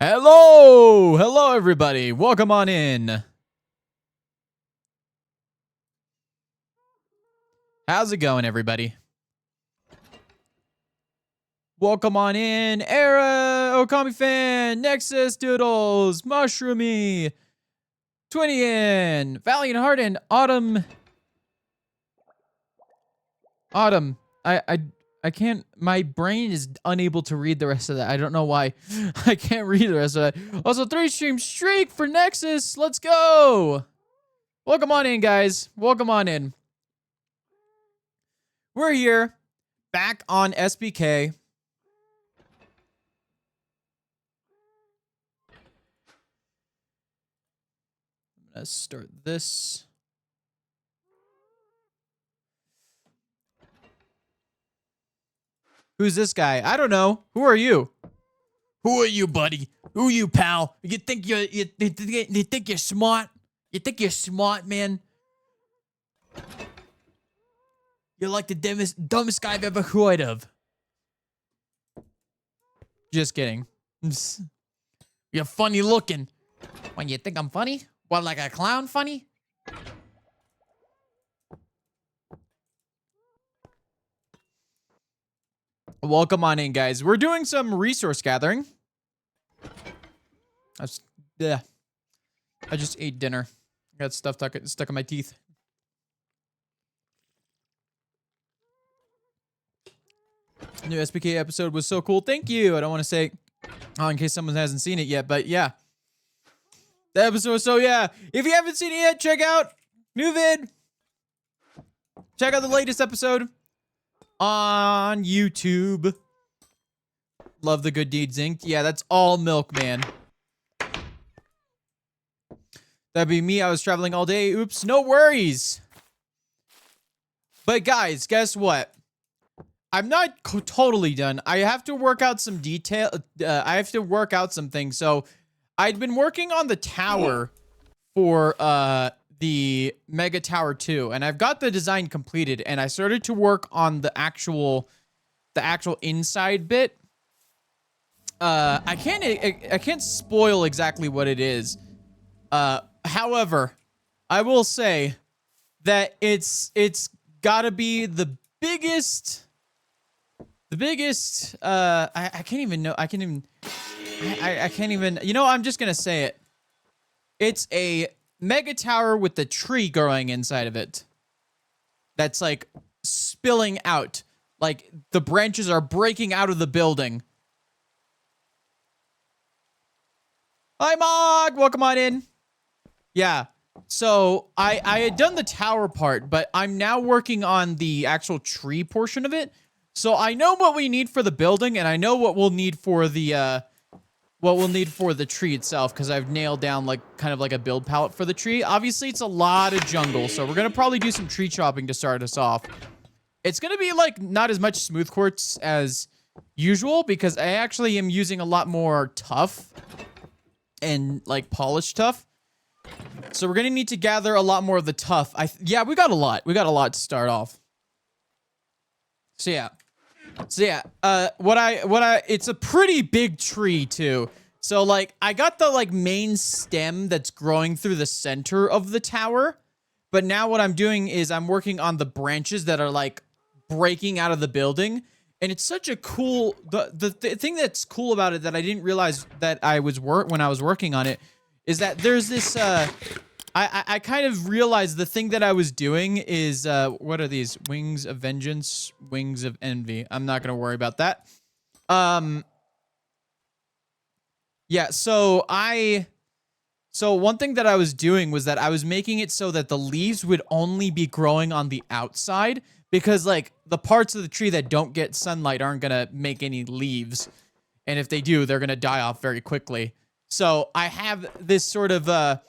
Hello! Hello, everybody. Welcome on in. How's it going, everybody? Welcome on in. Era, Okami Fan, Nexus Doodles, Mushroomy, 20 in, Valiant Heart, and Autumn. I can't, my brain is unable to read the rest of that. I don't know why. I can't read the rest of that. Also, 3-stream streak for Nexus. Let's go. Welcome on in, guys. Welcome on in. We're here, back on SBK. I'm gonna start this. Who's this guy? I don't know. Who are you? Who are you, buddy? Who are you, pal? You think you think you're smart? You think you're smart, man? You're like the dumbest guy I've ever heard of. Just kidding. You're funny looking. When you think I'm funny? What, like a clown funny? Welcome on in, guys. We're doing some resource gathering. I just ate dinner. I got stuff stuck in my teeth. New SBK episode was so cool. Thank you. I don't want to say, in case someone hasn't seen it yet, but yeah. The episode, so yeah. If you haven't seen it yet, check out new vid. Check out the latest episode on YouTube. Love the Good Deeds Inc. Yeah, that's all milk, man. That'd be me. I was traveling all day. Oops, no worries. But guys, guess what? I'm not totally done. I have to work out some detail. I have to work out some things. So I'd been working on the tower for the Mega Tower 2, and I've got the design completed, and I started to work on the actual inside bit. I can't spoil exactly what it is. However, I will say that it's gotta be the biggest, I can't even, you know, I'm just gonna say it. It's a mega tower with the tree growing inside of it. That's like spilling out. Like the branches are breaking out of the building. Hi, Mog! Welcome on in. Yeah. So I had done the tower part, but I'm now working on the actual tree portion of it. So I know what we need for the building, and I know what we'll need for the tree itself, because I've nailed down like kind of like a build palette for the tree. Obviously, it's a lot of jungle, so we're gonna probably do some tree chopping to start us off. It's gonna be like not as much smooth quartz as usual, because I actually am using a lot more tough and like polished tough. So we're gonna need to gather a lot more of the tough. Yeah, we got a lot. We got a lot to start off. So yeah. It's a pretty big tree too. So like, I got the like main stem that's growing through the center of the tower. But now what I'm doing is I'm working on the branches that are like breaking out of the building. And it's such a cool, the thing that's cool about it that I didn't realize that when I was working on it is that there's this, I kind of realized the thing that I was doing is, what are these? Wings of Vengeance, Wings of Envy. I'm not going to worry about that. Yeah, so one thing that I was doing was that I was making it so that the leaves would only be growing on the outside, because like the parts of the tree that don't get sunlight aren't going to make any leaves. And if they do, they're going to die off very quickly. So I have this sort of,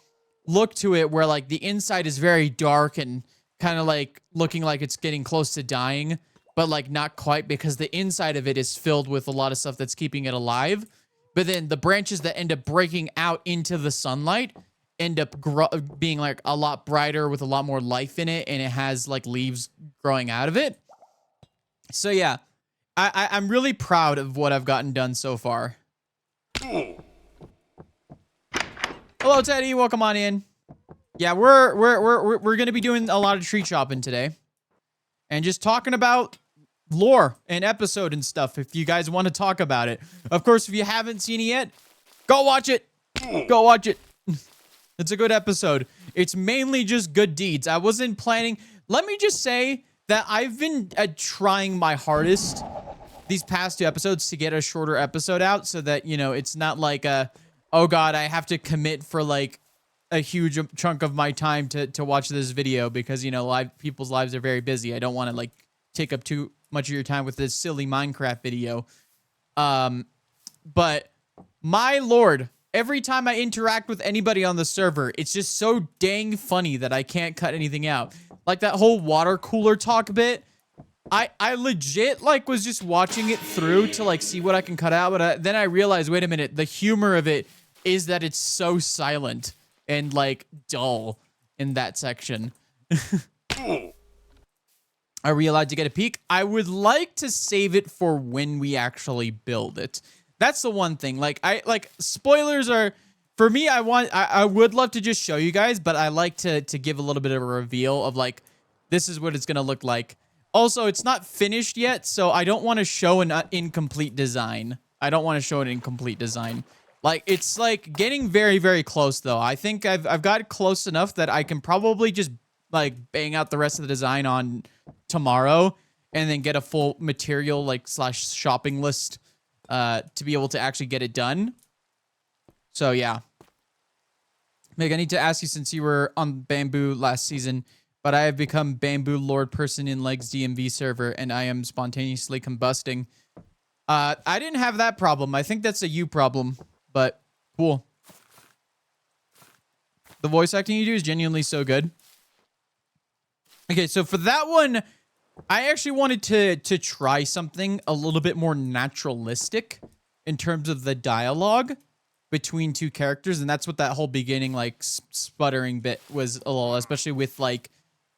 look to it where like the inside is very dark and kind of like looking like it's getting close to dying, but like not quite, because the inside of it is filled with a lot of stuff that's keeping it alive. But then the branches that end up breaking out into the sunlight end up being like a lot brighter with a lot more life in it, and it has like leaves growing out of it. So yeah, I'm really proud of what I've gotten done so far. Hello, Teddy. Welcome on in. Yeah, we're gonna be doing a lot of tree chopping today, and just talking about lore and episode and stuff. If you guys want to talk about it, of course, if you haven't seen it yet, go watch it. Go watch it. It's a good episode. It's mainly just good deeds. I wasn't planning. Let me just say that I've been trying my hardest these past 2 episodes to get a shorter episode out so that, you know, it's not like a, oh God, I have to commit for like a huge chunk of my time to watch this video because, you know, people's lives are very busy. I don't want to like take up too much of your time with this silly Minecraft video. But my Lord, every time I interact with anybody on the server, it's just so dang funny that I can't cut anything out. Like that whole water cooler talk bit. I legit like was just watching it through to like see what I can cut out, but then I realized, wait a minute, the humor of it is that it's so silent and like dull in that section. Are we allowed to get a peek? I would like to save it for when we actually build it. That's the one thing. Like spoilers are for me. I would love to just show you guys, but I like to give a little bit of a reveal of like this is what it's gonna look like. Also, it's not finished yet, so I don't want to show an incomplete design. I don't want to show an incomplete design. Like, it's like getting very, very close though. I think I've got close enough that I can probably just like bang out the rest of the design on tomorrow and then get a full material like / shopping list to be able to actually get it done. So yeah. Meg, I need to ask you, since you were on Bamboo last season, but I have become Bamboo Lord person in Legs DMV server, and I am spontaneously combusting. I didn't have that problem. I think that's a you problem, but cool. The voice acting you do is genuinely so good. Okay, so for that one, I actually wanted to try something a little bit more naturalistic in terms of the dialogue between 2 characters, and that's what that whole beginning like sputtering bit was a little, especially with like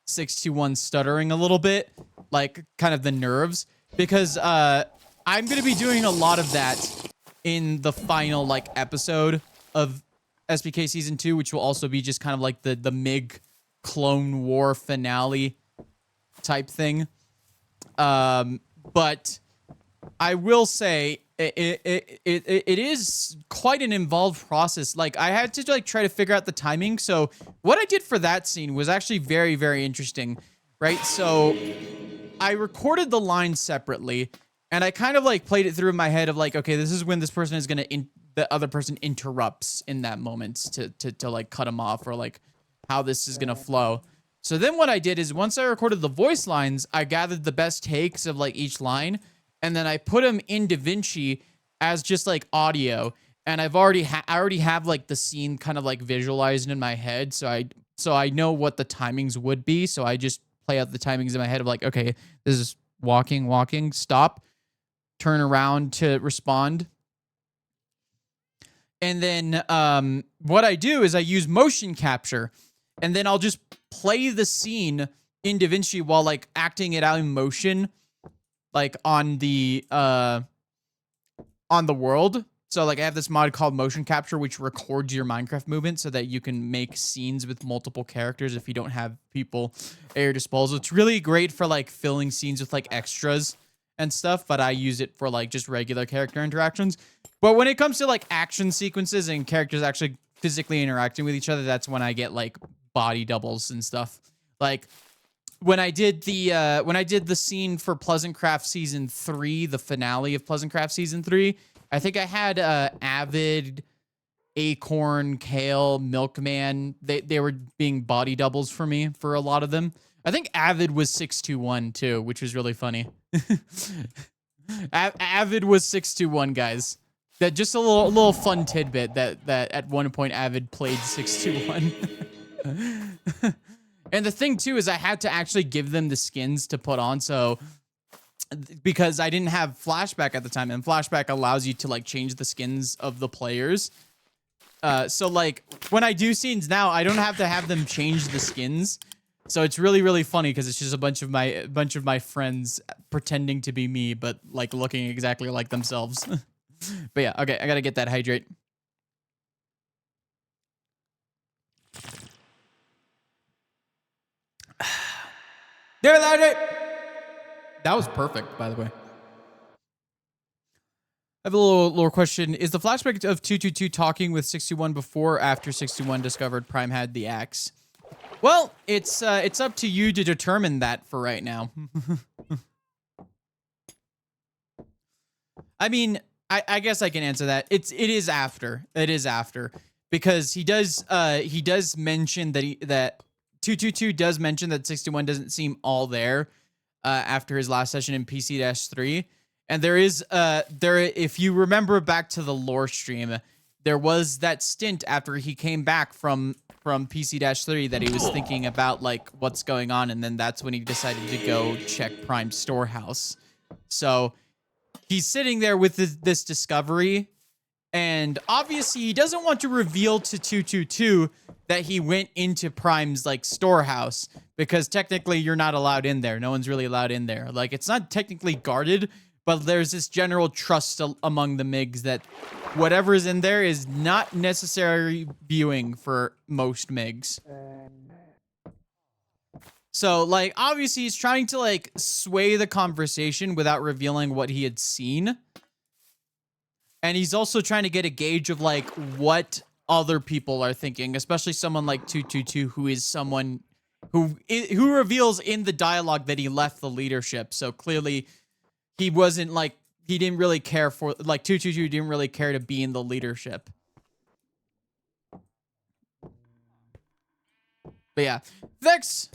621 stuttering a little bit, like kind of the nerves, because I'm gonna be doing a lot of that in the final like episode of SBK season 2, which will also be just kind of like the MiG Clone War finale type thing. But I will say it is quite an involved process. Like, I had to like try to figure out the timing. So what I did for that scene was actually very, very interesting, right? So I recorded the lines separately, and I kind of like played it through in my head of like, okay, this is when this person is gonna the other person interrupts in that moment to like cut them off, or like how this is gonna flow. So then what I did is, once I recorded the voice lines, I gathered the best takes of like each line, and then I put them in DaVinci as just like audio. And I already have like the scene kind of like visualized in my head, so I know what the timings would be. So I just play out the timings in my head of like, okay, this is walking, stop, turn around to respond. And then what I do is I use motion capture, and then I'll just play the scene in DaVinci while like acting it out in motion, like on the world. So like I have this mod called motion capture, which records your Minecraft movement so that you can make scenes with multiple characters if you don't have people at your disposal. It's really great for like filling scenes with like extras and stuff, but I use it for like just regular character interactions. But when it comes to like action sequences and characters actually physically interacting with each other, that's when I get like body doubles and stuff. Like when I did the scene for Pleasant Craft season 3, the finale of Pleasant Craft season 3, I think I had Avid, Acorn, Kale, Milkman. They were being body doubles for me for a lot of them. I think Avid was 621 too, which was really funny. Avid was 621, guys. That just a little fun tidbit that at one point Avid played 621. And the thing too is I had to actually give them the skins to put on, so because I didn't have flashback at the time, and flashback allows you to like change the skins of the players. So like when I do scenes now, I don't have to have them change the skins. So it's really, really funny because it's just a bunch of my friends pretending to be me, but like looking exactly like themselves. But yeah, okay, I gotta get that hydrate. There, that was perfect, by the way. I have a little question. Is the flashback of 222 talking with 61 before or after 61 discovered Prime had the axe? Well, it's up to you to determine that for right now. I mean, I guess I can answer that. It is after. It is after. Because he does mention that 222 does mention that 61 doesn't seem all there after his last session in PC-3. And there is if you remember back to the lore stream, there was that stint after he came back from PC-3 that he was thinking about like what's going on, and then that's when he decided to go check Prime's storehouse. So he's sitting there with this discovery, and obviously he doesn't want to reveal to 222 that he went into Prime's like storehouse, because technically you're not allowed in there. No one's really allowed in there. Like, it's not technically guarded, but there's this general trust among the MIGs that whatever is in there is not necessary viewing for most MIGs. So, like, obviously he's trying to, like, sway the conversation without revealing what he had seen. And he's also trying to get a gauge of, like, what other people are thinking, especially someone like 222, who is someone who reveals in the dialogue that he left the leadership. So clearly he wasn't, like, he didn't really care for, like, 222 didn't really care to be in the leadership. But yeah, Vex,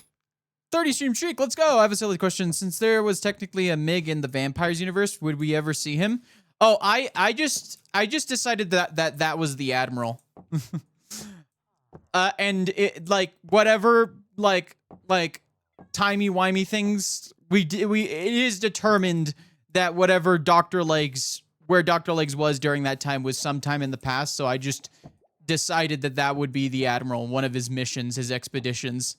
30 stream streak, let's go. I have a silly question. Since there was technically a MIG in the Vampires universe, would we ever see him? Oh, I just decided that was the Admiral. And it, like, whatever, like timey-wimey things, it is determined that whatever where Dr. Legs was during that time was sometime in the past, so I just decided that would be the Admiral, one of his missions, his expeditions.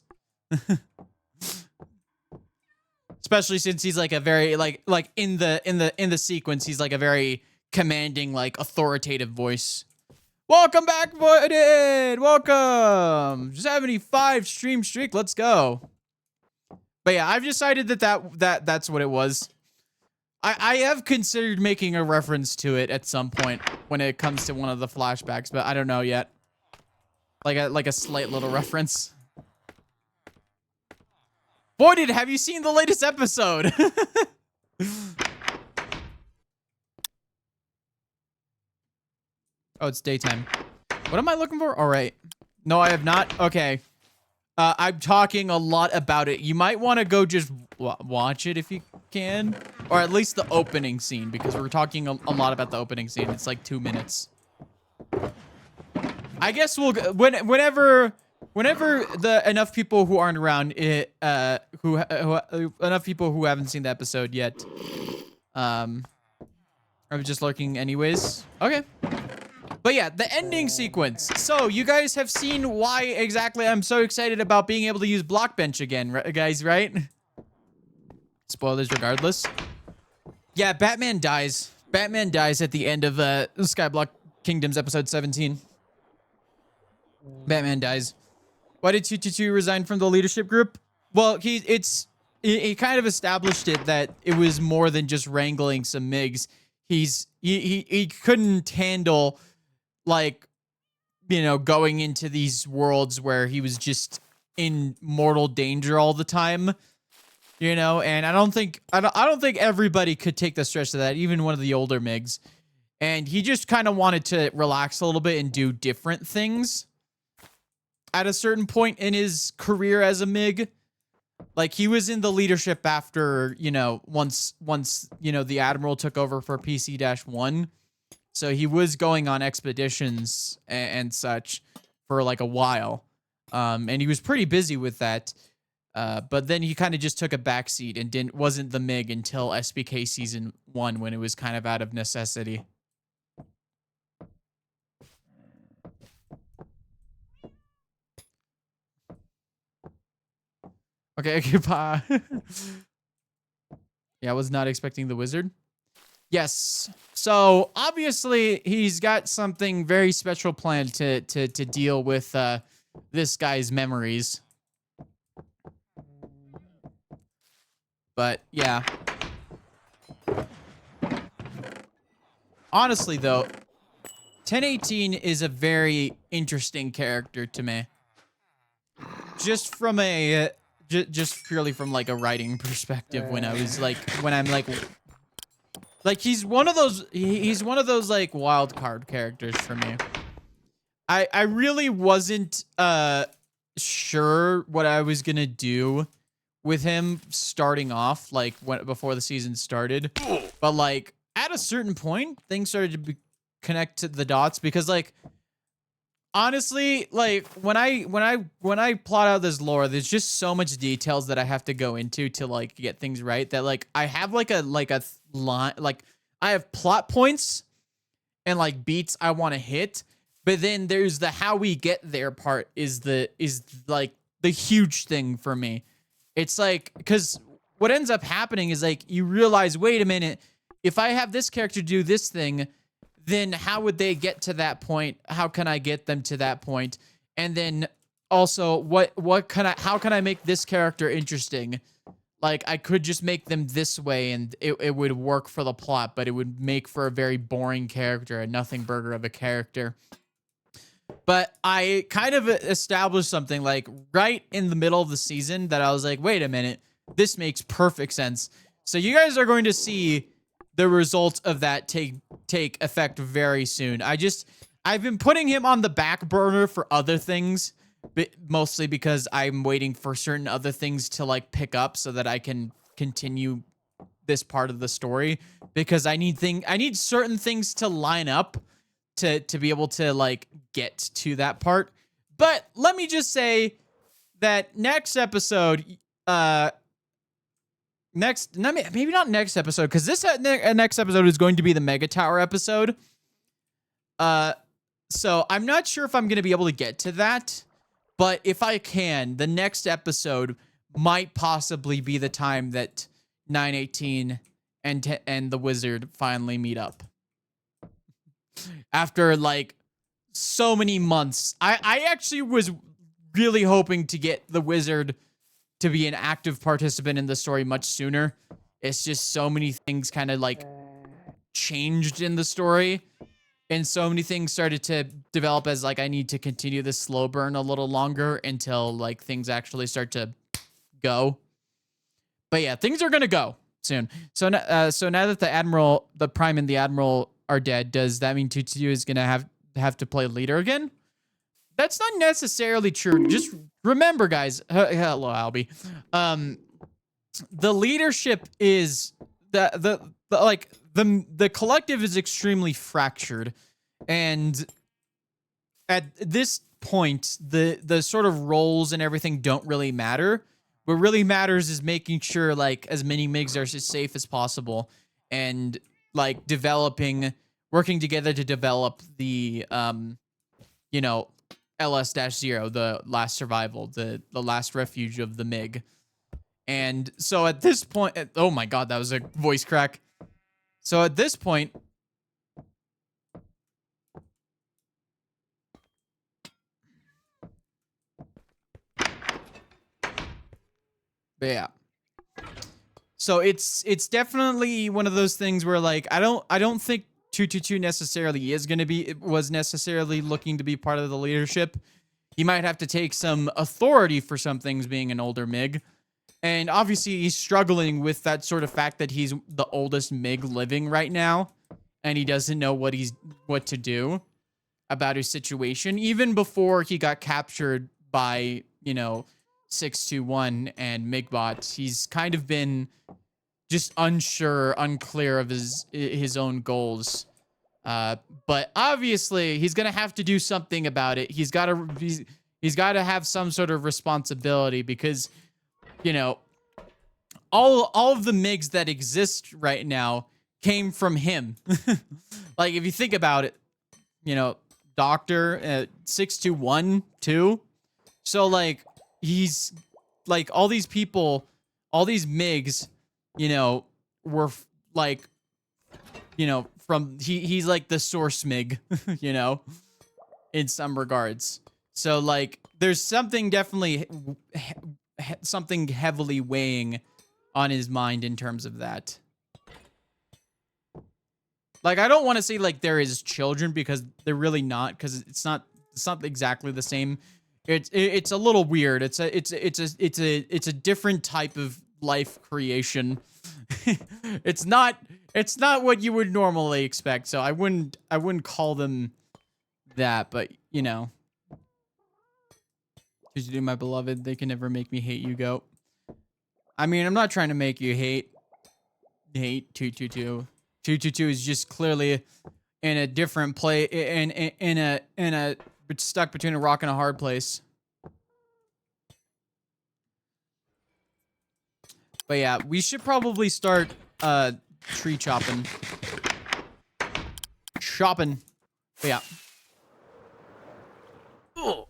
Especially since he's like a very like in the sequence, he's like a very commanding, like, authoritative voice. Welcome back, VOD! Welcome! Just having a 5 stream streak, let's go. But yeah, I've decided that's what it was. I have considered making a reference to it at some point when it comes to one of the flashbacks, but I don't know yet. Like a slight little reference. Voided, have you seen the latest episode? Oh, it's daytime. What am I looking for? All right. No, I have not. Okay. I'm talking a lot about it. You might want to go just watch it if you can. Or at least the opening scene, because we're talking a lot about the opening scene. It's like 2 minutes. I guess we'll whenever enough people who aren't around enough people who haven't seen the episode yet are just lurking anyways. Okay. But yeah, the ending sequence. So you guys have seen why exactly I'm so excited about being able to use Blockbench again, guys, right? Spoilers regardless. Yeah, Batman dies. Batman dies at the end of Skyblock Kingdoms episode 17. Batman dies. Why did 222 resign from the leadership group? Well, he kind of established it that it was more than just wrangling some MIGs. He couldn't handle, like, you know, going into these worlds where he was just in mortal danger all the time, you know. And I don't think everybody could take the stress of that, even one of the older MIGs. And he just kind of wanted to relax a little bit and do different things at a certain point in his career as a MIG. Like, he was in the leadership after, you know, once you know, the Admiral took over for PC-1. So he was going on expeditions and such for like a while. And he was pretty busy with that. But then he kind of just took a backseat and wasn't the MIG until SBK Season 1, when it was kind of out of necessity. Okay, bye. Yeah, I was not expecting the wizard. Yes. So obviously he's got something very special planned to deal with this guy's memories. But yeah. Honestly, though, 1018 is a very interesting character to me. Just from a, just purely from like a writing perspective. When I was like, when I'm like he's one of those, he's one of those like wild card characters for me. I really wasn't sure what I was gonna do with him starting off, like before the season started, but like at a certain point, things started to connect to the dots because like honestly, like when I plot out this lore, there's just so much details that I have to go into to like get things right that like I have like a line, like I have plot points and like beats I want to hit, but then there's the how we get there part is like the huge thing for me. It's like, because what ends up happening is like you realize, wait a minute, if I have this character do this thing, then how would they get to that point? How can I get them to that point? And then also, how can I make this character interesting? Like, I could just make them this way and it would work for the plot, but it would make for a very boring character, a nothing burger of a character. But I kind of established something like right in the middle of the season that I was like, wait a minute, this makes perfect sense. So you guys are going to see the results of that take effect very soon. I've been putting him on the back burner for other things, but mostly because I'm waiting for certain other things to like pick up so that I can continue this part of the story, because I need certain things to line up to be able to like get to that part. But let me just say that next episode, maybe not next episode, because this next episode is going to be the Mega Tower episode. So I'm not sure if I'm going to be able to get to that, but if I can, the next episode might possibly be the time that 918 and the wizard finally meet up. After like so many months. I actually was really hoping to get the wizard to be an active participant in the story much sooner. It's just so many things kind of like changed in the story, and so many things started to develop as like I need to continue this slow burn a little longer until like things actually start to go. But yeah, things are gonna go soon. So now that the Prime and the Admiral are dead, does that mean 222 is gonna have to play leader again? That's not necessarily true. Just remember, guys. Hello, Albie. The leadership is the collective is extremely fractured, and at this point, the sort of roles and everything don't really matter. What really matters is making sure like as many MiGs are as safe as possible, and like working together to develop the LS-0, the last survival, the last refuge of the MiG. And so at this point, oh my god, that was a voice crack. So at this point, but yeah. So it's definitely one of those things where like I don't think 222 necessarily was necessarily looking to be part of the leadership. He might have to take some authority for some things being an older MiG. And obviously he's struggling with that sort of fact that he's the oldest MiG living right now, and he doesn't know what to do about his situation. Even before he got captured by, 621 and MiGbot, he's kind of been just unclear of his own goals. But obviously he's gonna have to do something about it. He's got to have some sort of responsibility, because all of the MiGs that exist right now came from him. Like if you think about it, Doctor 621 too. So like he's like all these people, all these MiGs, were like, from he's like the source MiG, in some regards. So like there's something definitely something heavily weighing on his mind in terms of that. Like, I don't want to say like there is children because they're really not, because it's not exactly the same. It's a little weird. It's a different type of life creation. It's not what you would normally expect. So I wouldn't call them that, but you know. Choose to do, my beloved, they can never make me hate you, goat. I mean, I'm not trying to make you hate 222. 222 is just clearly in a different place, in a stuck between a rock and a hard place. But yeah, we should probably start tree chopping. But yeah. Ugh.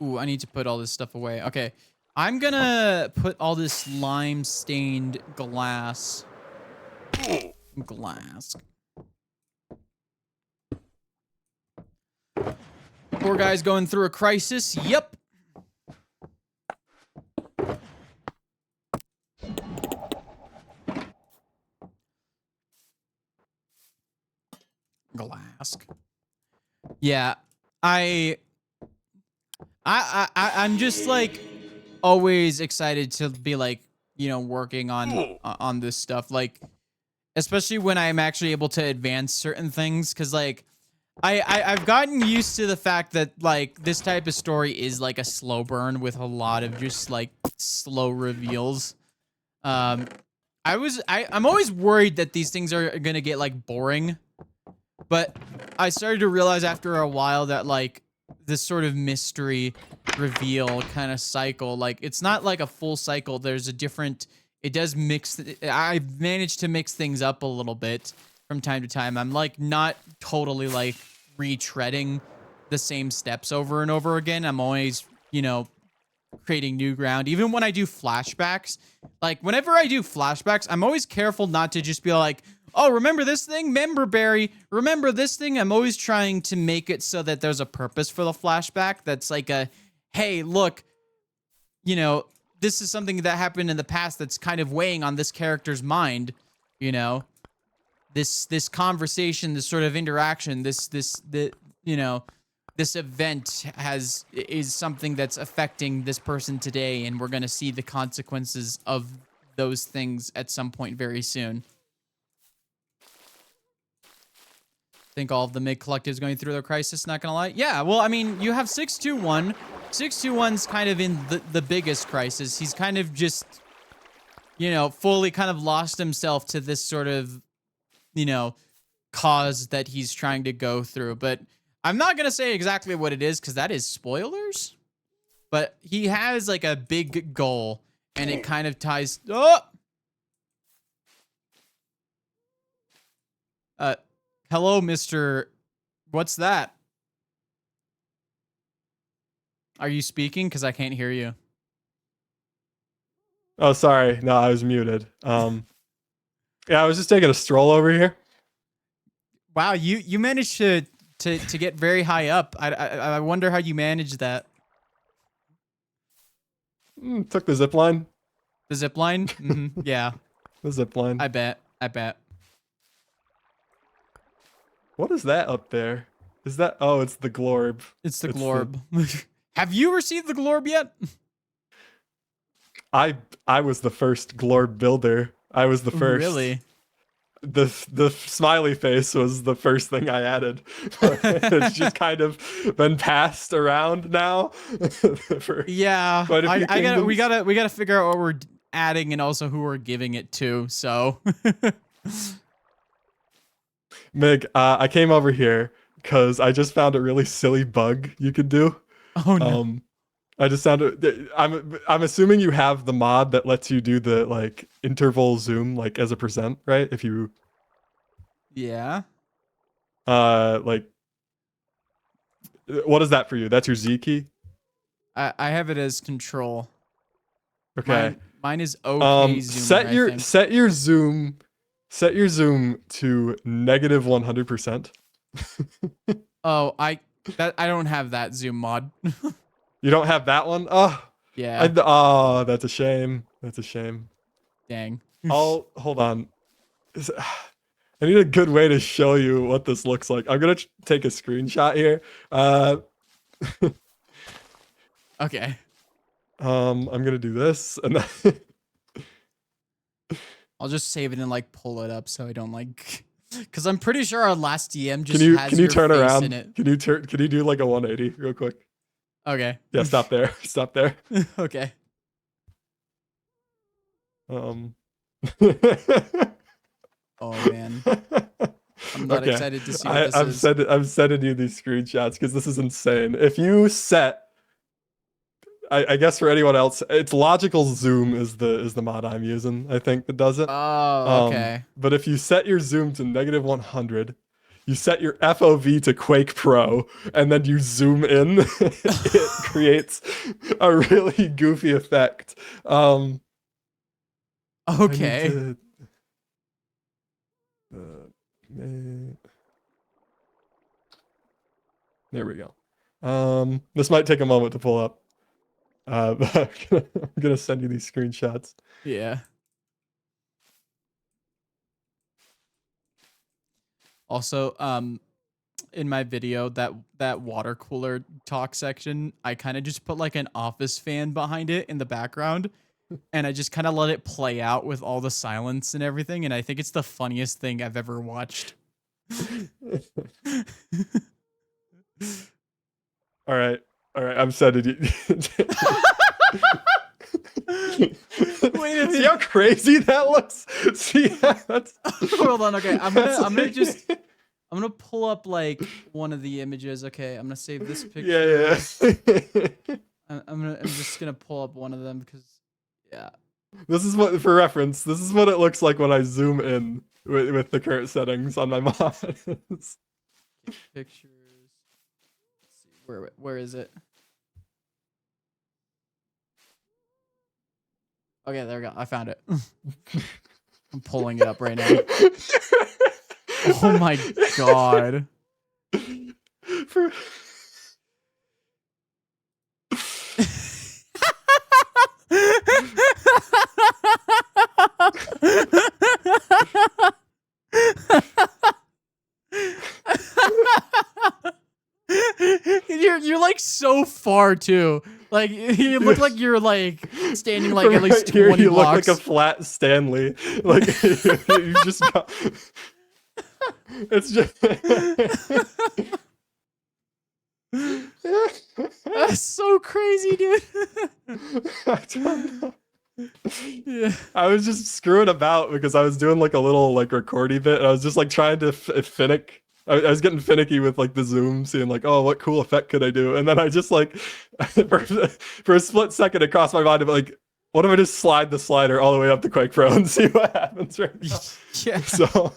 Ooh, I need to put all this stuff away. Okay. I'm gonna put all this lime-stained glass. Poor guy's going through a crisis. Yep. Glass. Yeah, I'm just like always excited to be like, you know, working on this stuff, like especially when I'm actually able to advance certain things, because like I've gotten used to the fact that like this type of story is like a slow burn with a lot of just like slow reveals. I'm always worried that these things are gonna get like boring, but I started to realize after a while that like this sort of mystery reveal kind of cycle, like it's not like a full cycle. There's a different, it does mix. I've managed to mix things up a little bit from time to time. I'm like not totally like retreading the same steps over and over again. I'm always, you know, creating new ground. Even when I do flashbacks, like whenever I do flashbacks, I'm always careful not to just be like, oh, remember this thing? Member Barry, remember this thing? I'm always trying to make it so that there's a purpose for the flashback. That's like a, hey, look, you know, this is something that happened in the past that's kind of weighing on this character's mind, you know? This conversation, this sort of interaction, you know, this event is something that's affecting this person today, and we're going to see the consequences of those things at some point very soon. Think all of the mid collectives going through their crisis, not gonna lie. Yeah, well, I mean, you have 621. 621's kind of in the biggest crisis. He's kind of just, you know, fully kind of lost himself to this sort of, you know, cause that he's trying to go through. But I'm not gonna say exactly what it is because that is spoilers. But he has like a big goal, and it kind of ties. Oh! Hello, Mr. What's that? Are you speaking? Because I can't hear you. Oh, sorry. No, I was muted. Yeah, I was just taking a stroll over here. Wow, you managed to get very high up. I wonder how you managed that. Took the zip line. The zip line? Mm-hmm. Yeah. The zip line. I bet. What is that up there? Is that? Oh, it's the glorb. It's the glorb. Have you received the glorb yet? I was the first glorb builder. I was the first. Really? The smiley face was the first thing I added. It's just kind of been passed around now. Yeah, we gotta figure out what we're adding and also who we're giving it to. So, Mig, I came over here because I just found a really silly bug you could do. Oh no. I just found it. I'm assuming you have the mod that lets you do the like interval zoom like as a percent, right? If you Yeah. Like what is that for you? That's your Z key? I have it as control. Okay. Mine is OK zoom. Set your zoom to -100%. Oh, That I don't have that zoom mod. You don't have that one? Oh, Yeah. oh, that's a shame. That's a shame. Dang. Hold on. I need a good way to show you what this looks like. I'm gonna take a screenshot here. Okay. I'm gonna do this, and then I'll just save it and like pull it up so I don't like, because I'm pretty sure our last DM just has can you your turn face around? in it. Can you do like a 180 real quick? Okay. Yeah, stop there. Stop there. Okay. Um. Oh man. I'm not Okay. excited to see what this is. I'm sending you these screenshots because this is insane. If you set, I guess for anyone else, it's logical zoom is the mod I'm using. I think that does it. Oh, okay. But if you set your zoom to -100, you set your FOV to Quake Pro, and then you zoom in, it creates a really goofy effect. Okay. There we go. This might take a moment to pull up. But I'm gonna send you these screenshots. Yeah. Also, in my video, that water cooler talk section, I kind of just put like an office fan behind it in the background, and I just kind of let it play out with all the silence and everything, and I think it's the funniest thing I've ever watched. All right, I'm sending you. Wait a minute. See how crazy that looks? See, that's... Hold on. Okay, I'm gonna pull up like one of the images. Okay, I'm gonna save this picture. Yeah. I'm just gonna pull up one of them because, yeah. This is what, for reference, this is what it looks like when I zoom in with the current settings on my mod. Pictures. Let's see, where is it? Okay, there we go. I found it. I'm pulling it up right now. Oh my god. You're like so far too. Like you look like you're like standing like at least 20 here, you blocks. look like a flat Stanley. Like you just got... It's just... That's so crazy, dude. I don't know. Yeah. I was just screwing about because I was doing like a little like recording bit, and I was just like trying to finick. I was getting finicky with like the zoom, seeing like, oh, what cool effect could I do? And then I just like, for a split second, it crossed my mind of like, what if I just slide the slider all the way up to Quake Pro and see what happens right now? Yeah. So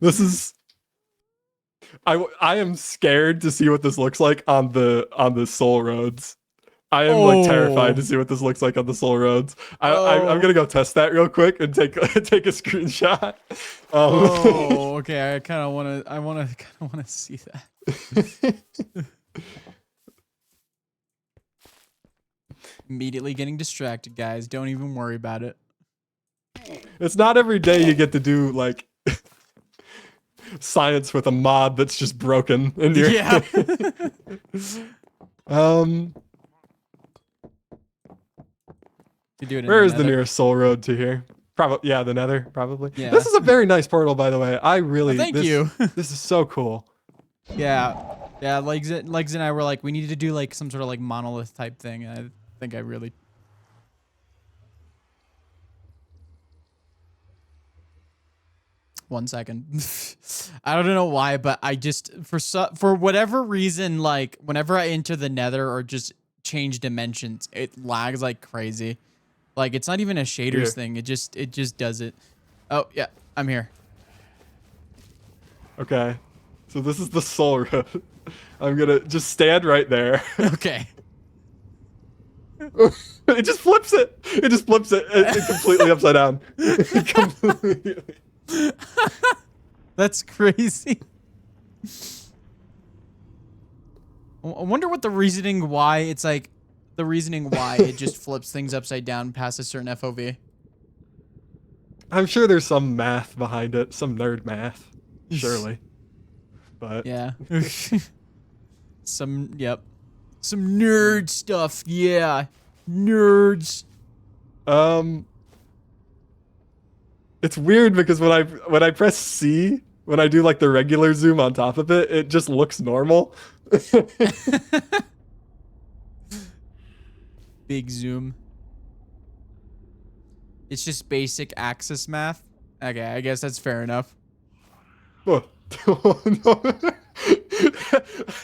this is... I am scared to see what this looks like on the Soul Roads. I am like terrified to see what this looks like on the Soul Roads. I'm gonna go test that real quick and take a screenshot. Okay. I kind of want to see that. Immediately getting distracted, guys. Don't even worry about it. It's not every day you get to do like science with a mod that's just broken in your... Yeah. Where is the nearest Soul Road to here? Probably, yeah, the Nether, probably. Yeah. This is a very nice portal, by the way. I really... Thank you. This is so cool. Yeah. Yeah, Legs and I were like, we needed to do like some sort of like monolith type thing. And I think I really... One second. I don't know why, but I just, for whatever reason, like whenever I enter the Nether or just change dimensions, it lags like crazy. Like it's not even a shaders thing. It just does it. Oh yeah, I'm here. Okay, so this is the Soul Road. I'm gonna just stand right there. Okay. It just flips it. It just flips it. It's completely upside down. That's crazy. I wonder what the reasoning why it's like the reasoning why it just flips things upside down past a certain FOV. I'm sure there's some math behind it, some nerd math, surely. But Yeah. Yep. Some nerd stuff. Yeah. Nerds. um, it's weird because when I press C, when I do like the regular zoom on top of it, it just looks normal. Big zoom. It's just basic axis math. Okay, I guess that's fair enough. Oh, no.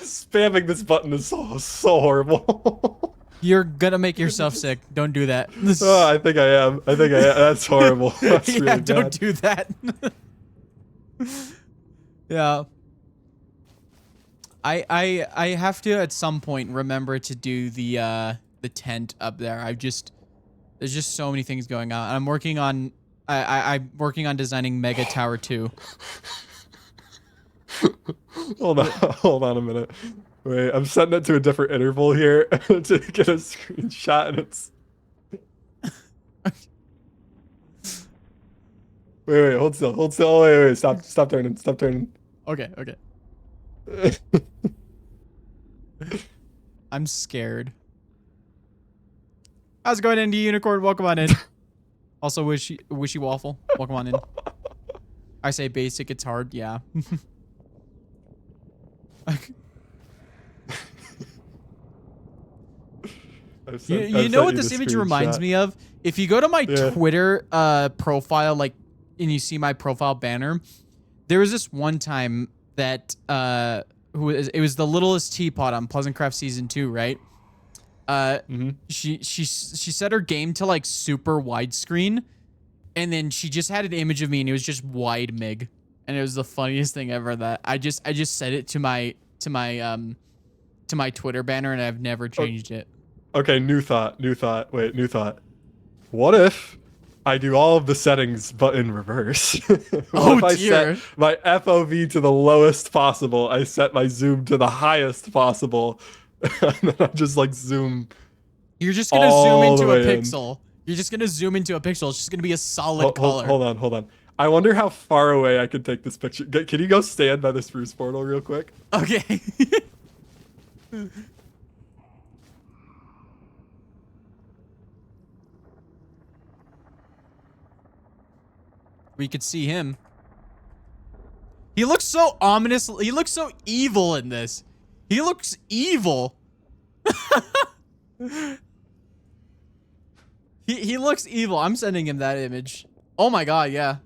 Spamming this button is so horrible. You're gonna make yourself sick. Don't do that. Oh, I think I am. That's horrible. That's Yeah, really don't bad. do that. Yeah. I have to at some point remember to do the tent up there. There's just so many things going on. I'm working on I'm working on designing Mega Tower 2. Hold on a minute. Wait, I'm setting it to a different interval here to get a screenshot, and it's. Wait, hold still, hold still. Wait, stop turning, stop turning. Okay, okay. I'm scared. How's it going, Indie Unicorn? Welcome on in. Also, Wishy Waffle. Welcome on in. I say basic, it's hard. Yeah. You know what this image reminds me of? If you go to my Twitter profile, like, and you see my profile banner, there was this one time that it was the littlest teapot on Pleasant Craft Season 2, right? She set her game to like super widescreen, and then she just had an image of me, and it was just wide mig, and it was the funniest thing ever. That I just set it to my Twitter banner, and I've never changed it. Okay, new thought. Wait, new thought. What if I do all of the settings but in reverse? Oh, if I dear. set my FOV to the lowest possible, I set my zoom to the highest possible, and then I just like zoom. You're just gonna zoom into a way in. pixel. You're just gonna zoom into a pixel. It's just gonna be a solid color. Hold on. I wonder how far away I could take this picture. Can you go stand by the spruce portal real quick? Okay. We could see him. He looks so ominous. He looks so evil in this. He looks evil. He looks evil. I'm sending him that image. Oh my god, yeah.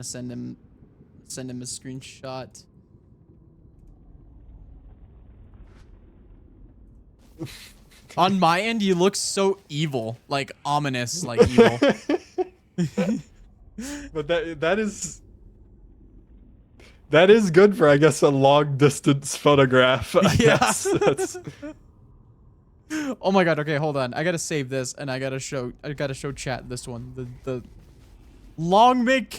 Send him a screenshot. On my end, you look so evil, like ominous, like evil. But that is good for, I guess, a long distance photograph. Yeah. That's... Oh my god. Okay, hold on. I gotta save this, and I gotta show chat this one. The Longmig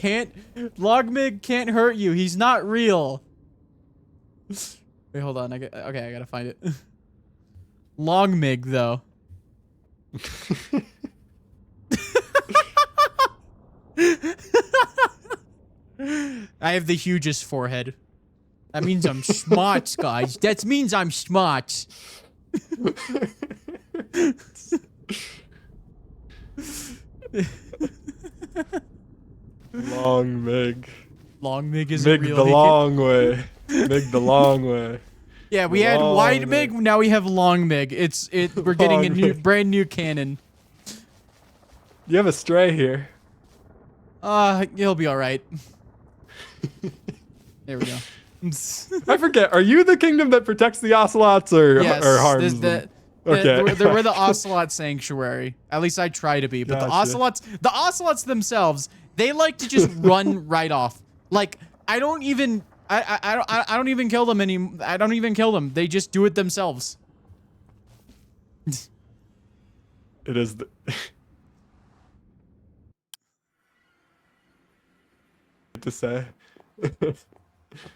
can't hurt you. He's not real. Wait, hold on. I gotta find it. Longmig though. I have the hugest forehead. That means I'm smart, guys. That means I'm smart. Long Mig. Long Mig is Mig real. the long way. Mig the long way. Yeah, we had wide Mig. Now we have long Mig. We're getting a brand new cannon. You have a stray here. He'll be all right. There we go. I forget. Are you the kingdom that protects the ocelots or harms them? Okay. We're the ocelot sanctuary. At least I try to be. But Gotcha. the ocelots themselves, they like to just run right off. Like I don't even kill them I don't even kill them. They just do it themselves. It is the to say.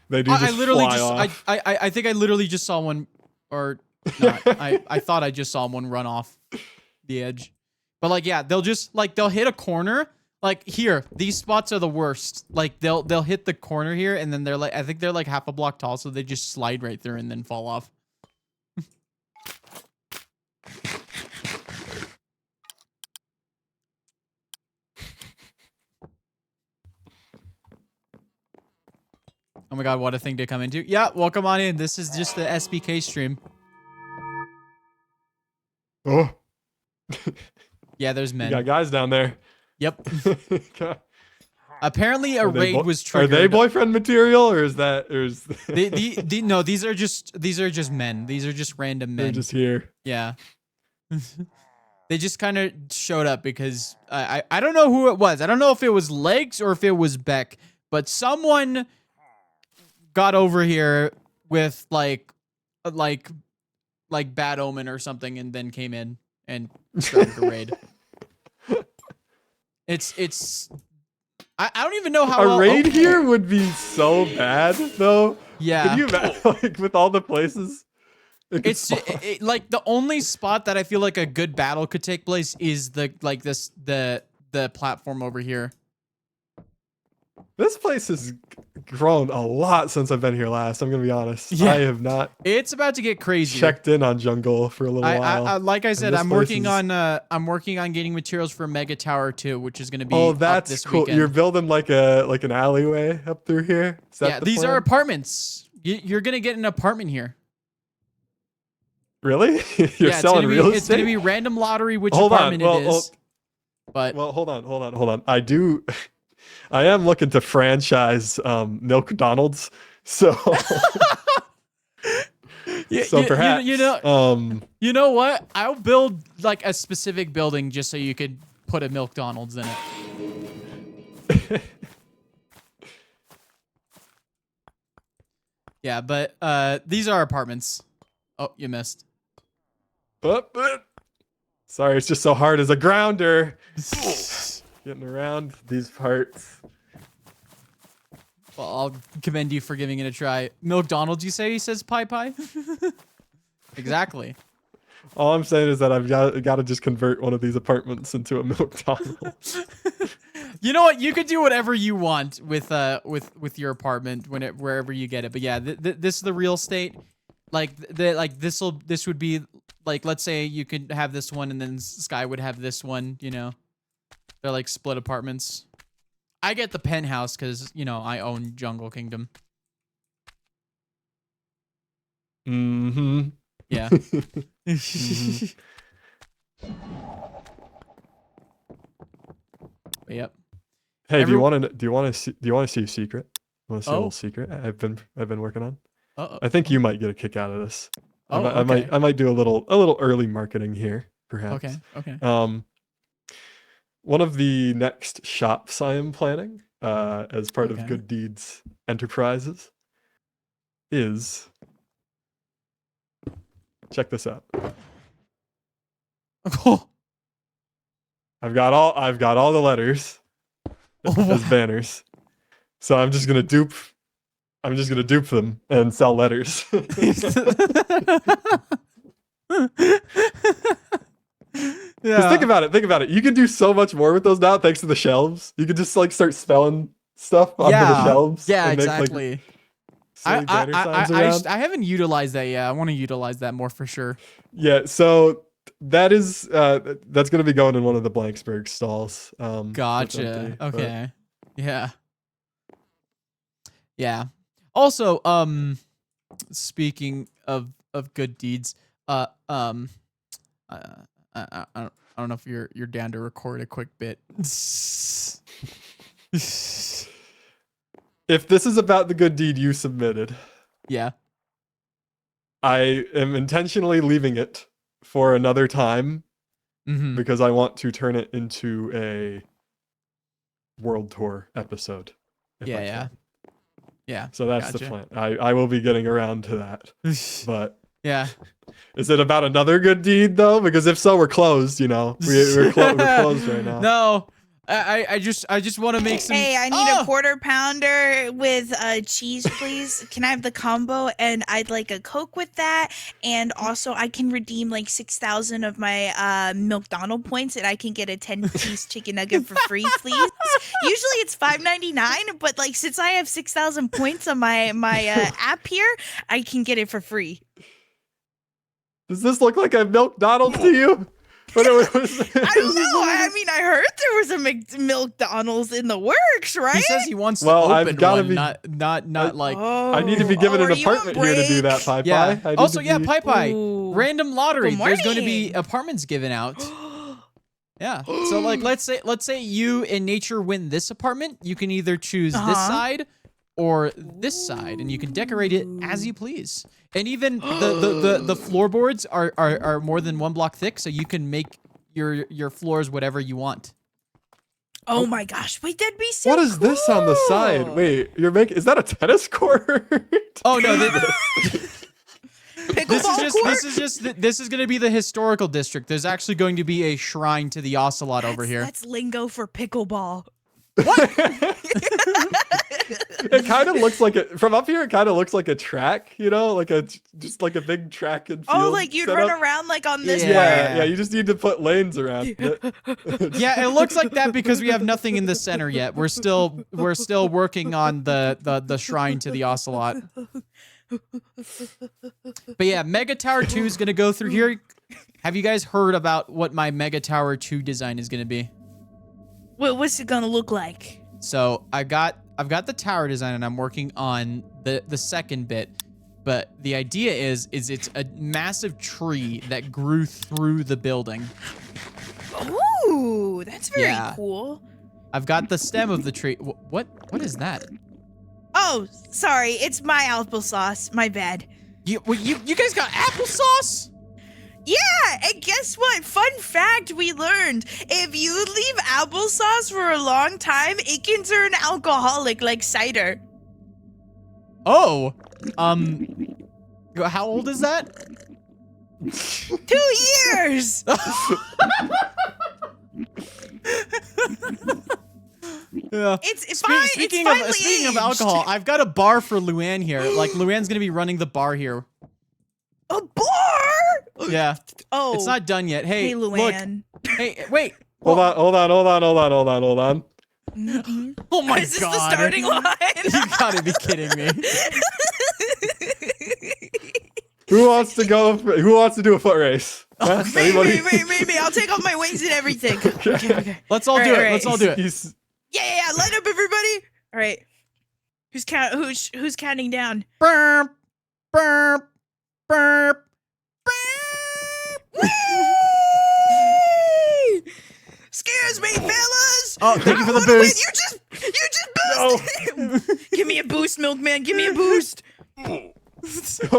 They do I just literally fly just off. I think I literally just saw one, or not. I thought I just saw one run off the edge, but like yeah, they'll hit a corner. Like here, these spots are the worst. Like they'll hit the corner here, and then they're like, I think they're like half a block tall, so they just slide right through and then fall off. Oh my god, what a thing to come into. Yeah, welcome on in. This is just the SBK stream. Oh, Yeah, there's you men. got guys down there. Yep. Okay. Apparently a raid was Are triggered. they boyfriend material, or is that, No, these are just men. These are just random men. they're just here? Yeah. They just kind of showed up because I don't know who it was. I don't know if it was Legs or if it was Beck, but someone got over here with like bad omen or something, and then came in and started a raid. It's I don't even know how A raid here would be so bad, though. Yeah. Can you imagine, like, with all the places? It's like the only spot that I feel like a good battle could take place is the platform over here. This place has grown a lot since I've been here last. I'm gonna be honest. Yeah. I have not It's about to get crazy. checked in on jungle for a little while. Like I said, this I'm place working is- on getting materials for Mega Tower 2, which is gonna be Oh, up that's this cool. weekend. You're building like an alleyway up through here. Is that Yeah, the these plan? are apartments. You're gonna get an apartment here. Really? You're selling real estate? It's gonna be random lottery which Hold on, apartment it is. But Well, hold on. I am looking to franchise Milk Donald's. So perhaps you know what? I'll build like a specific building just so you could put a Milk Donald's in it. Yeah, but these are apartments. Oh, you missed. Sorry, it's just so hard as a grounder. Getting around these parts. Well, I'll commend you for giving it a try. Milk Donald's, you say? He says pie pie? Exactly. All I'm saying is that I've got to just convert one of these apartments into a Milk Donald's. You know what? You could do whatever you want with your apartment wherever you get it. But yeah, this is the real estate. Like this would be like, let's say you could have this one and then Sky would have this one. You know, they're like split apartments. I get the penthouse because you know I own Jungle Kingdom. Mm-hmm. Yeah. Mm-hmm. But yep. Hey, do you want to see a secret? Want to see a Oh. little secret I've been working on? Uh-oh. I think you might get a kick out of this. Oh, I might do a little early marketing here, perhaps. Okay. One of the next shops I am planning, as part Okay. of Good Deeds Enterprises, is, check this out. Oh, I've got all the letters as banners, so I'm just gonna dupe them and sell letters. yeah. Think about it. You can do so much more with those now, thanks to the shelves. You could just like start spelling stuff onto the shelves. Yeah, and make, exactly. like, silly banner signs around. I haven't utilized that yet. I want to utilize that more for sure. Yeah, so that is that's gonna be going in one of the Blanksburg stalls. That's Gotcha. empty, but- Okay. Yeah. Yeah. Also, speaking of good deeds, I don't know if you're down to record a quick bit. If this is about the good deed you submitted, Yeah. I am intentionally leaving it for another time Mm-hmm. because I want to turn it into a world tour episode. if I Yeah. can. Yeah. So that's the Gotcha. plan. I will be getting around to that. But Yeah. is it about another good deed though? Because if so, we're closed. You know, we're closed right now. No. I just want to make some. Hey, I need a quarter pounder with cheese, please. Can I have the combo? And I'd like a Coke with that. And also, I can redeem like 6,000 of my McDonald points, and I can get a 10-piece chicken nugget for free, please. Usually it's $5.99, but like since I have 6,000 points on my app here, I can get it for free. Does this look like a McDonald's to you? But it was, I don't know. I mean, I heard there was a McDonald's in the works, right? He says he wants Well, to I've open gotta one, be- not like. Oh. I need to be given an are you on apartment here to do break? that, Pie Yeah. Pie. Also, yeah, be... Pie Pie. Ooh. Random lottery. Good There's going to be morning. apartments given out. Yeah. So like, let's say you and Nature win this apartment. You can either choose this side or this side, and you can decorate it as you please. And even the floorboards are more than 1 block thick, so you can make your floors whatever you want. Oh my gosh! Wait, that'd be so What is this on the side? cool. Wait, you're making? Is that a tennis court? Oh no! Pickleball court? This is going to be the historical district. There's actually going to be a shrine to the ocelot over here. That's lingo for pickleball. It kind of looks like it from up here. It kind of looks like a track, you know, just like a big track and field. Oh, like you'd run around like on this part. Yeah. You just need to put lanes around it. Yeah, it looks like that because we have nothing in the center yet. We're still working on the shrine to the ocelot. But yeah, Mega Tower 2 is gonna go through here. Have you guys heard about what my Mega Tower 2 design is gonna be? What's it gonna look like? So I've got the tower design and I'm working on the second bit. But the idea is it's a massive tree that grew through the building. Ooh, that's very cool. I've got the stem of the tree. What is that? Oh, sorry, it's my applesauce. My bad. You guys got applesauce? Yeah, and guess what? Fun fact we learned. If you leave applesauce for a long time, it can turn alcoholic like cider. Oh. How old is that? 2 years! Yeah. It's fine. Speaking it's of alcohol, I've got a bar for Luann here. Like Luann's gonna be running the bar here. A bar? Yeah. Oh. It's not done yet. Hey, Luann. look. Hey, wait. Hold on. Mm-hmm. Oh my god. Is this the starting line? You gotta be kidding me. Who wants to do a foot race? Huh? Me. Anybody? I'll take off my wings and everything. Okay. Let's all do it. Alright. Let's all do it. Yeah. Line up, everybody. All right. Who's counting down? Burp, burp, burp, burp. Excuse me, fellas. Oh, thank you for the I wanna win. boost. You just boosted. Give me a boost, milkman. Give me a boost. All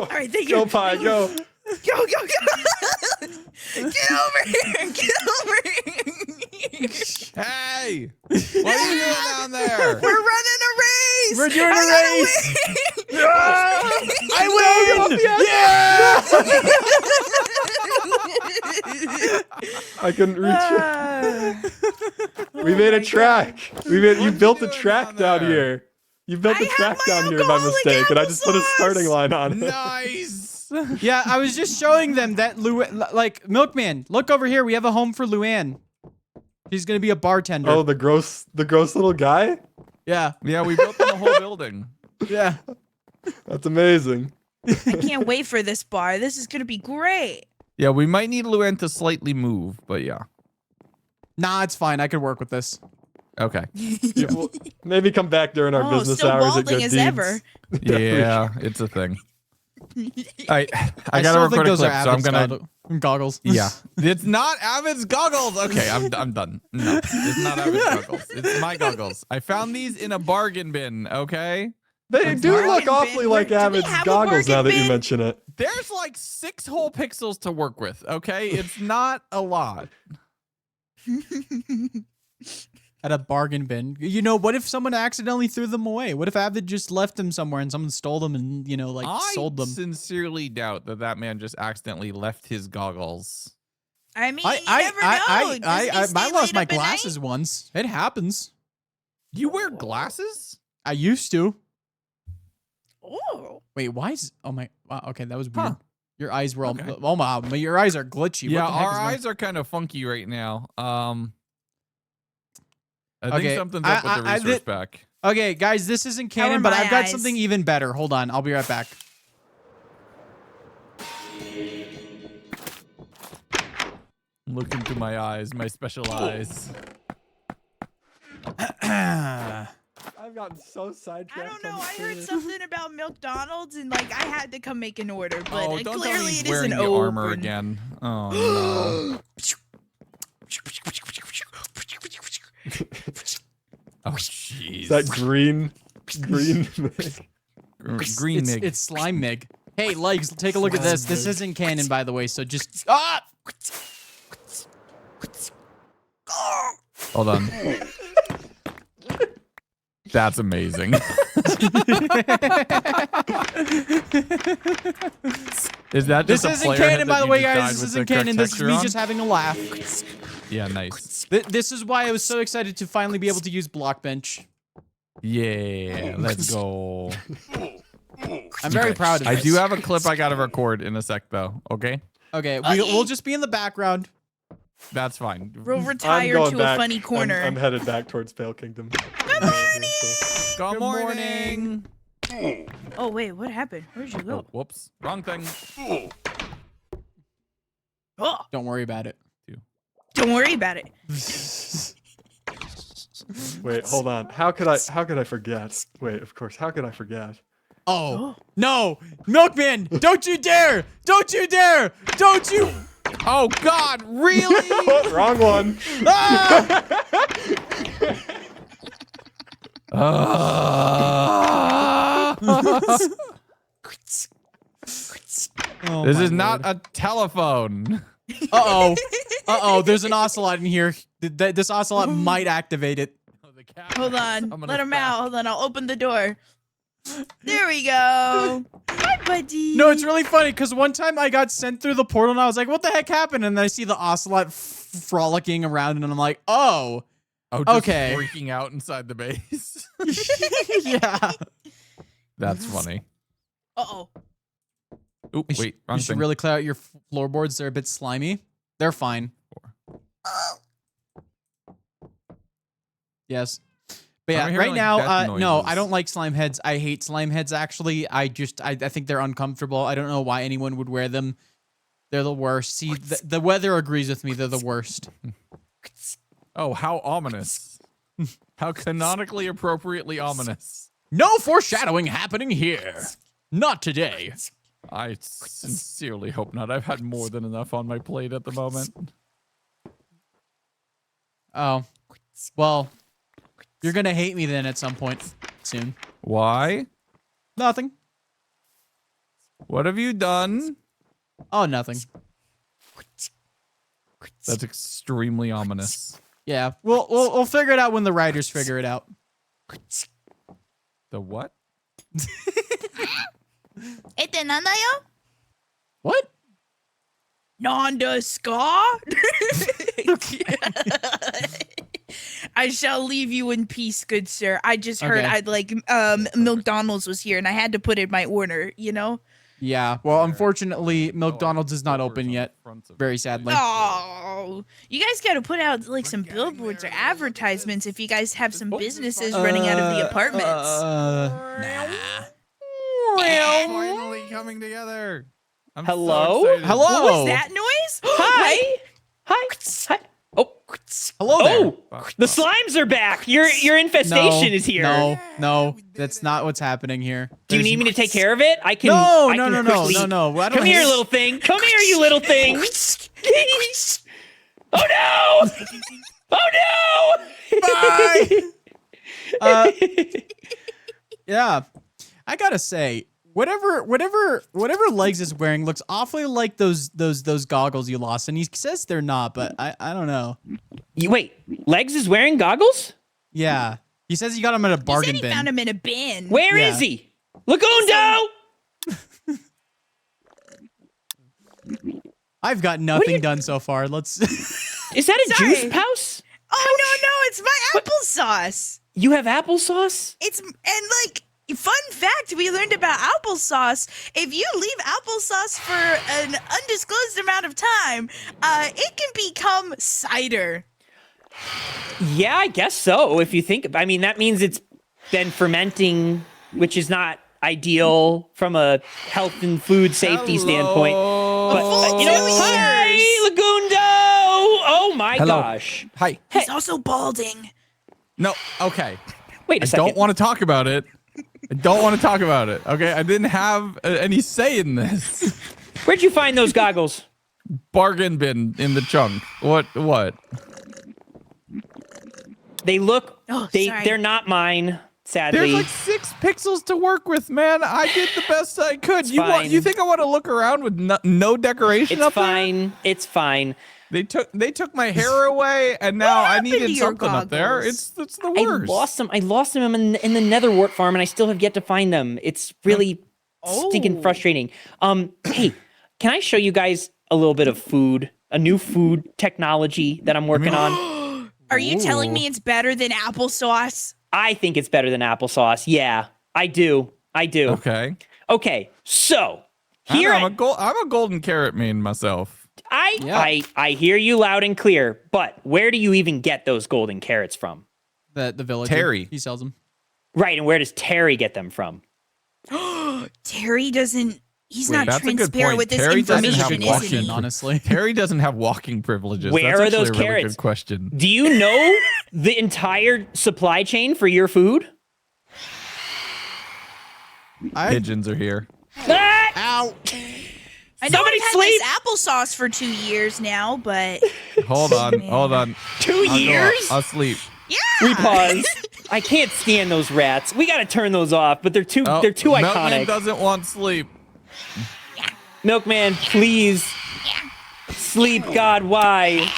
right, thank you. Go, Pie, go. Go. Get over here. Hey! What are you doing down there? We're running a race. We're doing a I race. gotta win. I couldn't reach it. We made a track. You built a track down here. You built a I track have my down here by alcoholic mistake, and I just put a applesauce. starting line on it. Nice! Yeah, I was just showing them that like Milkman, look over here. We have a home for Luann. She's gonna be a bartender. Oh, the gross little guy? Yeah. Yeah, we built the whole building. Yeah. That's amazing. I can't wait for this bar. This is gonna be great. Yeah, we might need Luann to slightly move, but yeah. Nah, it's fine. I could work with this. Okay. Yeah, well, maybe come back during our business still hours at balding Good as Deeds. ever. Yeah, it's a thing. I I gotta still think record a those clip, are so I'm Avid's gonna. goggles. Yeah, it's not Avid's goggles. Okay, I'm done. No, it's not Avid's goggles. It's my goggles. I found these in a bargain bin. Okay. They do bargain look bin. awfully like Do we Avid's have a goggles now bargain that you bin? mention it. There's like 6 whole pixels to work with. Okay, it's not a lot. At a bargain bin. You know, what if someone accidentally threw them away? What if Avid just left them somewhere and someone stole them and, like I sold them? sincerely doubt that man just accidentally left his goggles. I mean, you never know. I lost my glasses once. It happens. You wear glasses? I used to. Oh. Wait, why is? Oh my. Wow, okay, that was weird. Huh. Your eyes were all. Okay. Oh my. Your eyes are glitchy. Yeah, what the heck our is going- eyes are kind of funky right now. I think Okay, something's up with the resource pack. Okay, guys, this isn't How are canon, but my I've got eyes? something even better. Hold on, I'll be right back. Look into my eyes, my special eyes. I've gotten so sidetracked. I don't know. on I heard this. something about McDonald's and like I had to come make an order, but Oh, don't tell me clearly he's it wearing isn't the armor open. again. Oh no. Oh jeez. That green. Green It's, Mig. it's slime mig. Hey, legs, take a look at this. This isn't canon, by the way. So just Hold on. That's amazing. Is that This just a isn't player canon, head by that the you way, just guys. died This with isn't the correct canon. This is texture me on? just having a laugh. Yeah, nice. This is why I was so excited to finally be able to use block bench. Yeah, let's go. I'm very proud of I this. do have a clip I gotta record in a sec though. Okay, Okay, we'll just be in the background. that's fine. We'll I'm retire going to back. a funny corner. I'm headed back towards Pale Kingdom. Good morning. Good morning. Oh wait, what happened? Where'd you Oh, go? whoops, wrong thing. Oh, Don't worry about it. don't worry about it. Wait, hold on. How could I forget? Wait, of course. How could I forget? Oh no, Milkman! Don't you dare! Don't you dare! Don't you! Oh God, really? Wrong one. Ah! Oh This my is not lord. a telephone. Uh oh. There's an ocelot in here. This ocelot might activate it. Hold on. Let him out. Hold on. I'll open the door. There we go. Hi, buddy. No, it's really funny because one time I got sent through the portal and I was like, "What the heck happened?" And then I see the ocelot frolicking around, and I'm like, "Oh, Oh, just Okay. freaking out inside the base. yeah." That's funny. Uh-oh. Oop, You wait, wrong should thing. really clear out your floorboards. They're a bit slimy. They're fine. Yes. But yeah, I'm hearing, right like, now, death no, I noises. don't like slime heads. I hate slime heads, actually. I think they're uncomfortable. I don't know why anyone would wear them. They're the worst. See, the weather agrees with me. They're the worst. Oh, how ominous. How canonically appropriately ominous. No foreshadowing happening here. Not today. I sincerely hope not. I've had more than enough on my plate at the moment. Oh. Well, you're going to hate me then at some point soon. Why? Nothing. What have you done? Oh, nothing. That's extremely ominous. Yeah, we'll figure it out when the writers figure it out. The what? What? Nanda Ska? I shall leave you in peace, good sir. I just heard Okay. I'd like McDonald's was here and I had to put in my order, you know? Yeah, well, unfortunately, McDonald's is not open yet. Very sadly. Oh, you guys got to put out like some billboards or advertisements if you guys have some businesses running out of the apartments. Nah. Finally coming together. I'm Hello? So excited. Hello. What was that noise? Hi. Hi. Hi. Oh. Hello there. Oh. The slimes are back. Your infestation is here. No, that's not what's happening here. Do you need me to take care of it? I can. No, I no, can no, no, quickly- no, no. I don't Come here, hate- little thing. Come here, you little thing. Oh no! Oh no! Bye. Yeah, I gotta say, whatever Legs is wearing looks awfully like those goggles you lost, and he says they're not, but I don't know. Wait, Legs is wearing goggles? Yeah, he says he got them at a He said bargain he bin. found him in a bin. Where is Yeah. he? Lagundo! I've got nothing done so far. Let's. Is that a Sorry. juice house? Oh no, it's my applesauce. You have applesauce? Fun fact we learned about applesauce. If you leave applesauce for an undisclosed amount of time, it can become cider. Yeah, I guess so. If you think, I mean, that means it's been fermenting, which is not ideal from a health and food safety standpoint. But you know, hi, Lagundo! Oh my gosh! Hi. He's also balding. No. Okay. Wait a I second. don't want to talk about it. Okay. I didn't have any say in this. Where'd you find those goggles? Bargain bin in the chunk. What? They look. Sorry. They're not mine. Sadly. There's like 6 pixels to work with, man. I did the best I could. fine. You think I want to look around with no decoration It's up fine. It's fine. there? They took my hair away, and now I happened to needed your something up there. goggles? It's the worst. I lost them in the Netherwart farm, and I still have yet to find them. It's really stinking frustrating. Hey, can I show you guys a little bit of food? A new food technology that I'm working on. Are you telling me it's better than applesauce? I think it's better than applesauce. Yeah, I do. Okay. Okay, so here I'm a golden carrot main myself. I hear you loud and clear, but where do you even get those golden carrots from? The village. Terry. He sells them. Right, and where does Terry get them from? Terry doesn't. He's Wait, not that's a good transparent point. with this Terry doesn't have information, isn't walking he? Honestly. Terry doesn't have walking privileges. Where That's are actually those a really carrots? Good question. Do you know the entire supply chain for your food? Pigeons are here. Ah! Ow. I know Somebody I've had sleep! this applesauce for 2 years now, but Hold on. 2 I'll go years? I'll sleep. yeah. We pause. I can't stand those rats. We gotta turn those off, but they're too Oh, iconic. Milkman doesn't want sleep. Milkman, please. Sleep, God, why?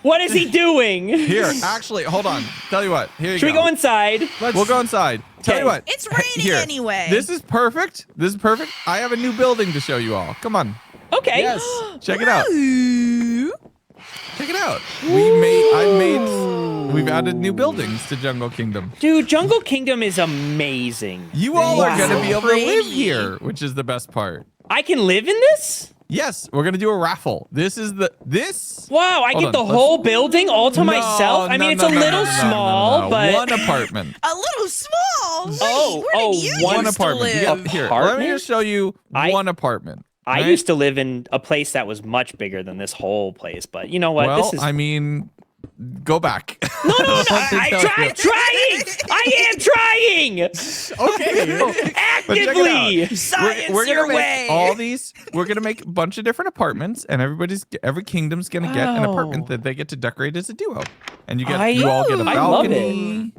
What is he doing? Here, actually, hold on. Tell you what. Here you Should we go inside? We'll go inside. Tell you Okay. what. It's raining Here. anyway. This is perfect. I have a new building to show you all. Come on. Okay. Yes. Check it out. Ooh. Check it out. We've added new buildings to Jungle Kingdom. Dude, Jungle Kingdom is amazing. You all are going to be able to live Pretty. here, which is the best part. I can live in this? Yes, we're going to do a raffle. This. Wow, I Hold get on, the let's- whole building all to myself? I mean, it's a little small, but... One apartment. A little small. Oh, where did you One used to apartment. You live? got- here, let me Apartment? just show you one apartment. I right? used to live in a place that was much bigger than this whole place, but you know what? Well, this is... I mean, go back. No, I'm trying! I am trying! Okay. But check it out. Actively! Science We're your gonna way. make all these. We're gonna make a bunch of different apartments, and every kingdom's gonna get an apartment that they get to decorate as a duo, and you all get a I love balcony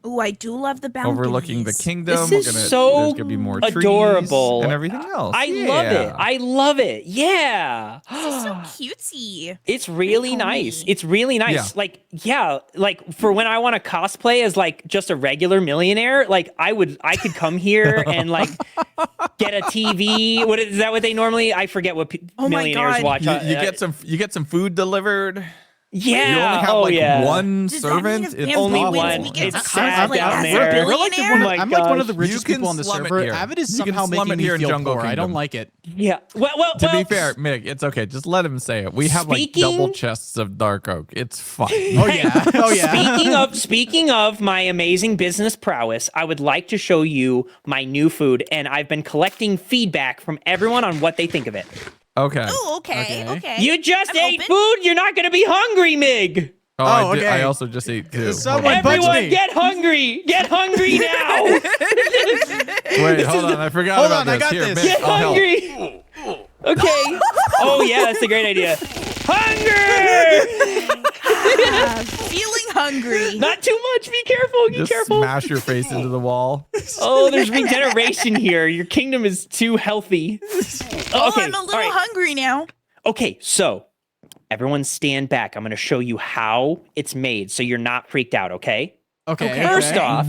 Ooh, I do love the balconies. overlooking the kingdom. This is so there's gonna be more trees adorable. and everything else. I love it. I love it. Yeah. This is so cutesy. It's really Homey. nice. It's really nice. Yeah. Like for when I want to cosplay as like just a regular millionaire, like I could come here and like get a TV. Is that what they normally? I forget what Oh my millionaires God. watch. You get some food delivered. Yeah. You only have oh like yeah. one Does that mean servant. if It's Bambi only wins, one. we get It's to sad cosplay down as a there. We're like billionaire? I'm like one of the You richest can people on the slum it server. here. Avid is You can somehow slum making it me here in feel Jungle poor. I don't Kingdom. like it. Yeah. Well. To be fair, Mick, it's okay. Just let him say it. We have like Speaking- double chests of dark oak. It's fine. Oh yeah. Oh yeah. Speaking of my amazing business prowess, I would like to show you my new food, and I've been collecting feedback from everyone on what they think of it. Okay. Oh, okay. Okay. You just I'm ate open. food. You're not going to be hungry, Mig. Oh, Oh, I did. I okay. also just ate too. Someone Hold on. budge Everyone, me. get hungry. Get hungry now. Wait, hold on. I forgot Hold about on, this. I got Here, this. Mick, Get I'll help. hungry. Okay. Oh yeah, that's a great idea. Hunger. Feeling hungry. Not too much. Be careful. Be Just careful. smash your face into the wall. Oh, there's regeneration here. Your kingdom is too healthy. Oh, Okay. I'm a all little right. hungry now. Okay, so everyone stand back. I'm going to show you how it's made so you're not freaked out, okay? Okay. First okay. off,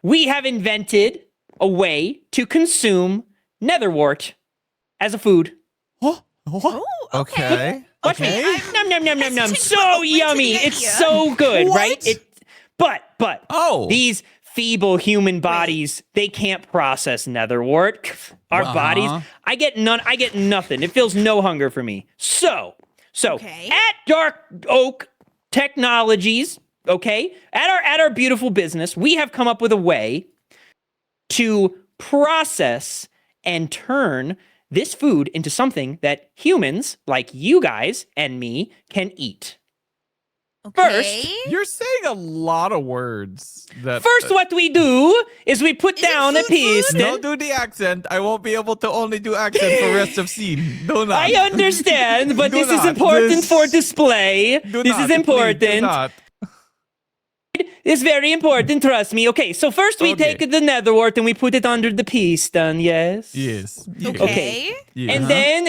we have invented a way to consume netherwort as a food. What? Oh, Okay. Watch Okay. me. Nom nom nom nom nom. Hesitant, So but open to the yummy. idea. It's so good, right? What? But Oh. these feeble human bodies, they can't process netherwort. Our bodies, I get nothing. It feels no hunger for me. So Okay. at Dark Oak Technologies, okay, at our beautiful business, we have come up with a way to process and turn this food into something that humans like you guys and me can eat. Okay. You're saying a lot of words. That First, what we do is we put Is it down a food, piece. No, do the accent. I won't be able to only do accent for rest of scene. Do not. I understand, but Do this is not. important This- for display. Do This not, is please, important. do not. It's very important, trust me. Okay, so first we Okay. take the netherwort and we put it under the piston, yes? Yes. Yes. Okay. Yes.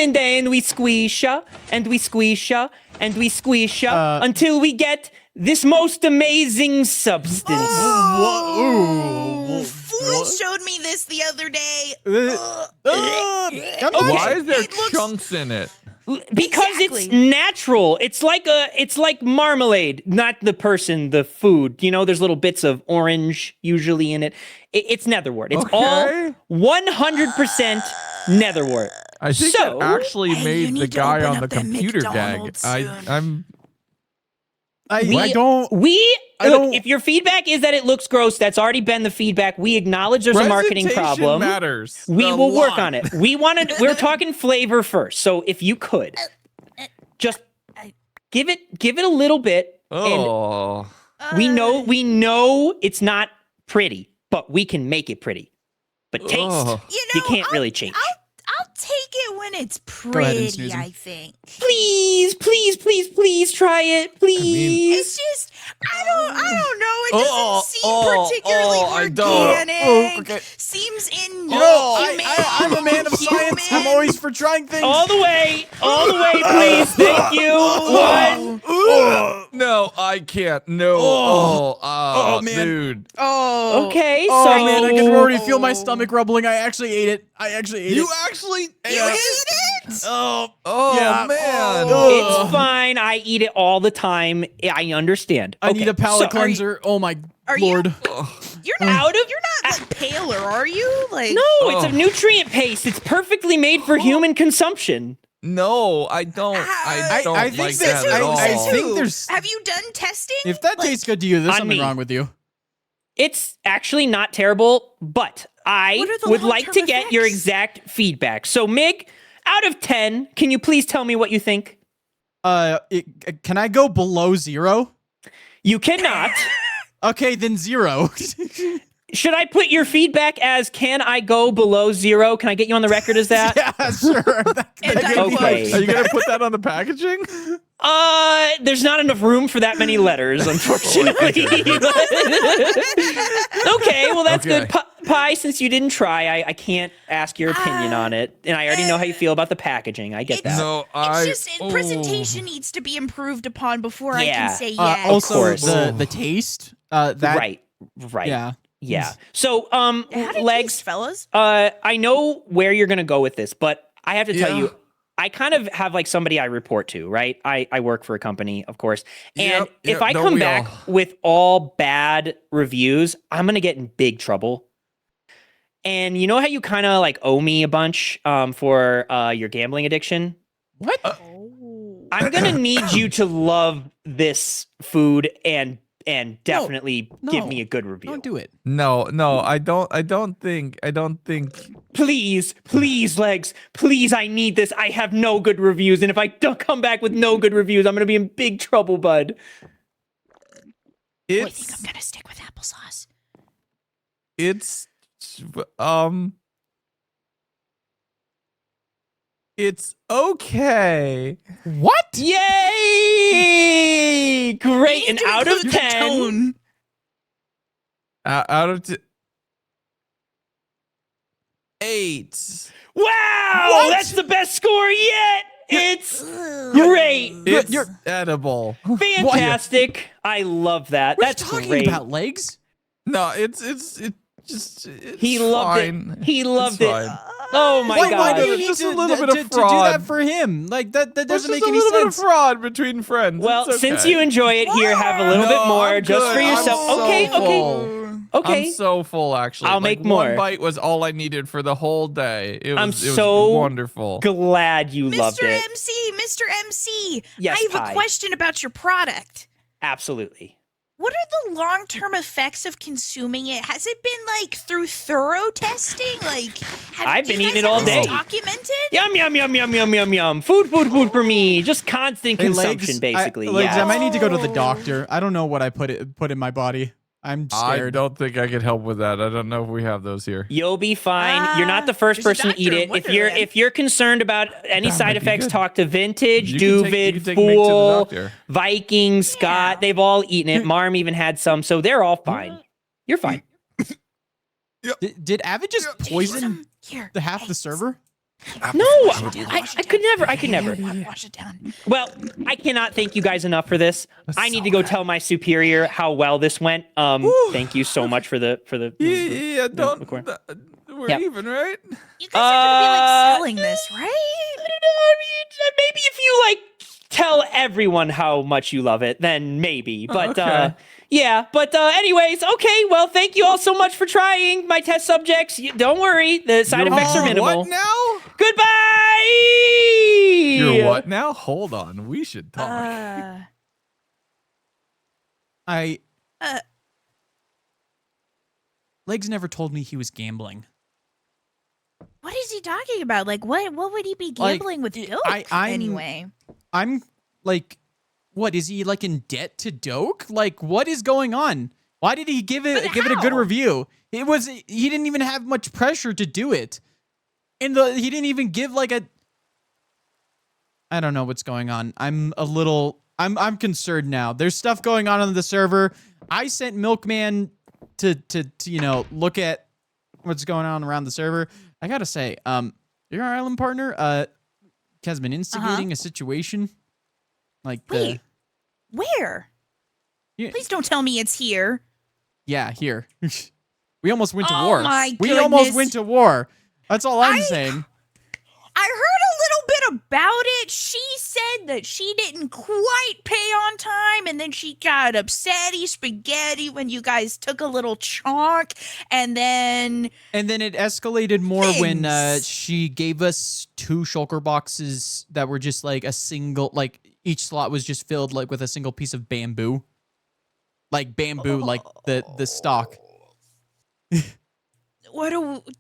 And then we squeeze ya, and we squeeze ya, and we squeeze ya until we get this most amazing substance. Oh, Fool showed me this the other day. Why is there It looks- chunks in it? Because it's Exactly. natural. It's like marmalade, not the person, the food. You know, there's little bits of orange usually in it. It's netherwort. It's all Okay. 100% netherwort. I think So- that actually Hey, you made the need to guy open on the up that computer gag. McDonald's soon. I'm I We- don't. I Look, don't- if your feedback is that it looks gross, that's already been the feedback. We acknowledge there's a marketing presentation problem. matters. We a will work lot. on it. We're talking flavor first. So if you could just give it a little bit. Oh. We know it's not pretty, but we can make it pretty. But taste, Oh. you can't really change. I'll take it when it's ahead and pretty, snooze 'em. I think. Please try it, please. It's just I don't know. It doesn't seem particularly I don't. organic. Oh, okay. Seems You know, inhumane. I'm a man of science. I'm always for trying things. All the way, please. Thank you. One. No, I can't. No. Oh, man. Dude. Oh. Okay, Oh so man, I can already feel my stomach rumbling. I actually ate it. You actually You ate it? Oh, Oh Yeah. man. Oh. it's fine. I eat it all the time. I understand. I need a palate so- cleanser. Oh my are you- lord. You're not like paler, are you? Like No, it's a nutrient paste. It's perfectly made for human consumption. No, I don't. I don't I think like that- that at all. I think there's- Have you done testing? If that Like, tastes good to you, there's on something me. wrong with you. It's actually not terrible, but I What are the would like to long-term get your effects? exact feedback. So, Mig, out of 10, can you please tell me what you think? Can I go below 0? You cannot. Okay, then 0. Should I put your feedback as can I go below 0? Can I get you on the record as that? Yeah, sure. Okay. Are you gonna put that on the packaging? There's not enough room for that many letters, unfortunately. Okay, well that's Okay. good. Pie, since you didn't try, I can't ask your opinion on it, and I already know how you feel about the packaging. I get that. No, It's just presentation needs to be improved upon before I Yeah. can say yes. Also, course. the taste. That Right. Yeah. So, How did legs. taste, fellas? I know where you're gonna go with this, but I have to tell Yeah. you, I kind of have like somebody I report to, right? I work for a company, of course. And Yep, if yep, I don't come we back all? with all bad reviews, I'm gonna get in big trouble. And you know how you kind of like owe me a bunch for your gambling addiction? What? Oh. I'm gonna need you to love this food and definitely give no, me a good review. Don't do it. No, I don't think. Please, legs, please, I need this. I have no good reviews, and if I don't come back with no good reviews, I'm gonna be in big trouble, bud. I think It's I'm gonna stick with applesauce. it's it's okay. What? Yay! Great, You and need to out of include the 10, tone. Out of 8. wow, What? that's the best score yet. It's great, It's You're- edible. fantastic. I love that. What That's are you talking great. about, legs? No, it's He loved fine. it. He loved It's it. fine. Oh my Why god. do you It's need just to, a little bit of to do fraud. that for him? Like that There's doesn't just make a any little bit of sense. fraud between friends. Well, It's since okay. you enjoy it here, have a little No, bit more I'm just good. for I'm yourself. so Okay, okay. full. Okay. I'm so full, actually. I'll Like, make more. One bite was all I needed for the whole day. It I'm was, it was so wonderful. Glad you loved Mr. it. Mr. MC, Yes, I have Pi. a question about your product. Absolutely. What are the long-term effects of consuming it? Has it been like through thorough testing? Like, I've do been you eating guys it all have this day. documented? Yum yum yum yum yum yum yum. Food for me. Just constant Hey, consumption, basically. Legs, yeah. I might need to go to the Oh. doctor. I don't know what I put in my body. I'm I scared. don't think I could help with that. I don't know if we have those here. You'll be fine. You're not the first there's a person to eat doctor it. in If you're Wonderland. if you're concerned about any That side might be effects, good. talk to Vintage, You can Duvid, take Mick to the Fool, doctor. Viking, Scott. They've all eaten it. Marm even had some, so they're all fine. You're fine. Did Avid just Did you poison some- Here, the half hey, the server? No, wash it down, I wash it could down. never. I could never. Wash it down. Well, I cannot thank you guys enough for this. I need to go tell my superior how well this went. Thank you so much for the Yeah, don't. record. We're Yeah. even, right? You guys are gonna be like selling this, right? Maybe if you like tell everyone how much you love it, then maybe. But okay. yeah. But anyways, okay. Well, thank you all so much for trying my test subjects. Don't worry, the side effects are minimal. What now? Goodbye. You're what now? Hold on. We should talk. I Uh. Legs never told me he was gambling. What is he talking about? Like, what would he be Like, gambling with Doke I'm- anyway? I'm like, what is he like in debt to Doke? Like, what is going on? Why did he give it But a good how? review? He didn't even have much pressure to do it. He didn't even give like a. I don't know what's going on. I'm concerned now. There's stuff going on the server. I sent Milkman to look at what's going on around the server. I gotta say, your island partner has been instigating a situation. Like, Wait, where? yeah, Please don't tell me it's here. yeah, here. We almost went to Oh war. my We almost goodness. went to war. That's all I'm saying. I heard a little bit about it. She said that she didn't quite pay on time, and then she got upsetty spaghetti when you guys took a little chunk, and then And then it escalated more when Things. she gave us 2 shulker boxes that were just like a single, like each slot was just filled like with a single piece of bamboo. Like bamboo, like the stock. what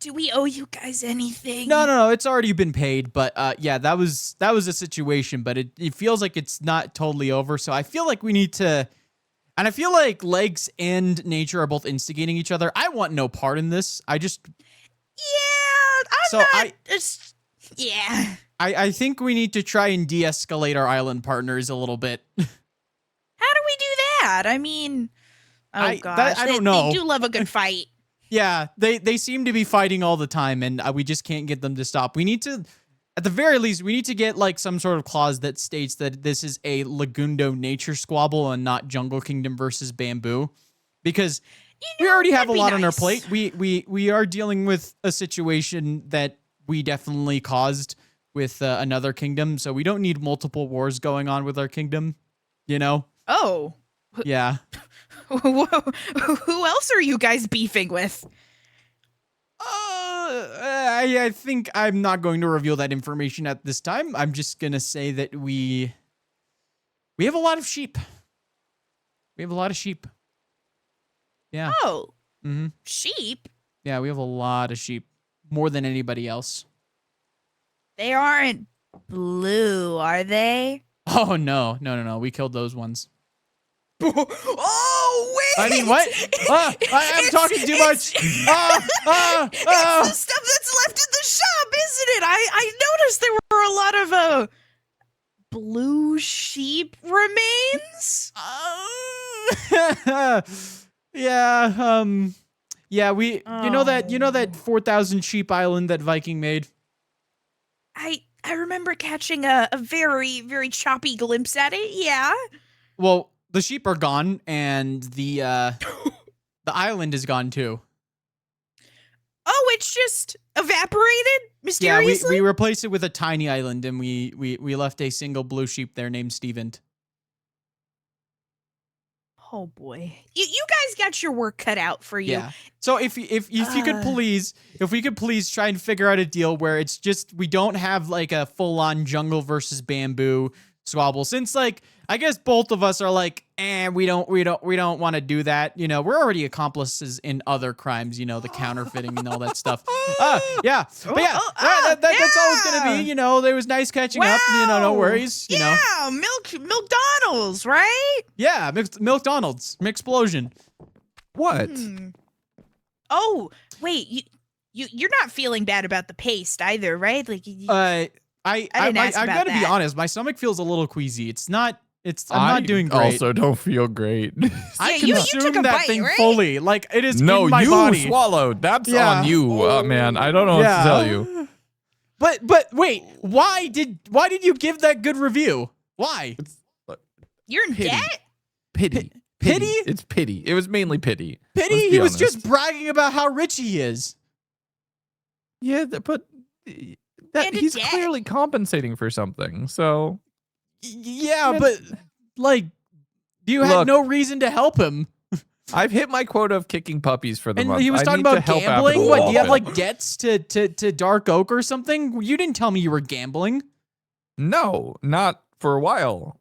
do we owe you guys anything? No, it's already been paid, but yeah, that was a situation, but it feels like it's not totally over, so I feel like we need to, and I feel like Legs and Nature are both instigating each other. I want no part in this. I just, Yeah, I'm So not. I- Yeah. I think we need to try and de-escalate our island partners a little bit. How do we do that? I mean, I gosh, don't know. They do love a good fight. Yeah, they seem to be fighting all the time, and we just can't get them to stop. We need to, at the very least, we need to get like some sort of clause that states that this is a Lagundo nature squabble and not Jungle Kingdom versus Bamboo, because we already have a that'd be lot on our nice. plate. We are dealing with a situation that we definitely caused with another kingdom, so we don't need multiple wars going on with our kingdom. You know? Oh, Yeah. who else are you guys beefing with? I think I'm not going to reveal that information at this time. I'm just gonna say that we have a lot of sheep. We have a lot of sheep. Yeah. Oh, Mm-hmm. sheep. Yeah, we have a lot of sheep. More than anybody else. They aren't blue, are they? Oh no. We killed those ones. Oh wait! I mean, what? I'm talking too much. It's the stuff that's left in the shop, isn't it? I noticed there were a lot of blue sheep remains. Yeah, we you know that 4,000 sheep island that Viking made? I remember catching a very, very choppy glimpse at it, yeah. Well, the sheep are gone and the island is gone too. Oh, it's just evaporated Yeah, mysteriously? we replaced it with a tiny island, and we left a single blue sheep there named Steven. Oh boy, you guys got your work cut out for you. Yeah. So if you could please, if we could please try and figure out a deal where it's just we don't have like a full on jungle versus bamboo squabble, since like I guess both of us are like, we don't want to do that. You know, we're already accomplices in other crimes. You know, the counterfeiting and all that stuff. Yeah. But yeah, that's all it's gonna be. You know, it was nice catching up. You know, no worries. You know. Yeah, McDonald's, right? Yeah, McDonald's, McXplosion. What? Oh, wait, you're not feeling bad about the paste either, right? Like, I didn't ask I about gotta be that. honest. My stomach feels a little queasy. I'm not doing great. Also, don't feel great. I Yeah, you consumed took a that bite, thing right? fully. Like it is No, in my you body. swallowed. That's Yeah. on you, man. I don't know what to tell you. But wait, why did you give that good review? Why? you're in Pity. debt? Pity. Pity? It's pity. It was mainly pity. Pity? Let's be He was honest. just bragging about how rich he is. Yeah, but And he's debt. clearly compensating for something. So Yeah, but like, you had Look. no reason to help him. I've hit my quota of kicking puppies for the And month. he was I talking need to about help out gambling. a What? Do little you have bit. like debts to Dark Oak or something? You didn't tell me you were gambling. No, not for a while.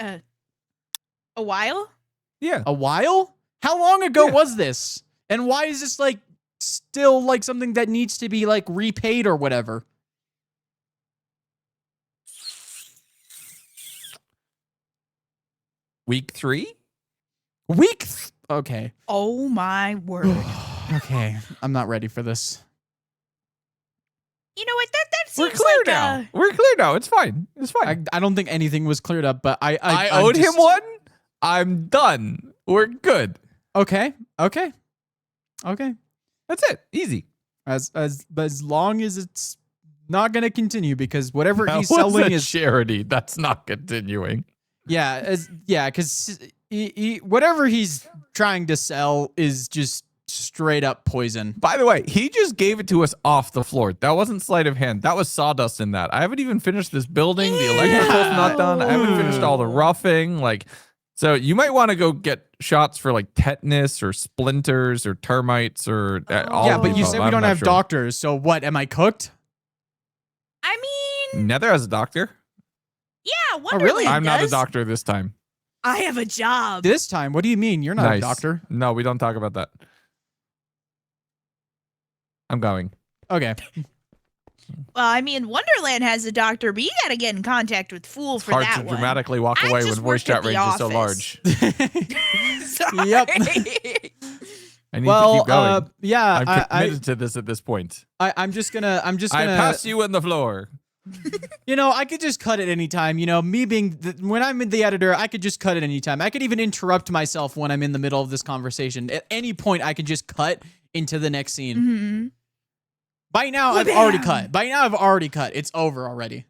A while? Yeah. A while? How long ago Yeah. was this? And why is this like still like something that needs to be like repaid or whatever? Week 3? Okay. Oh my word. Okay. I'm not ready for this. You know what? That We're seems clear like now. We're clear now. It's fine. It's fine. I don't think anything was cleared up, but I I'm owed him just- one. I'm done. We're good. Okay. That's it. Easy. As long as it's not gonna continue, because whatever That he's was selling a is charity. That's not continuing. because he whatever he's trying to sell is just straight up poison. By the way, he just gave it to us off the floor. That wasn't sleight of hand. That was sawdust in that. I haven't even finished this building. The electrical's not done. I haven't finished all the roughing. So you might want to go get shots for like tetanus or splinters or termites or all Yeah, of but the you above. said we I'm don't not have sure. doctors, so what? Am I cooked? I mean, Nether has a doctor. yeah, Wonderland really? I'm not a does. doctor this time. I have a job. This time? What do you mean? You're not Nice. a doctor. No, we don't talk about that. I'm going. Okay. Well, I mean, Wonderland has a doctor, but you gotta get in contact with Fool It's for hard that to one. dramatically walk I away just when voice work at chat the range is so office. large. Sorry. Yep. I need Well, to keep going. yeah, I'm committed to this at this point. I'm just gonna I pass you on the floor. You know, I could just cut it anytime. You know, me being when I'm the editor, I could just cut it anytime. I could even interrupt myself when I'm in the middle of this conversation. At any point, I could just cut into the next scene. Mhm. By now, I've already cut. It's over already.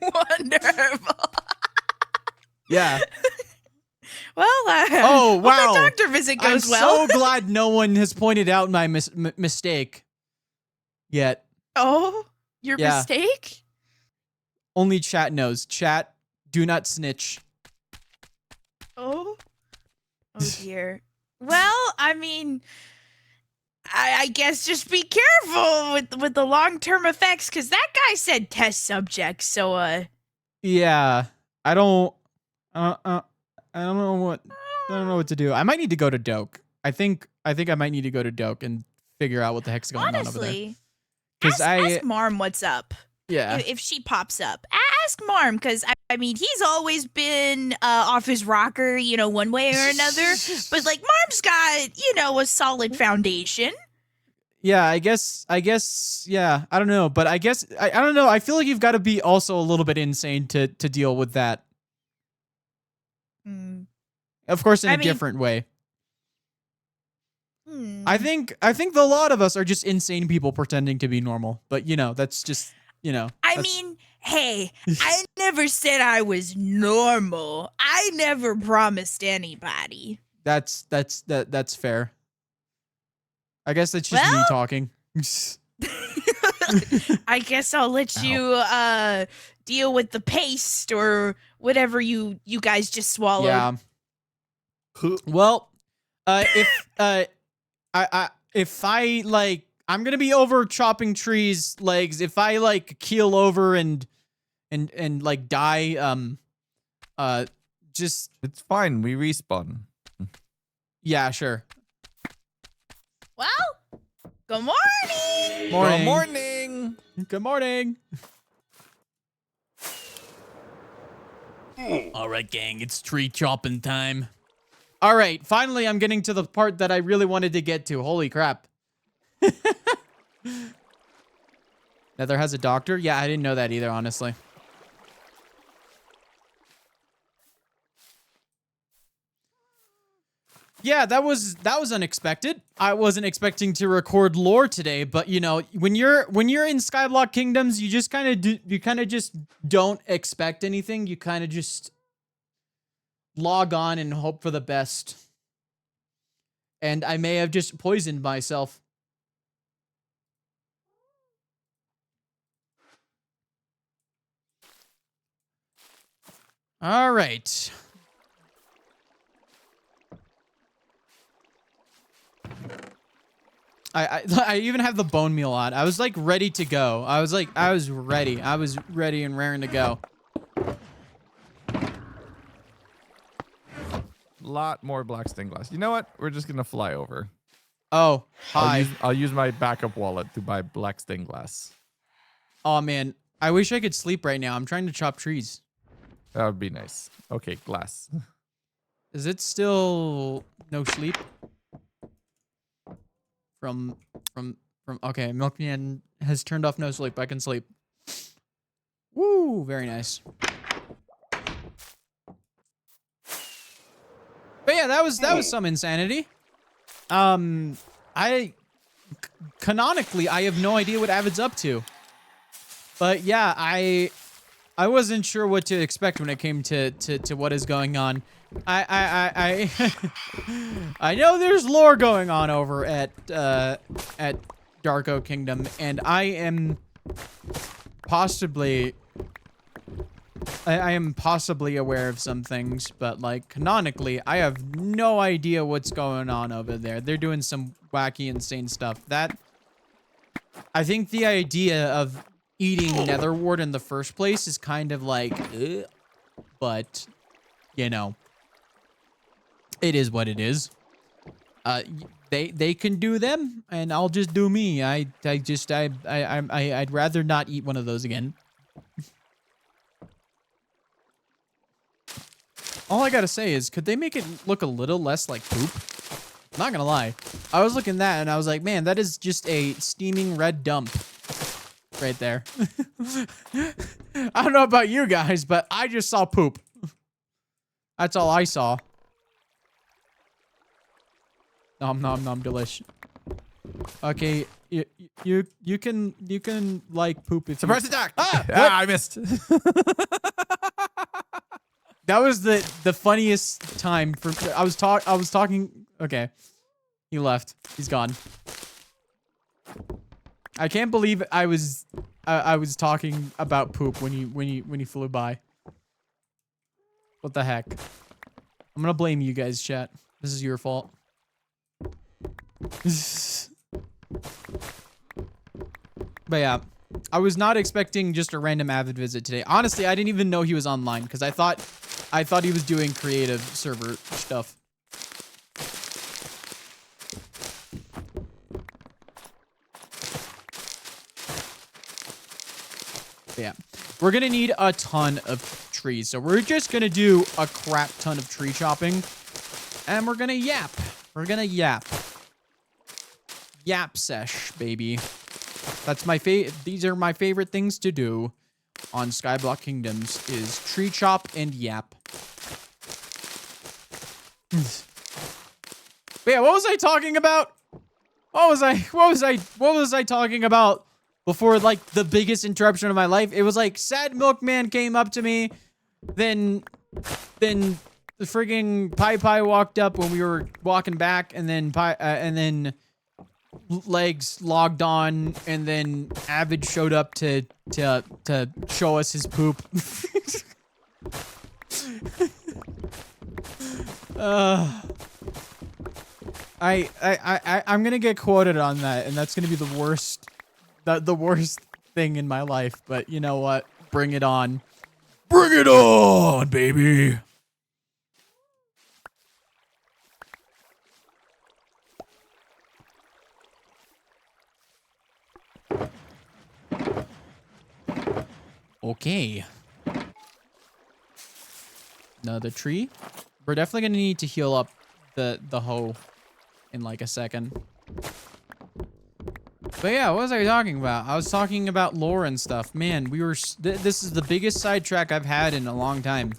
Wonderful. Yeah. Well, Oh, hope wow. that doctor visit I'm goes well. so glad no one has pointed out my mistake yet. Oh, your Yeah. mistake? Only chat knows. Chat, do not snitch. Oh. Oh dear. Well, I mean, I guess just be careful with the long-term effects, because that guy said test subjects, so Yeah. I don't know what to do. I might need to go to Doak. I think I might need to go to Doak and figure out what the heck's going on over there. honestly, 'Cause ask Marm what's up. Yeah. If she pops up, ask Marm, because I mean, he's always been off his rocker, one way or another. But like, Marm's got a solid foundation. Yeah, I guess, yeah, I don't know, but I guess, I don't know, I feel like you've got to be also a little bit insane to deal with that. Hmm. Of course, in I a mean- different way. Hmm. I think a lot of us are just insane people pretending to be normal, but that's just, I that's- mean, hey, I never said I was normal. I never promised anybody. That's fair. I guess that's just me Well- talking. I guess I'll let you deal with the paste or whatever you guys just swallowed. Yeah. Well, if I like, I'm gonna be over chopping trees legs. If I like keel over and like die, just It's fine. We respawn. yeah, sure. Well, good morning. Morning. Good morning. Good morning. All right, gang, it's tree chopping time. All right, finally, I'm getting to the part that I really wanted to get to. Holy crap. Nether has a doctor? Yeah, I didn't know that either, honestly. Yeah, that was unexpected. I wasn't expecting to record lore today, but you know, when you're in Skyblock Kingdoms, you just kind of just don't expect anything. You kind of just log on and hope for the best. And I may have just poisoned myself. All right. I even have the bone meal on. I was like ready to go. I was ready. I was ready and raring to go. Lot more black stained glass. You know what? We're just gonna fly over. Oh, hi. I'll use my backup wallet to buy black stained glass. Oh man, I wish I could sleep right now. I'm trying to chop trees. That would be nice. Okay, glass. Is it still no sleep? From okay, Milkman has turned off no sleep. I can sleep. Woo, very nice. But yeah, that was some insanity. Canonically, I have no idea what Avid's up to. But yeah, I wasn't sure what to expect when it came to what is going on. I I know there's lore going on over at Darko Kingdom, and I am possibly aware of some things, but like canonically, I have no idea what's going on over there. They're doing some wacky, insane stuff. I think the idea of eating netherwart in the first place is kind of like, ugh, but you know, it is what it is. They can do them, and I'll just do me. I'd rather not eat one of those again. All I gotta say is, could they make it look a little less like poop? Not gonna lie. I was looking at that and I was like, man, that is just a steaming red dump right there. I don't know about you guys, but I just saw poop. That's all I saw. Nom nom nom, delish. Okay, you can like poop if Surprise you... attack! Ah, what? I missed. That was the funniest time for I was talking. Okay, he left. He's gone. I can't believe I was talking about poop when he flew by. What the heck? I'm gonna blame you guys, chat. This is your fault. But yeah, I was not expecting just a random Avid visit today. Honestly, I didn't even know he was online because I thought he was doing creative server stuff. But yeah, we're gonna need a ton of trees, so we're just gonna do a crap ton of tree chopping, and we're gonna yap. We're gonna yap. Yap sesh, baby. That's my these are my favorite things to do on Skyblock Kingdoms is tree chop and yap. But yeah, what was I talking about? What was I talking about before like the biggest interruption of my life? It was like Sad Milkman came up to me, then the frigging Pie walked up when we were walking back, and then Legs logged on, and then Avid showed up to show us his poop. I'm gonna get quoted on that, and that's gonna be the worst thing in my life. But you know what? Bring it on. Bring it on, baby. Okay. Another tree. We're definitely gonna need to heal up the hoe in like a second. But yeah, what was I talking about? I was talking about lore and stuff. Man, we were. This is the biggest sidetrack I've had in a long time.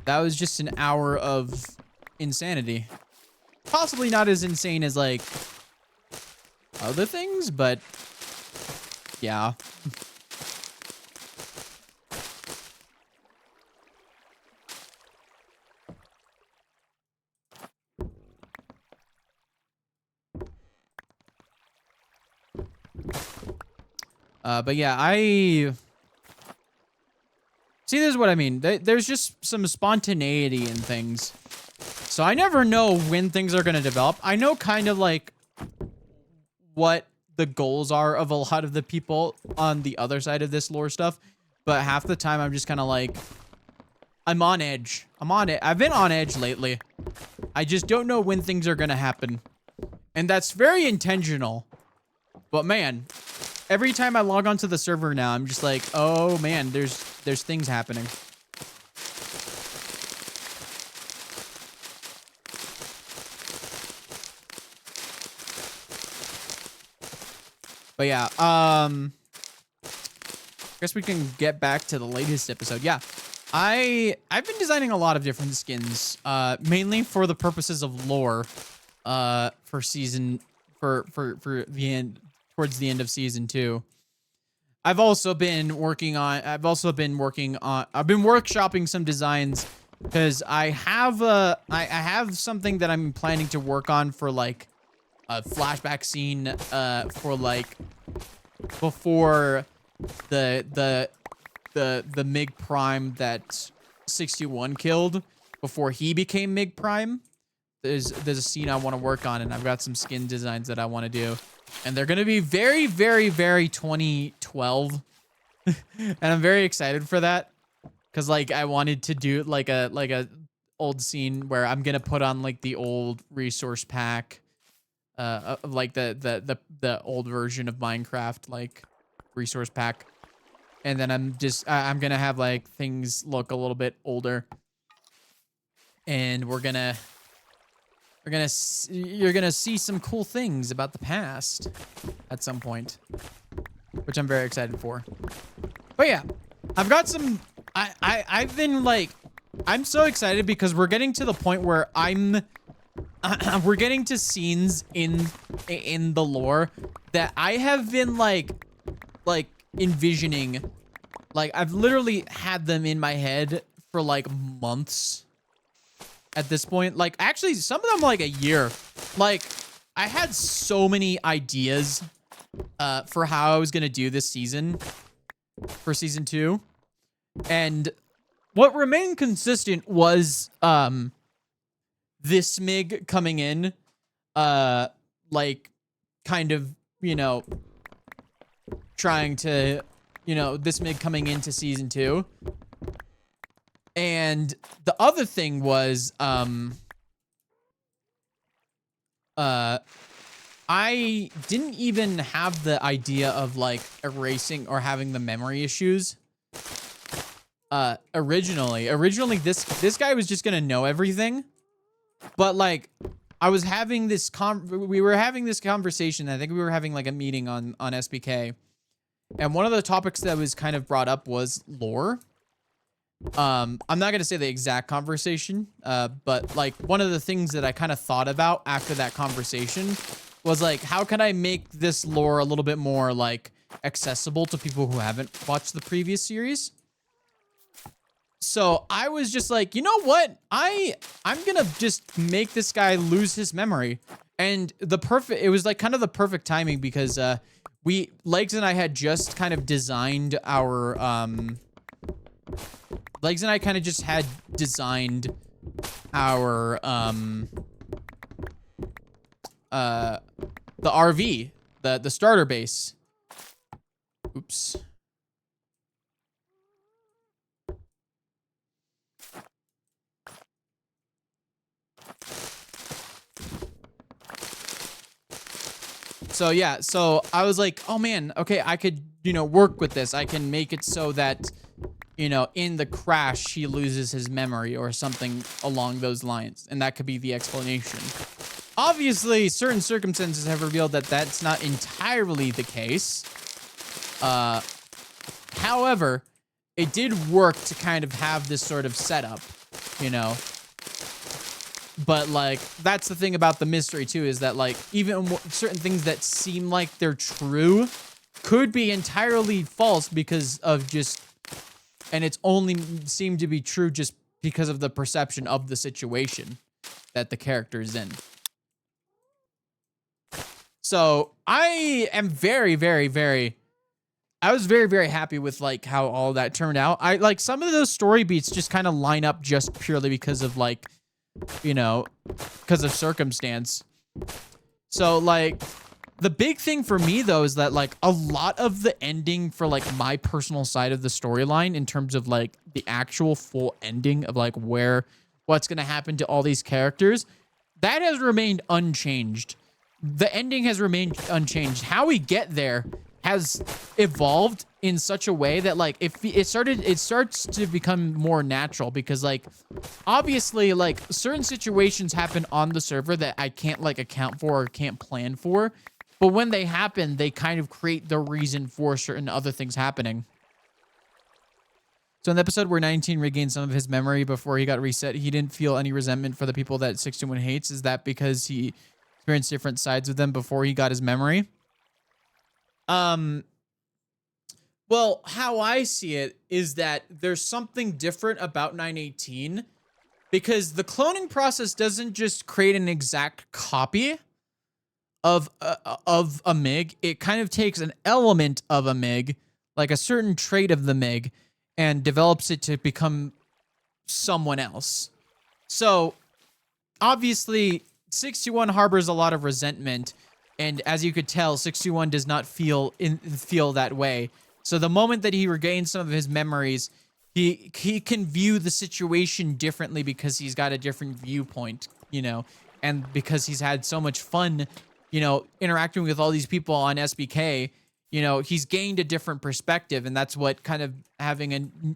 That was just an hour of insanity. Possibly not as insane as like other things, but yeah. But yeah, see, this is what I mean. There's just some spontaneity in things. So I never know when things are going to develop. I know kind of like what the goals are of a lot of the people on the other side of this lore stuff. But half the time I'm just kind of like, I'm on edge. I'm on it. I've been on edge lately. I just don't know when things are going to happen. And that's very intentional. But man, every time I log onto the server now, I'm just like, oh man, there's things happening. But yeah, guess we can get back to the latest episode. Yeah, I've been designing a lot of different skins, mainly for the purposes of lore, for the end, towards the end of season 2. I've been workshopping some designs because I have something that I'm planning to work on for like a flashback scene for like before the MiG Prime that 61 killed, before he became MiG Prime. There's a scene I want to work on, and I've got some skin designs that I want to do. And they're going to be very, very, very 2012. And I'm very excited for that. Because, like, I wanted to do, like a old scene where I'm going to put on, like, the old resource pack. Like, the old version of Minecraft, like, resource pack. And then I'm going to have, like, things look a little bit older. And you're gonna see some cool things about the past at some point, which I'm very excited for. But yeah, I've got some. I've been like, I'm so excited because we're getting to the point where we're getting to scenes in the lore that I have been like envisioning. Like, I've literally had them in my head for like months. At this point, like, actually some of them like a year. Like, I had so many ideas for how I was gonna do this season for season 2, and what remained consistent was this MiG coming in, like, kind of, you know, trying to, you know, this MiG coming into season 2. And the other thing was, I didn't even have the idea of like erasing or having the memory issues. Originally this guy was just gonna know everything, but like I was having this we were having this conversation. I think we were having like a meeting on SBK, and one of the topics that was kind of brought up was lore. I'm not gonna say the exact conversation, but like one of the things that I kind of thought about after that conversation was like, how can I make this lore a little bit more like accessible to people who haven't watched the previous series? So I was just like, you know what? I'm gonna just make this guy lose his memory. And it was like kind of the perfect timing because Legs and I had just kind of designed our Legs and I kind of just had designed our the RV, the starter base. Oops. So yeah, so I was like, oh man, okay, I could, work with this. I can make it so that, in the crash, he loses his memory or something along those lines. And that could be the explanation. Obviously, certain circumstances have revealed that that's not entirely the case. However, it did work to kind of have this sort of setup, But, like, that's the thing about the mystery, too, is that, like, even certain things that seem like they're true could be entirely false because of just... And it's only seemed to be true just because of the perception of the situation that the character is in. So, I am very, very, very... I was very, very happy with, like, how all that turned out. Some of those story beats just kind of line up just purely because of, like... because of circumstance. So, like, the big thing for me, though, is that, like, a lot of the ending for, like, my personal side of the storyline in terms of, like, the actual full ending of, like, what's going to happen to all these characters, that has remained unchanged. The ending has remained unchanged. How we get there has evolved in such a way that, like, it starts to become more natural because, like, obviously, like, certain situations happen on the server that I can't, like, account for or can't plan for, but when they happen, they kind of create the reason for certain other things happening. So in the episode where 19 regained some of his memory before he got reset, he didn't feel any resentment for the people that 61 hates. Is that because he experienced different sides of them before he got his memory? Well, how I see it is that there's something different about 918 because the cloning process doesn't just create an exact copy of a MIG. It kind of takes an element of a MIG, like a certain trait of the MIG, and develops it to become someone else. So, obviously, 61 harbors a lot of resentment. And as you could tell, 61 does not feel that way. So the moment that he regains some of his memories, he can view the situation differently because he's got a different viewpoint, and because he's had so much fun, interacting with all these people on SBK, he's gained a different perspective, and that's what kind of having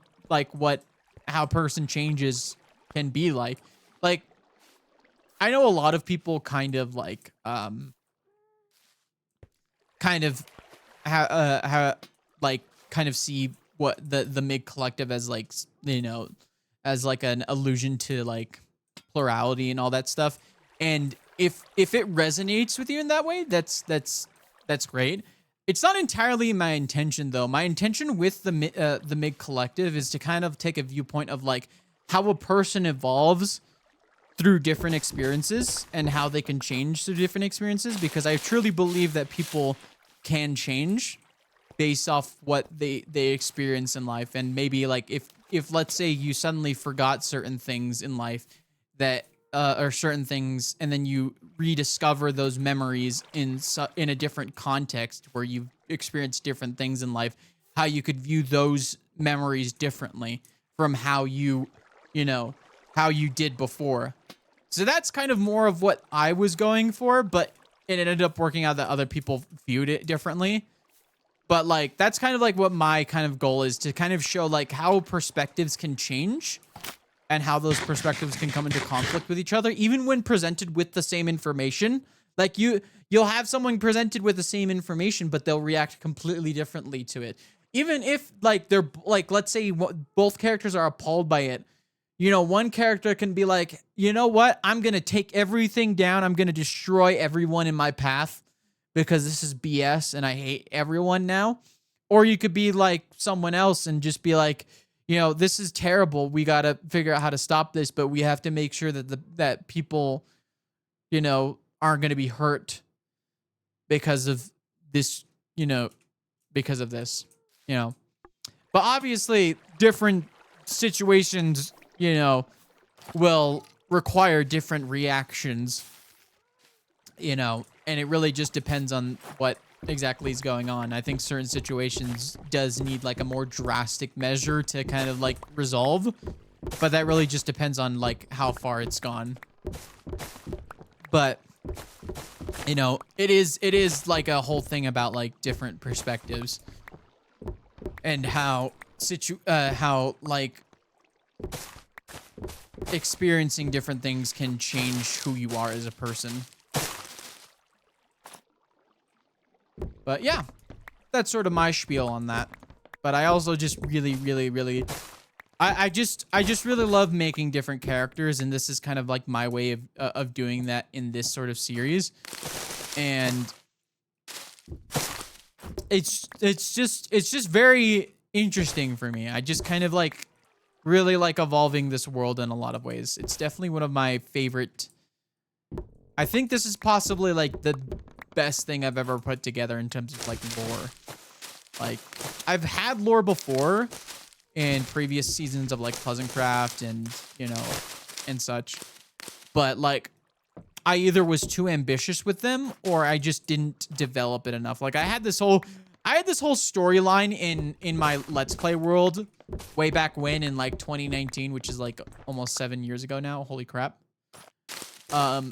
how a person changes can be like. Like, I know a lot of people kind of see what the MIG collective as as like an allusion to like plurality and all that stuff. And if it resonates with you in that way, that's great. It's not entirely my intention though. My intention with the MIG collective is to kind of take a viewpoint of like how a person evolves through different experiences and how they can change through different experiences, because I truly believe that people can change based off what they experience in life. And maybe like if let's say you suddenly forgot certain things in life that or certain things, and then you rediscover those memories in a different context where you've experienced different things in life, how you could view those memories differently from how you did before. So that's kind of more of what I was going for, but it ended up working out that other people viewed it differently. But like, that's kind of like what my kind of goal is, to kind of show like how perspectives can change and how those perspectives can come into conflict with each other, even when presented with the same information. Like you'll have someone presented with the same information, but they'll react completely differently to it. Even if like they're like, let's say both characters are appalled by it. One character can be like, you know what? I'm going to take everything down. I'm going to destroy everyone in my path because this is BS and I hate everyone now. Or you could be like someone else and just be like, you know, this is terrible. We got to figure out how to stop this, but we have to make sure that that people, you know, aren't going to be hurt because of this, you know, because of this, you know. But obviously different situations, you know, will require different reactions, you know, and it really just depends on what exactly is going on. I think certain situations does need like a more drastic measure to kind of like resolve, but that really just depends on like how far it's gone. But you know, it is like a whole thing about like different perspectives and how like experiencing different things can change who you are as a person. But yeah, that's sort of my spiel on that. But I also just really I just really love making different characters, and this is kind of like my way of doing that in this sort of series. And it's just very interesting for me. I just kind of like really like evolving this world in a lot of ways. It's definitely one of my favorite. I think this is possibly like the best thing I've ever put together in terms of like lore. Like, I've had lore before in previous seasons of like Pleasantcraft and, you know, and such, but like I either was too ambitious with them or I just didn't develop it enough. Like I had this whole storyline in my Let's Play world way back when in like 2019, which is like almost 7 years ago now. Holy crap. But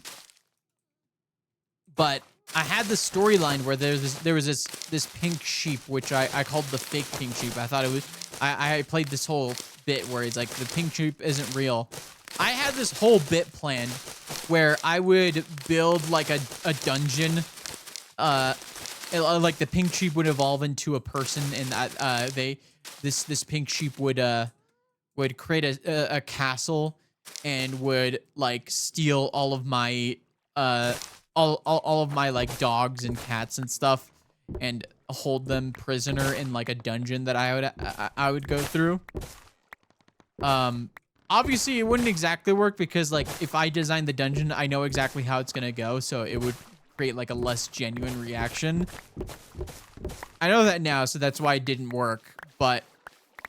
I had this storyline where there was this pink sheep, which I called the fake pink sheep. I thought it was, I played this whole bit where it's like the pink sheep isn't real. I had this whole bit planned where I would build like a dungeon, like the pink sheep would evolve into a person, and that this pink sheep would create a castle and would like steal all of my all of my like dogs and cats and stuff and hold them prisoner in like a dungeon that I would go through. Obviously it wouldn't exactly work because like if I design the dungeon, I know exactly how it's gonna go, so it would create like a less genuine reaction. I know that now, so that's why it didn't work. But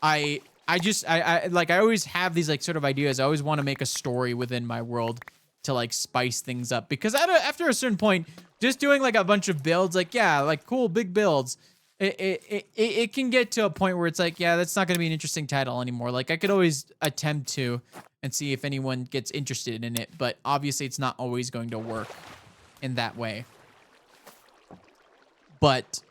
I always have these like sort of ideas. I always want to make a story within my world to like spice things up, because after a certain point, just doing like a bunch of builds, like yeah, like cool big builds, it can get to a point where it's like, yeah, that's not going to be an interesting title anymore. Like I could always attempt to and see if anyone gets interested in it, but obviously it's not always going to work in that way. But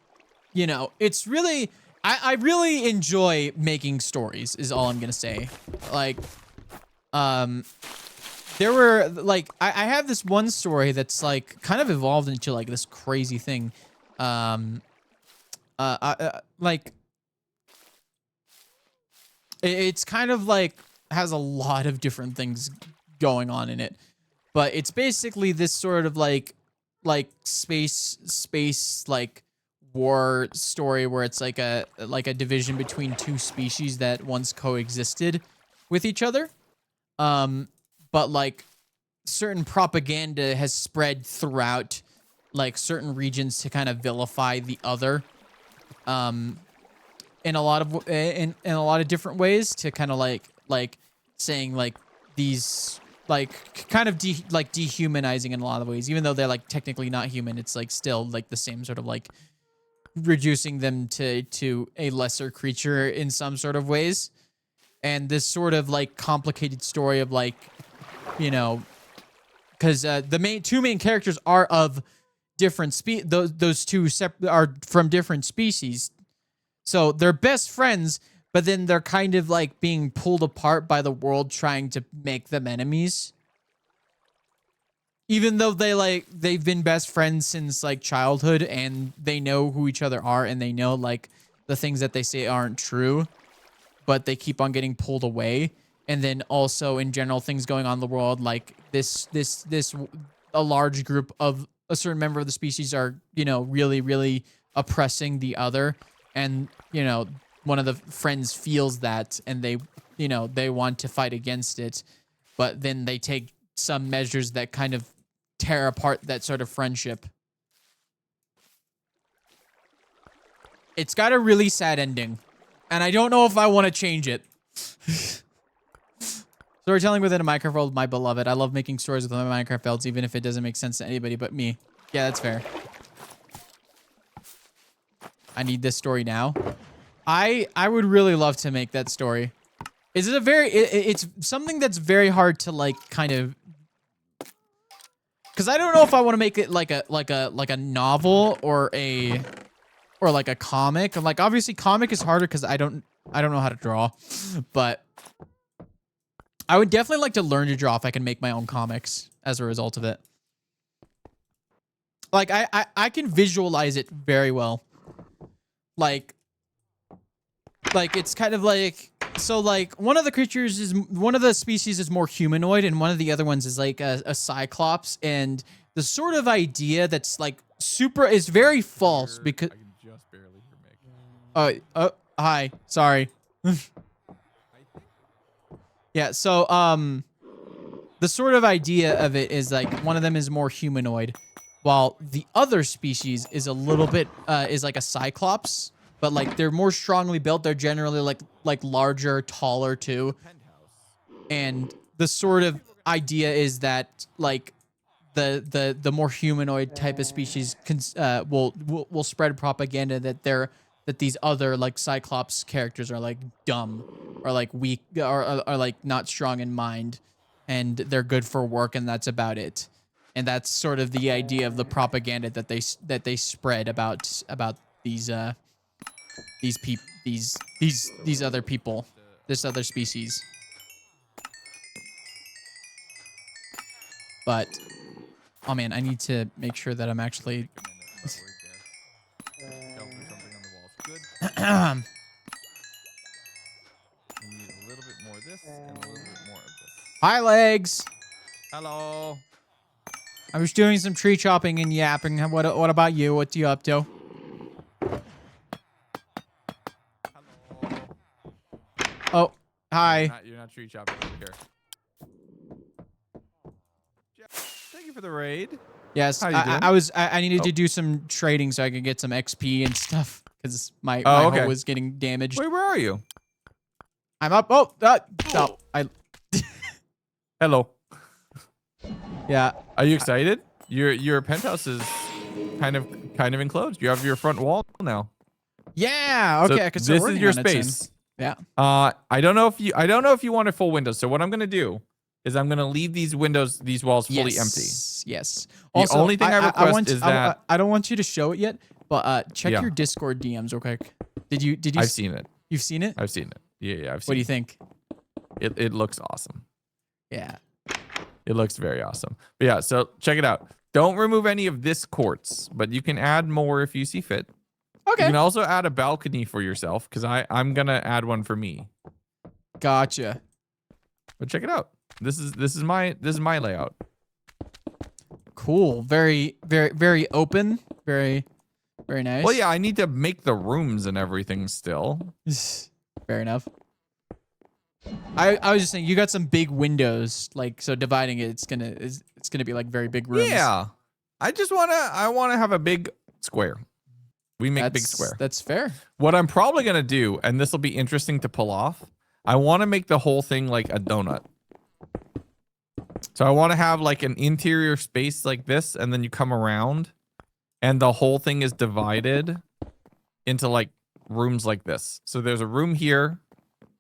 you know, it's really, I really enjoy making stories is all I'm gonna say. Like there were like I have this one story that's like kind of evolved into like this crazy thing. Like it's kind of like has a lot of different things going on in it, but it's basically this sort of like space like war story where it's like a division between two species that once coexisted with each other. But like certain propaganda has spread throughout like certain regions to kind of vilify the other, in a lot of different ways, to kind of like saying like these like kind of dehumanizing in a lot of ways, even though they're like technically not human. It's like still like the same sort of like reducing them to a lesser creature in some sort of ways. And this sort of like complicated story of like, you know, because the two main characters are of different those two are from different species, so they're best friends, but then they're kind of like being pulled apart by the world trying to make them enemies, even though they've been best friends since like childhood, and they know who each other are, and they know like the things that they say aren't true, but they keep on getting pulled away. And then also in general things going on in the world, like a large group of a certain member of the species are, you know, really oppressing the other, and you know one of the friends feels that, and they, you know, they want to fight against it, but then they take some measures that kind of tear apart that sort of friendship. It's got a really sad ending, and I don't know if I want to change it. Storytelling within a Minecraft world, my beloved. I love making stories within my Minecraft worlds, even if it doesn't make sense to anybody but me. Yeah, that's fair. I need this story now. I would really love to make that story. Is it a very? It's something that's very hard to like kind of. Because I don't know if I want to make it like a novel or like a comic. Like obviously comic is harder because I don't know how to draw, but I would definitely like to learn to draw if I can make my own comics as a result of it. Like I can visualize it very well. Like it's kind of like, so like one of the species is more humanoid and one of the other ones is like a cyclops, and the sort of idea that's like super is very false because I can just barely hear Meg. hi, sorry. Yeah, so the sort of idea of it is like one of them is more humanoid, while the other species is a little bit is like a cyclops, but like they're more strongly built. They're generally like larger, taller too. And the sort of idea is that like the more humanoid type of species will spread propaganda that these other like cyclops characters are like dumb or like weak or are like not strong in mind, and they're good for work, and that's about it. And that's sort of the idea of the propaganda that they spread about these other people, this other species. But oh man, I need to make sure that I'm actually Good. Need a little bit more of this and a little bit more of this. Hi legs. Hello. I was doing some tree chopping and yapping. What about you? What are you up to? Hello. Oh, hi. You're not tree chopping over here. Thank you for the raid. Yes, How you doing? I needed to do some trading so I could get some XP and stuff because my okay. hoe was getting damaged. Wait, where are you? I'm up. Oh, stop. Hello. Yeah. Are you excited? Your penthouse is kind of enclosed. You have your front wall now. Yeah. Okay. So I could start this is working your on it soon. space. Yeah. I don't know if you want a full window. So what I'm gonna do is I'm gonna leave these walls fully empty. Yes. The Also, only thing I request is that I don't want you to show it yet, but check Yeah. your Discord DMs real quick. Did you? I've seen it. You've seen it? I've seen it. Yeah, I've seen What do you think? it. It looks awesome. Yeah. It looks very awesome. But yeah, so check it out. Don't remove any of this quartz, but you can add more if you see fit. Okay. You can also add a balcony for yourself because I'm gonna add one for me. Gotcha. But check it out. This is my layout. Cool. Very, very, very open. Very, very nice. Well, yeah, I need to make the rooms and everything still. Fair enough. I was just saying, you got some big windows, like, so dividing it, it's gonna be like very big rooms. Yeah. I wanna have a big square. We make big square. That's fair. What I'm probably gonna do, and this will be interesting to pull off, I want to make the whole thing like a donut. So I want to have like an interior space like this, and then you come around, and the whole thing is divided into like rooms like this. So there's a room here,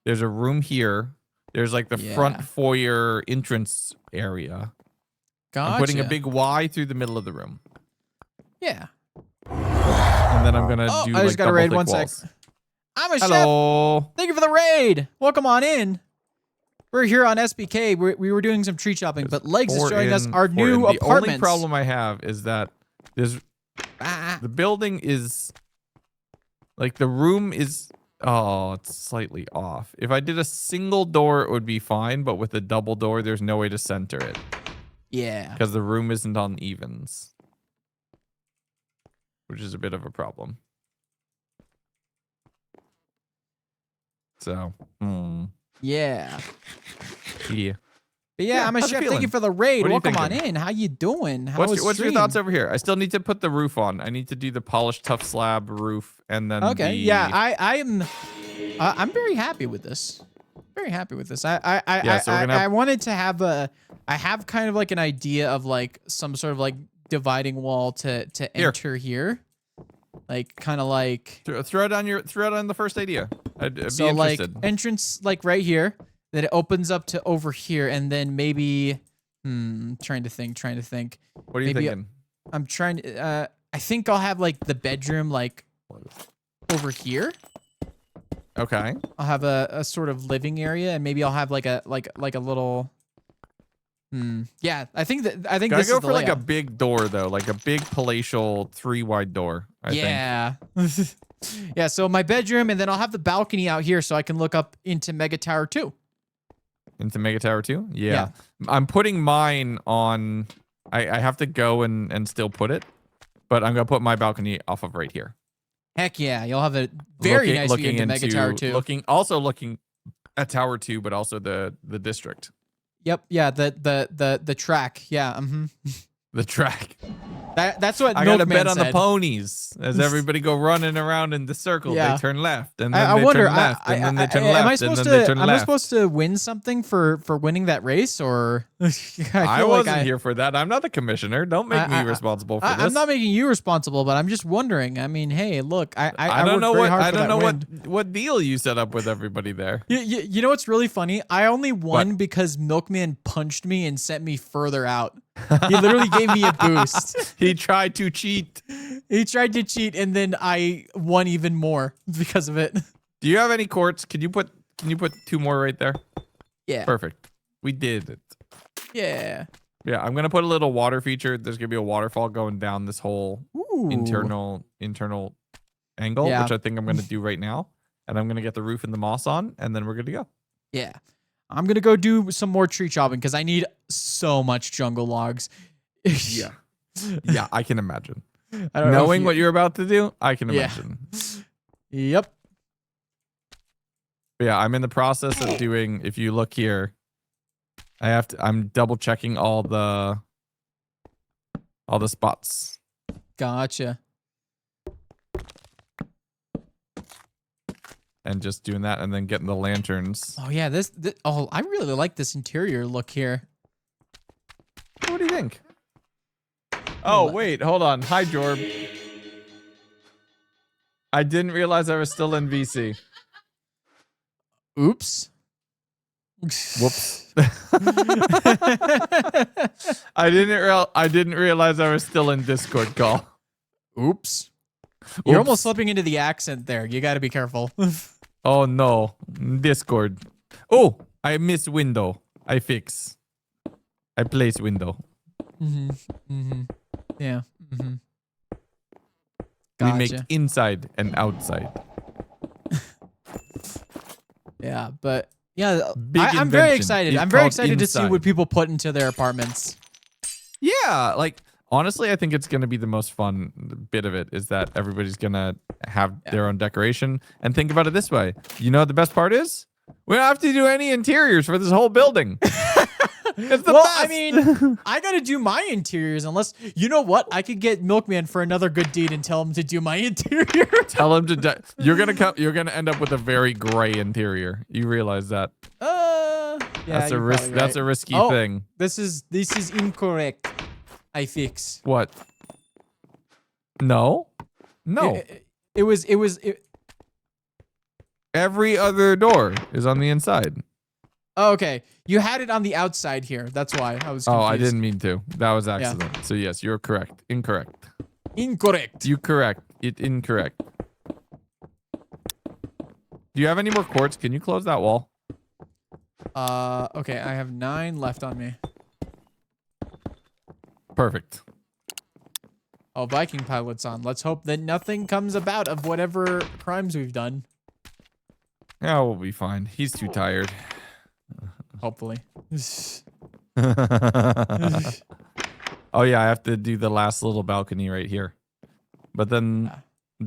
there's a room here, there's like the front foyer entrance area. Gotcha. I'm putting a big Y through the middle of the room. Yeah. And then I'm gonna do I like just got a raid. One walls. sec. I'm a Hello. chef. Thank you for the raid. Welcome on in. We're here on SBK. We were doing some tree chopping, but Legs is showing us our new apartments. The only problem I have is that there's the building is like the room is it's slightly off. If I did a single door, it would be fine, but with a double door, there's no way to center it. Yeah. Because the room isn't on evens, which is a bit of a problem. So, Yeah. yeah. But yeah, Yeah, I'm a how's it chef. Thank feeling? you for the raid. What are you Welcome on thinking? in. How you doing? How What's was your stream? thoughts over here? I still need to put the roof on. I need to do the polished tough slab roof, and then Okay. the Yeah, I'm very happy with this. Very happy with this. So we're gonna I wanted to have I have kind of like an idea of like some sort of like dividing wall to Here. enter here. Like kind of like throw it on the first idea. I'd be so like interested. entrance like right here, then it opens up to over here, and then maybe trying to think. What are you maybe thinking? I'm trying to I think I'll have like the bedroom like over here. Okay. I'll have a sort of living area, and maybe I'll have like a little. Yeah, I think Gotta this go is the for like a layout. big door though, like a big palatial 3-wide door. I think. Yeah. Yeah. So my bedroom, and then I'll have the balcony out here, so I can look up into Mega Tower 2. Into Mega Tower 2? Yeah. Yeah. I'm putting mine on. I have to go and still put it, but I'm gonna put my balcony off of right here. Heck yeah, you'll have a very nice view into Mega Tower 2. Looking at Tower 2, but also the district. Yep. Yeah. The track. Yeah. The track. That's what I got to Milkman bet on the said. ponies as everybody go running around in the circle. Yeah. They turn left, and then I they wonder. turn left, and then they turn am I left, and supposed then they to? turn Am I left. supposed to win something for winning that race, or I feel wasn't like here for that. I'm not the commissioner. Don't make me responsible for this. I'm not making you responsible, but I'm just wondering. I mean, hey, look, I don't worked know very what hard I for don't that know win. what deal you set up with everybody there. You know what's really funny? I only won because Milkman punched me and sent me further out. He literally gave me a boost. He tried to cheat. He tried to cheat, and then I won even more because of it. Do you have any quartz? Can you put 2 more right there? Yeah. Perfect. We did it. Yeah. Yeah, I'm gonna put a little water feature. There's gonna be a waterfall going down this whole Ooh. internal angle, Yeah. which I think I'm gonna do right now. And I'm gonna get the roof and the moss on, and then we're good to go. Yeah. I'm gonna go do some more tree chopping because I need so much jungle logs. Yeah, I can imagine. I don't know if Knowing what you're about to do, I can Yeah. imagine. Yep. But yeah, I'm in the process of doing. If you look here, I'm double checking all the spots. Gotcha. And just doing that, and then getting the lanterns. Oh yeah, this oh, I really like this interior look here. What do you think? Oh wait, hold on. Hi, Jorb. I didn't realize I was still in VC. Oops. Whoops. I didn't realize I was still in Discord call. Oops. You're Oops. almost slipping into the accent there. You got to be careful. Oh no, Discord. Oh, I miss window. I fix. I place window. Yeah. We make Gotcha. inside and outside. Yeah, but yeah, Big I'm very invention. excited. It's I'm very called excited to see what inside. people put into their apartments. Yeah, like honestly, I think it's gonna be the most fun bit of it is that everybody's gonna have their own decoration. And think about it this way: you know what the best part is? We don't have to do any interiors for this whole building. It's the Well, best. I mean, I got to do my interiors unless, you know what? I could get Milkman for another good deed and tell him to do my interior. Tell him to. You're gonna end up with a very gray interior. You realize that? Yeah, That's a you're risk. probably That's right. a risky Oh, thing. This is incorrect. I fix. What? No. It was Every other door is on the inside. oh, okay. You had it on the outside here. That's why I was Oh, confused. I didn't mean to. That was accident. So yes, you're correct. Incorrect. Incorrect. You correct. It incorrect. Do you have any more quartz? Can you close that wall? Okay, I have 9 left on me. Perfect. Oh, Viking pilot's on. Let's hope that nothing comes about of whatever crimes we've done. Yeah, we'll be fine. He's too tired. Hopefully. Oh yeah, I have to do the last little balcony right here. But then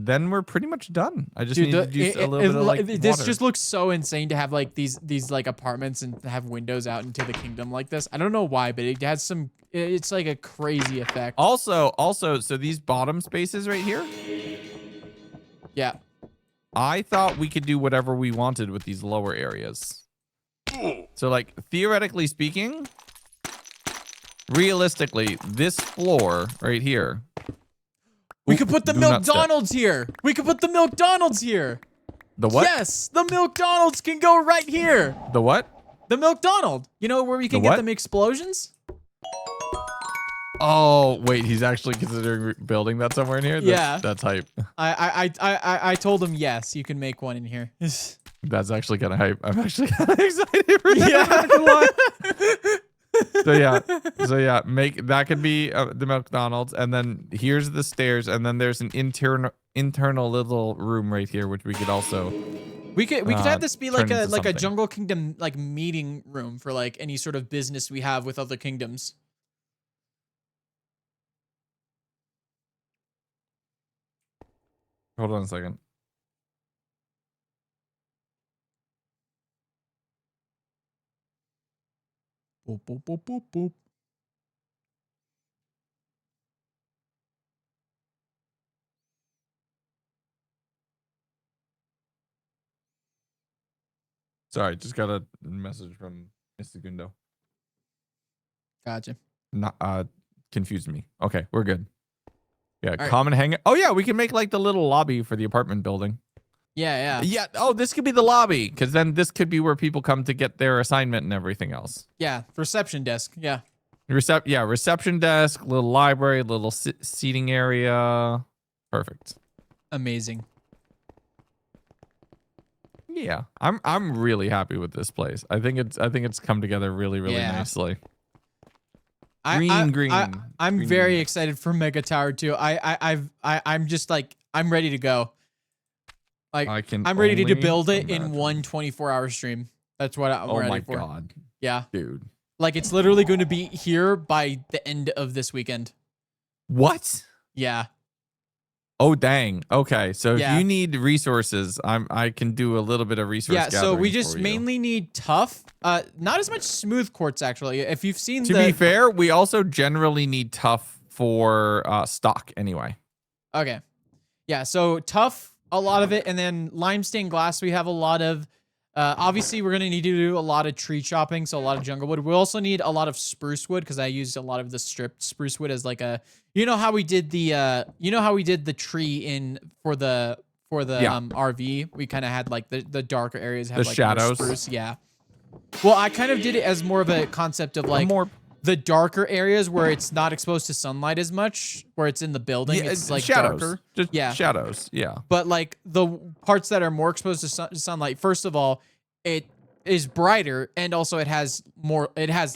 then we're pretty much done. I just Dude, need to do a little bit of like this water. just looks so insane to have like these like apartments and have windows out into the kingdom like this. I don't know why, but it has some. It's like a crazy effect. Also, so these bottom spaces right here, Yeah. I thought we could do whatever we wanted with these lower areas. So like theoretically speaking, realistically, this floor right here. We could put the do not step. McDonald's here. We could put the McDonald's here. The what? Yes, the McDonald's can go right here. The what? The McDonald. You know where we can The get what? them explosions? Oh wait, he's actually considering building that somewhere in here. Yeah. That's hype. I told him yes, you can make one in here. That's actually kind of hype. I'm actually kind of excited for that. So yeah, make that could be the McDonald's, and then here's the stairs, and then there's an internal little room right here, which we could also. We could have this be like turn a into something. Jungle Kingdom like meeting room for like any sort of business we have with other kingdoms. Hold on a second. Boop boop boop boop boop. Sorry, just got a message from Mr. Gundo. Gotcha. Not confused me. Okay, we're good. Yeah, right. common hangout. Oh yeah, we can make like the little lobby for the apartment building. Yeah. Yeah. Oh, this could be the lobby, because then this could be where people come to get their assignment and everything else. Yeah. Reception desk. Yeah. Reception desk, little library, little seating area. Perfect. Amazing. Yeah, I'm really happy with this place. I think it's come together really Yeah. nicely. I'm Green, very green. excited for Mega Tower 2. I'm just like I'm ready to go. Like I'm ready to build it in one 24-hour stream. That's what I'm Oh ready my for. god, Yeah. dude. Like it's literally going to be here by the end of this weekend. What? Yeah. Oh dang. Okay, so Yeah. if you need resources, I can do a little bit of resource. Yeah, so we gathering just for you. mainly need tough. Not as much smooth quartz actually. If you've seen To be fair, we also generally need tough for stock anyway. Okay. Yeah, so tough, a lot of it, and then limestone glass we have a lot of. Obviously, we're gonna need to do a lot of tree chopping, so a lot of jungle wood. We also need a lot of spruce wood because I used a lot of the stripped spruce wood as like a. You know how we did the tree in for the Yeah. RV. We kind of had like the darker areas have The like more shadows. spruce. Yeah. Well, I kind of did it as more of a concept of like More the darker areas where it's not exposed to sunlight as much, where it's in the building. It's like shadows. darker. Just Yeah. shadows. Yeah. But like the parts that are more exposed to sunlight, first of all, it is brighter, and also it has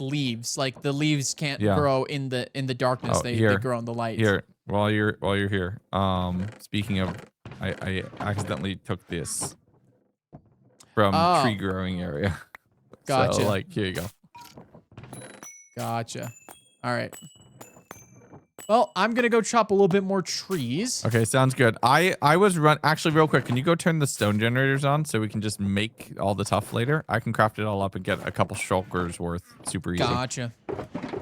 leaves. Like the leaves can't Yeah. grow in the darkness. Oh, they here. grow in the light. Here, while you're here. Speaking of, I accidentally took this from Oh. tree growing area. Gotcha. So like, here you go. Gotcha. All right. Well, I'm gonna go chop a little bit more trees. Okay, sounds good. I was actually real quick. Can you go turn the stone generators on so we can just make all the tough later? I can craft it all up and get a couple shulkers worth super easy. Gotcha.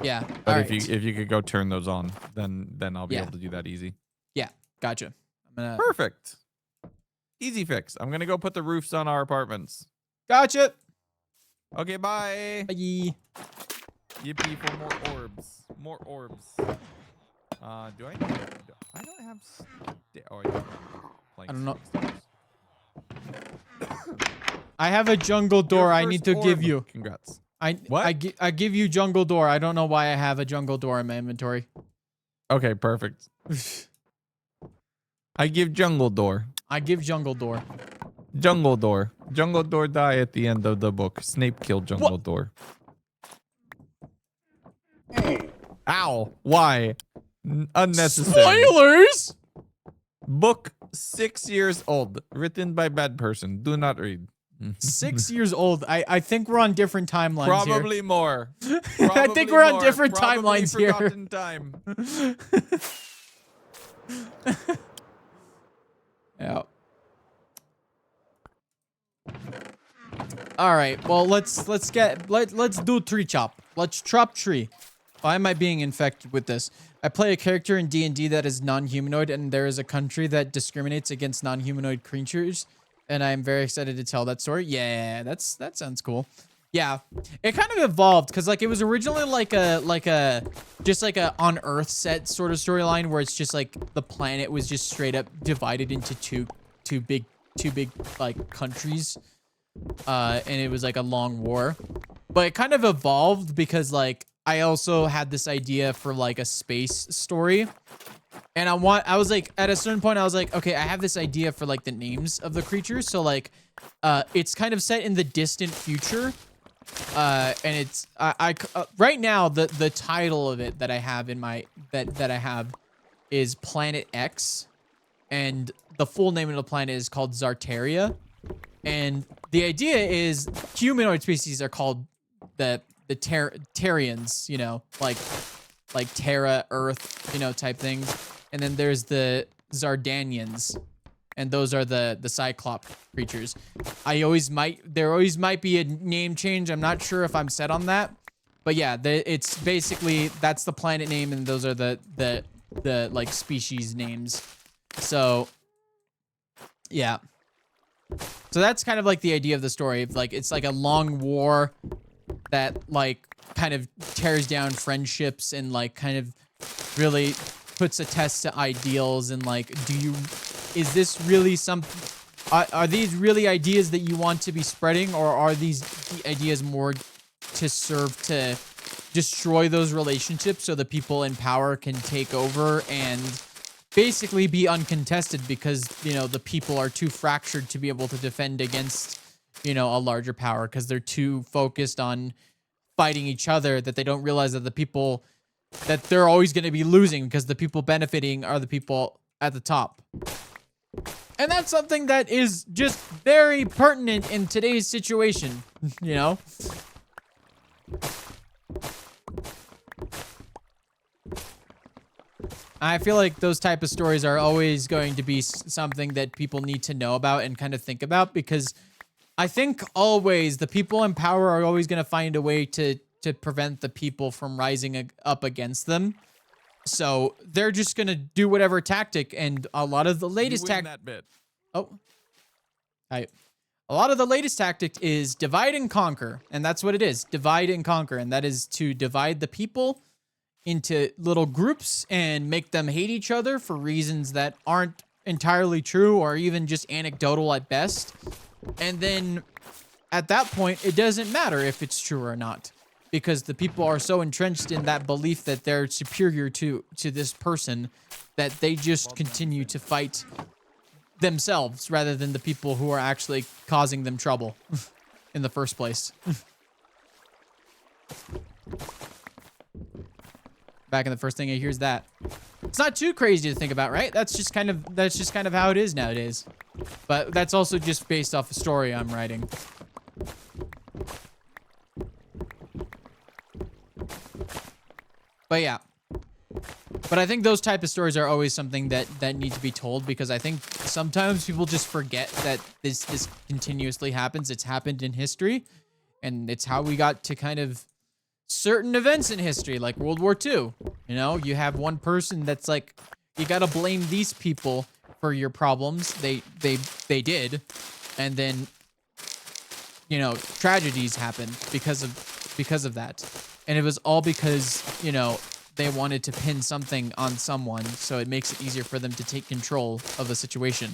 Yeah. But all if right. you could go turn those on, then I'll be Yeah. able to do that easy. Yeah. Gotcha. I'm gonna. Perfect. Easy fix. I'm gonna go put the roofs on our apartments. Gotcha. Okay, bye. Bye. Yippee for more orbs. More orbs. Do I? I don't have. Oh, I do. I don't know. I have a jungle door I need to give you. Congrats. I give you jungle door. I don't know why I have a jungle door in my inventory. Okay, perfect. I give jungle door. I give jungle door. Jungle door. Jungle door die at the end of the book. Snape killed jungle What? door. Ow. Why? Unnecessary. Spoilers! Book 6 years old. Written by bad person. Do not read. 6 years old. I think we're on different timelines Probably more. I think Probably we're on more. different Probably timelines here. forgotten time. All right. Well, let's do tree chop. Let's chop tree. Why am I being infected with this? I play a character in D&D that is non-humanoid, and there is a country that discriminates against non-humanoid creatures, and I am very excited to tell that story. Yeah, that sounds cool. Yeah, it kind of evolved because like it was originally like a just like a on Earth set sort of storyline where it's just like the planet was just straight up divided into two big like countries, and it was like a long war. But it kind of evolved because like I also had this idea for like a space story. And I was like, at a certain point, I was like, okay, I have this idea for like the names of the creatures. So like, it's kind of set in the distant future. And it's, right now, the title of it that I have in my, that I have is Planet X. And the full name of the planet is called Zartaria. And the idea is humanoid species are called the Terrians, you know, like Terra, Earth, you know, type things. And then there's the Zardanians, and those are the Cyclops creatures. There always might be a name change. I'm not sure if I'm set on that, but yeah, it's basically that's the planet name, and those are the like species names. So yeah. So that's kind of like the idea of the story. Like it's like a long war that like kind of tears down friendships and like kind of really puts a test to ideals and like, is this really are these really ideas that you want to be spreading, or are these ideas more to serve to destroy those relationships so the people in power can take over and basically be uncontested because, you know, the people are too fractured to be able to defend against, you know, a larger power because they're too focused on fighting each other that they don't realize that the people that they're always going to be losing because the people benefiting are the people at the top. And that's something that is just very pertinent in today's situation, you know? I feel like those type of stories are always going to be something that people need to know about and kind of think about, because I think always the people in power are always going to find a way to prevent the people from rising up against them. So they're just going to do whatever tactic, and a lot of the latest that bit. Oh. A lot of the latest tactic is divide and conquer, and that's what it is. Divide and conquer, and that is to divide the people into little groups and make them hate each other for reasons that aren't entirely true or even just anecdotal at best. And then at that point, it doesn't matter if it's true or not, because the people are so entrenched in that belief that they're superior to this person that they just continue to fight themselves rather than the people who are actually causing them trouble in the first place. Back in the first thing I hear is that. It's not too crazy to think about, right? That's just kind of how it is nowadays. But that's also just based off a story I'm writing. But yeah. But I think those type of stories are always something that need to be told, because I think sometimes people just forget that this continuously happens. It's happened in history, and it's how we got to kind of certain events in history, like World War II. You know, you have one person that's like, you gotta blame these people for your problems. They did, and then, you know, tragedies happened because of that, and it was all because, you know, they wanted to pin something on someone, so it makes it easier for them to take control of a situation.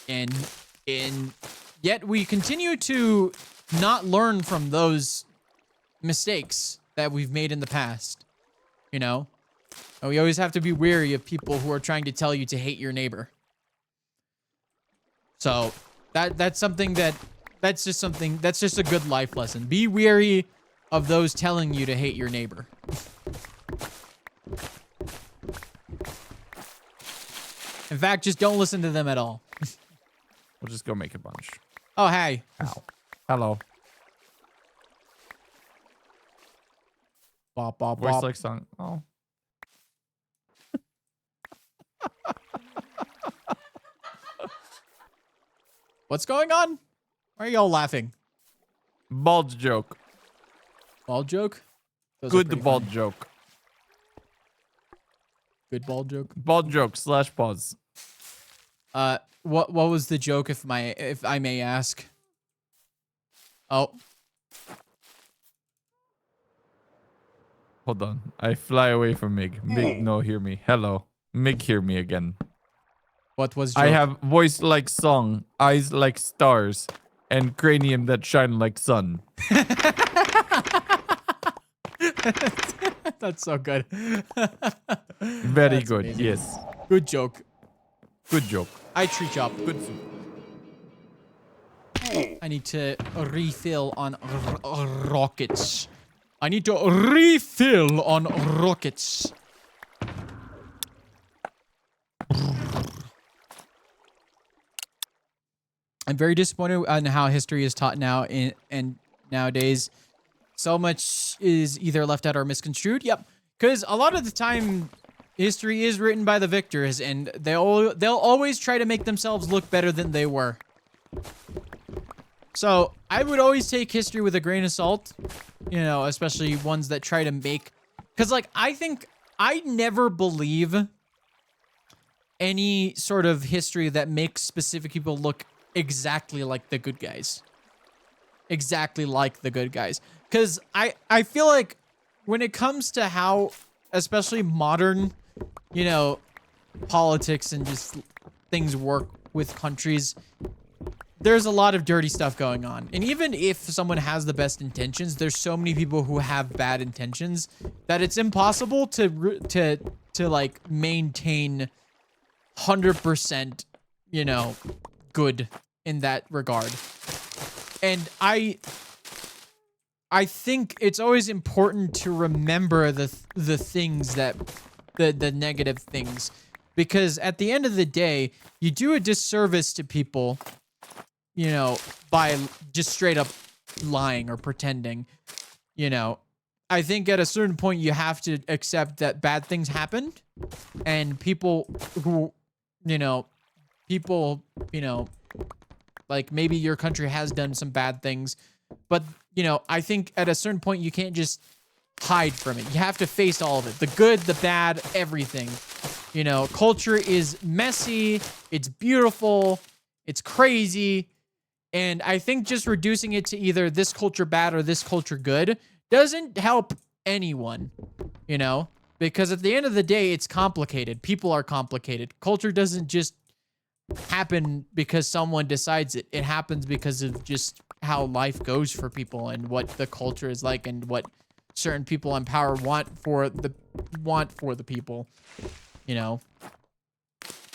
And yet we continue to not learn from those mistakes that we've made in the past, you know? And we always have to be wary of people who are trying to tell you to hate your neighbor. So that's something that's just a good life lesson. Be wary of those telling you to hate your neighbor. In fact, just don't listen to them at all. We'll just go make a bunch. Oh, hey. Ow. Hello. Bop, bop, Voice bop. like song. Oh. What's going on? Why are y'all laughing? Bald joke. Bald joke? Those are Good pretty bald funny. joke. Good bald joke. Bald joke / pause. What was the joke if I may ask? Oh, Hold on. I fly away from Mig. Mig, no, hear me. Hello. Mig, hear me again. what was joke? I have voice like song, eyes like stars, and cranium that shine like sun. That's so good. Very That's good. amazing. Yes. Good joke. Good joke. I tree chop. Good. I need to refill on rockets. I need to refill on rockets. I'm very disappointed on how history is taught now and nowadays. So much is either left out or misconstrued. Yep, because a lot of the time, history is written by the victors, and they'll always try to make themselves look better than they were. So I would always take history with a grain of salt, you know, especially ones that try to make, because like I never believe any sort of history that makes specific people look exactly like the good guys. Exactly like the good guys. Because I feel like when it comes to how, especially modern, you know, politics and just things work with countries, there's a lot of dirty stuff going on. And even if someone has the best intentions, there's so many people who have bad intentions that it's impossible to like maintain 100%, you know, good in that regard. And I think it's always important to remember the things that the negative things, because at the end of the day, you do a disservice to people, you know, by just straight up lying or pretending. You know, I think at a certain point you have to accept that bad things happened, and people who, you know, like maybe your country has done some bad things, but you know, I think at a certain point you can't just hide from it. You have to face all of it. The good, the bad, everything. You know, culture is messy, it's beautiful, it's crazy, and I think just reducing it to either this culture bad or this culture good doesn't help anyone, you know? Because at the end of the day, it's complicated. People are complicated. Culture doesn't just happen because someone decides it. It happens because of just how life goes for people and what the culture is like and what certain people in power want for the people, you know.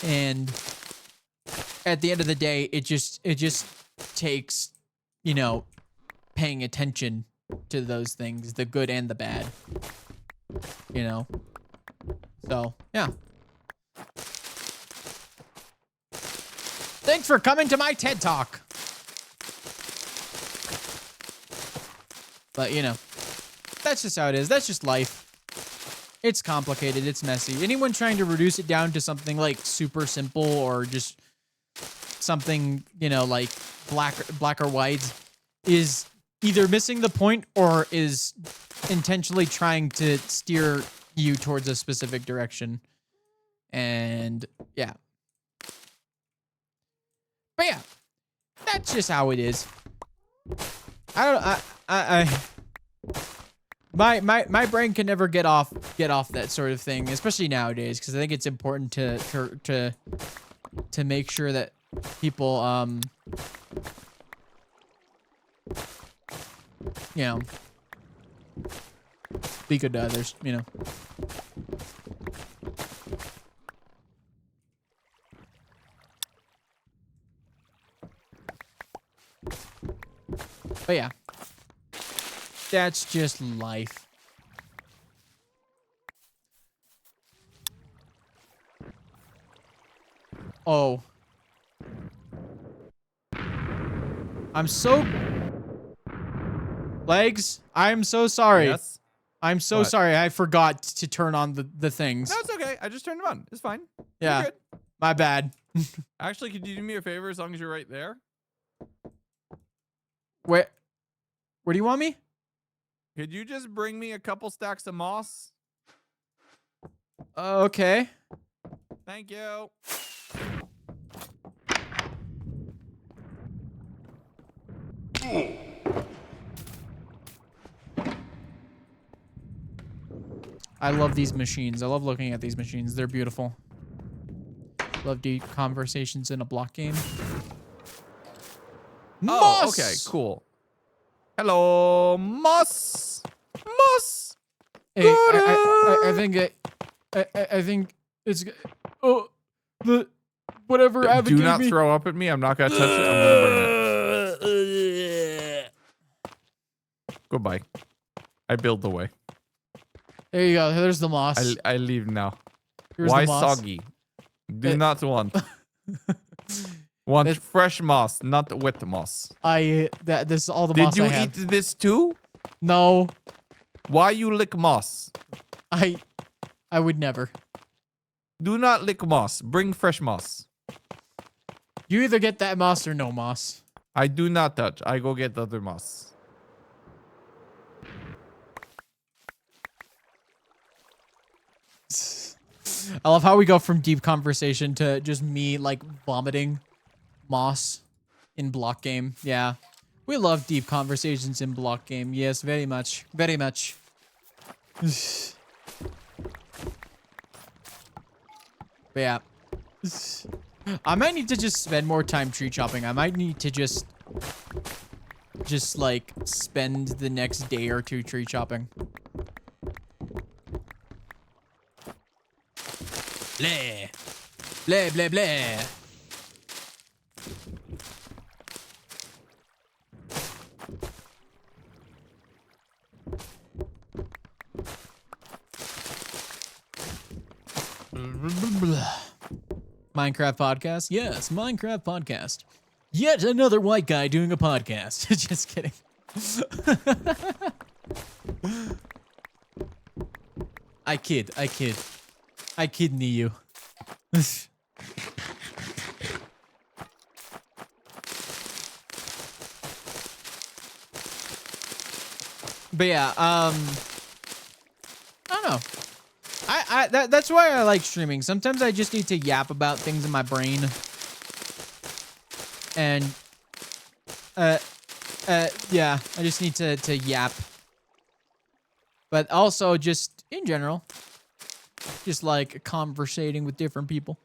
And at the end of the day, it just takes, you know, paying attention to those things, the good and the bad, you know. So yeah, thanks for coming to my TED Talk. But, you know, that's just how it is. That's just life. It's complicated. It's messy. Anyone trying to reduce it down to something like super simple or just something, you know, like black or white is either missing the point or is intentionally trying to steer you towards a specific direction. And yeah. But yeah, that's just how it is. My brain can never get off that sort of thing, especially nowadays, because I think it's important to make sure that people you know, be good to others, you know. But yeah, that's just life. Oh. I'm so... Legs, I'm so sorry. Yes. I'm so What? sorry. I forgot to turn on the things. No, it's okay. I just turned them on. It's fine. Yeah. You're good. My bad. Actually, could you do me a favor as long as you're right there? Where do you want me? Could you just bring me a couple stacks of moss? Okay. Thank you. I love these machines. I love looking at these machines. They're beautiful. Love deep conversations in a block game. Oh, Moss! okay, cool. Hello, moss. Moss. Hey, I think it's the whatever Ava Do gave not me. throw up at me. I'm not gonna touch it. I'm gonna bring it. Goodbye. I build the way. There you go. There's the moss. I leave now. Here's Why the moss. soggy? Do not want. Want fresh moss, not wet moss. This is all the Did moss you I have. eat this too? No, Why you lick moss? I would never. Do not lick moss. Bring fresh moss. You either get that moss or no moss. I do not touch. I go get other moss. I love how we go from deep conversation to just me like vomiting moss in block game. Yeah. We love deep conversations in block game. Yes, very much. Very much. But yeah. I might need to just spend more time tree chopping. I might need to just like spend the next day or two tree chopping. Blah. Blah, blah, blah. Minecraft podcast? Yes, Minecraft podcast. Yet another white guy doing a podcast. Just kidding. I kid. I kidney you. But yeah, I don't know. That's why I like streaming. Sometimes I just need to yap about things in my brain. And yeah, I just need to yap. But also just in general, just like conversating with different people.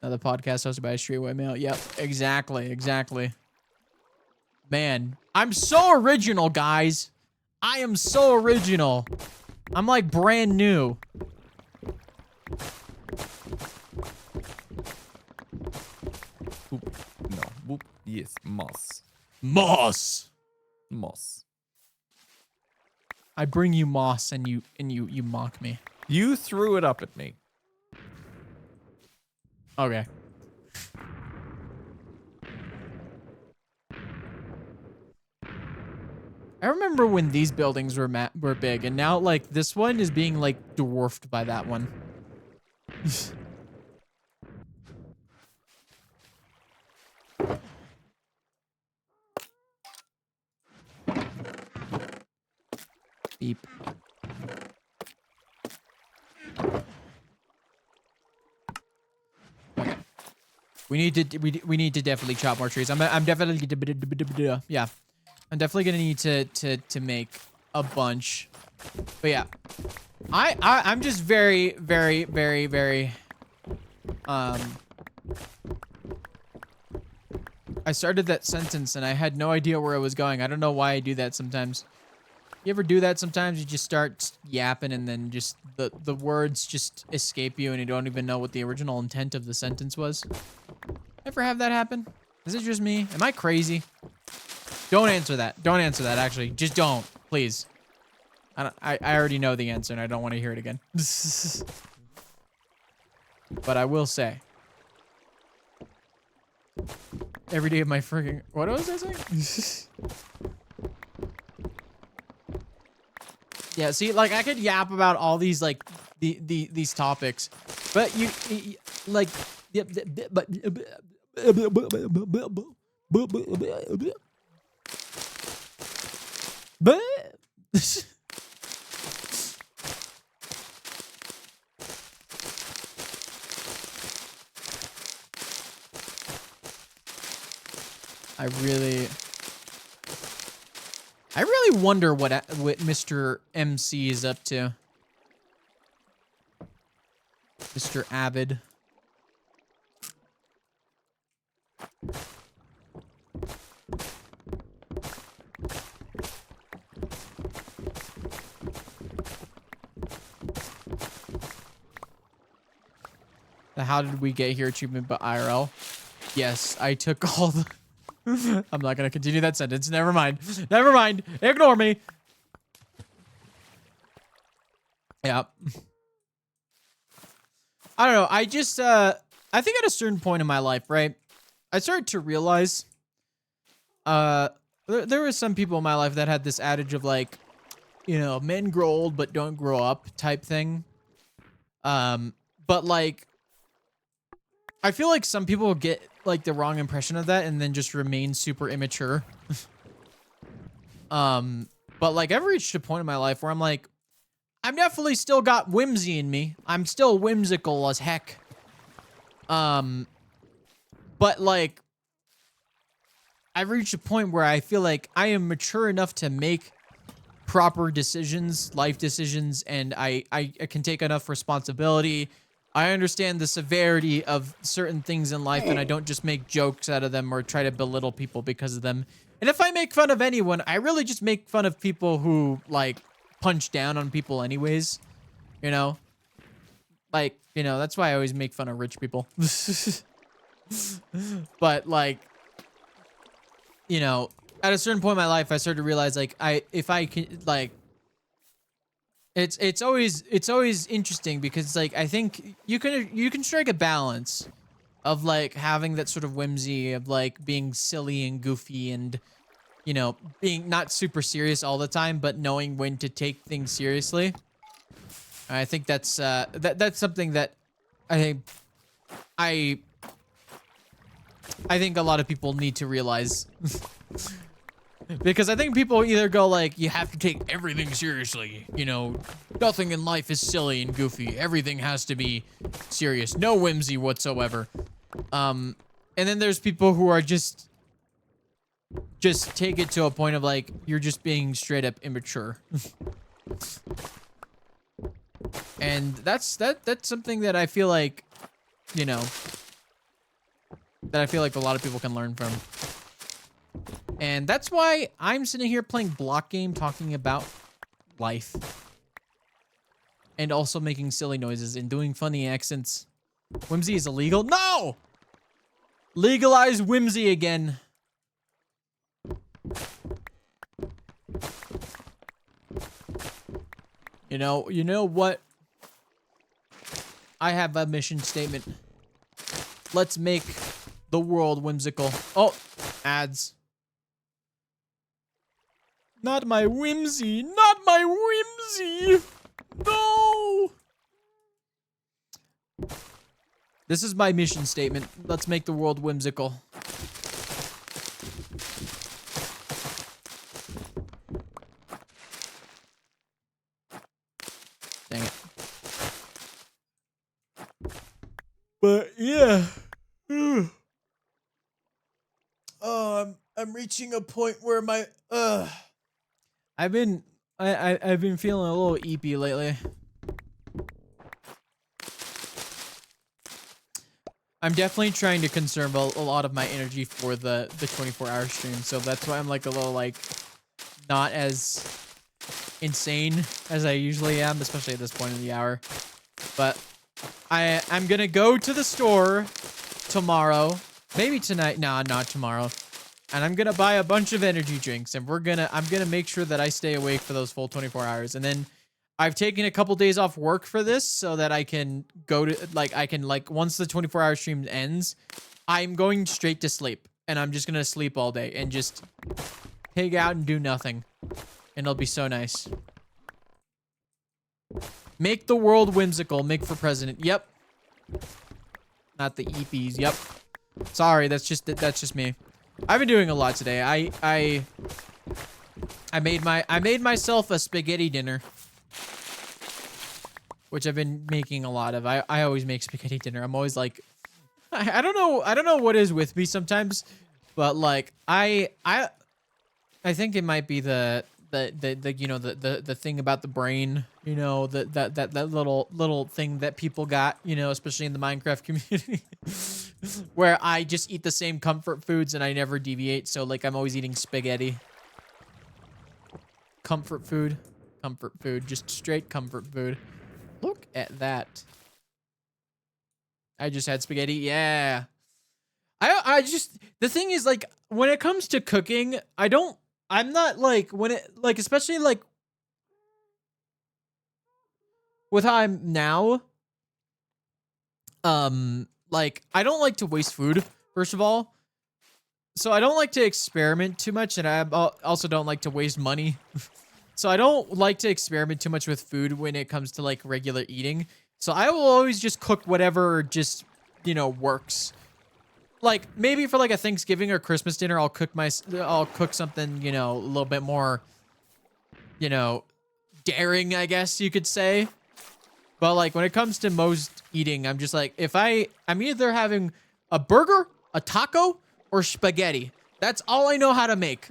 Another podcast hosted by a straightway male. Yep, exactly. Man, I'm so original, guys. I am so original. I'm like brand new. Boop. No. Boop. Yes. Moss. Moss. Moss. I bring you moss and you mock me. You threw it up at me. Okay. I remember when these buildings were big, and now like this one is being like dwarfed by that one. Beep. Okay. We need to definitely chop more trees. I'm definitely yeah. I'm definitely gonna need to make a bunch. But yeah. I'm just very I started that sentence and I had no idea where I was going. I don't know why I do that sometimes. You ever do that sometimes? You just start yapping and then just the words just escape you and you don't even know what the original intent of the sentence was. Ever have that happen? Is it just me? Am I crazy? Don't answer that. Don't answer that, actually. Just don't. Please. I already know the answer and I don't want to hear it again. But I will say. Every day of my freaking... What was I saying? Yeah, see, like, I could yap about all these, like, these topics. But you like... I really wonder what Mr. MC is up to. Mr. Avid. The how did we get here achievement but IRL? Yes, I took all the... I'm not going to continue that sentence. Never mind. Never mind. Ignore me. Yeah. I don't know. I just, I think at a certain point in my life, right? I started to realize, there were some people in my life that had this adage of like, you know, men grow old but don't grow up type thing. But like, I feel like some people get like the wrong impression of that and then just remain super immature. But like I've reached a point in my life where I'm like, I've definitely still got whimsy in me. I'm still whimsical as heck. But like, I've reached a point where I feel like I am mature enough to make proper decisions, life decisions, and I can take enough responsibility. I understand the severity of certain things in life, and I don't just make jokes out of them or try to belittle people because of them. And if I make fun of anyone, I really just make fun of people who, like, punch down on people anyways. You know? Like, you know, that's why I always make fun of rich people. But, like, you know, at a certain point in my life, I started to realize, like, if I can, like, it's always interesting because like I think you can strike a balance of like having that sort of whimsy of like being silly and goofy and you know being not super serious all the time but knowing when to take things seriously. I think that's that's something that I think a lot of people need to realize. Because I think people either go like, you have to take everything seriously. You know, nothing in life is silly and goofy. Everything has to be serious. No whimsy whatsoever. And then there's people who are just take it to a point of like, you're just being straight up immature. And that's something that I feel like, you know, that I feel like a lot of people can learn from. And that's why I'm sitting here playing block game talking about life. And also making silly noises and doing funny accents. Whimsy is illegal? No! Legalize whimsy again. You know what? I have a mission statement. Let's make the world whimsical. Oh, ads. Not my whimsy! Not my whimsy! No! This is my mission statement. Let's make the world whimsical. Dang it. But yeah. Oh, I'm reaching a point where my I've been feeling a little eepy lately. I'm definitely trying to conserve a lot of my energy for the 24-hour stream, so that's why I'm like a little like not as insane as I usually am, especially at this point in the hour. But I'm gonna go to the store tomorrow, maybe tonight. Nah, not tomorrow. And I'm gonna buy a bunch of energy drinks, and I'm gonna make sure that I stay awake for those full 24 hours. And then I've taken a couple days off work for this so that I can go to once the 24-hour stream ends, I'm going straight to sleep, and I'm just gonna sleep all day and just pig out and do nothing, and it'll be so nice. Make the world whimsical. Make for president. Yep. Not the EPs. Yep. Sorry, that's just me. I've been doing a lot today. I made myself a spaghetti dinner, which I've been making a lot of. I always make spaghetti dinner. I'm always like, I don't know what is with me sometimes, but like I think it might be the you know the thing about the brain, you know, that little thing that people got, you know, especially in the Minecraft community, where I just eat the same comfort foods and I never deviate. So like I'm always eating spaghetti. Comfort food, just straight comfort food. Look at that. I just had spaghetti. Yeah. I just, the thing is, like, when it comes to cooking, I'm not like, when it, like, especially like with how I'm now, like, I don't like to waste food, first of all. So I don't like to experiment too much, and I also don't like to waste money. So I don't like to experiment too much with food when it comes to like regular eating. So I will always just cook whatever just, you know, works. Like maybe for like a Thanksgiving or Christmas dinner, I'll cook something, you know, a little bit more, you know, daring, I guess you could say. But like when it comes to most eating, I'm just like, I'm either having a burger, a taco, or spaghetti. That's all I know how to make.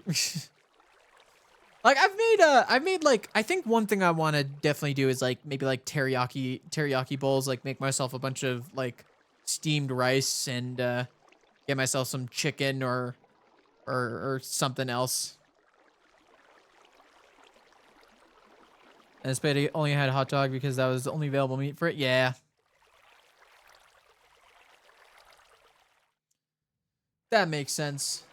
Like I've made like, I think one thing I want to definitely do is like maybe like teriyaki bowls, like make myself a bunch of like steamed rice and get myself some chicken or something else. And spaghetti only had hot dog because that was the only available meat for it. Yeah. That makes sense.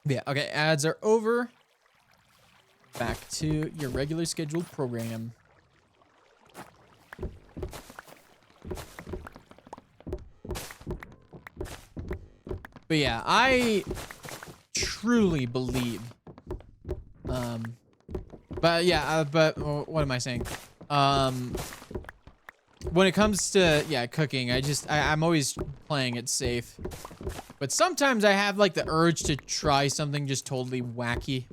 Yeah, okay, ads are over. Back to your regular scheduled program. But yeah, I truly believe, but yeah, but what am I saying? When it comes to, yeah, cooking, I'm always playing it safe. But sometimes I have like the urge to try something just totally wacky.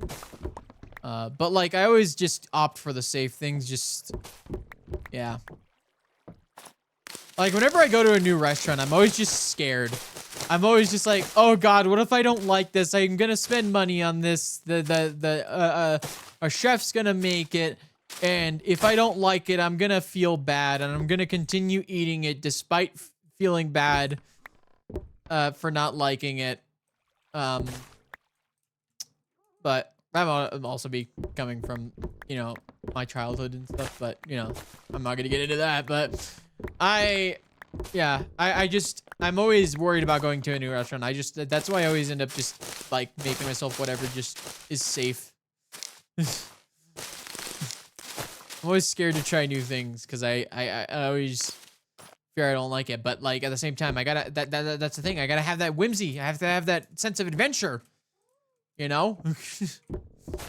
But like I always just opt for the safe things, just, yeah. Like whenever I go to a new restaurant, I'm always just scared. I'm always just like, oh God, what if I don't like this? I'm gonna spend money on this. A chef's gonna make it. And if I don't like it, I'm gonna feel bad, and I'm gonna continue eating it despite feeling bad for not liking it. But that would also be coming from, you know, my childhood and stuff. But you know, I'm not gonna get into that. But I'm always worried about going to a new restaurant. That's why I always end up just like making myself whatever just is safe. I'm always scared to try new things because I always fear I don't like it. But like at the same time, I gotta that's the thing. I gotta have that whimsy. I have to have that sense of adventure. You know?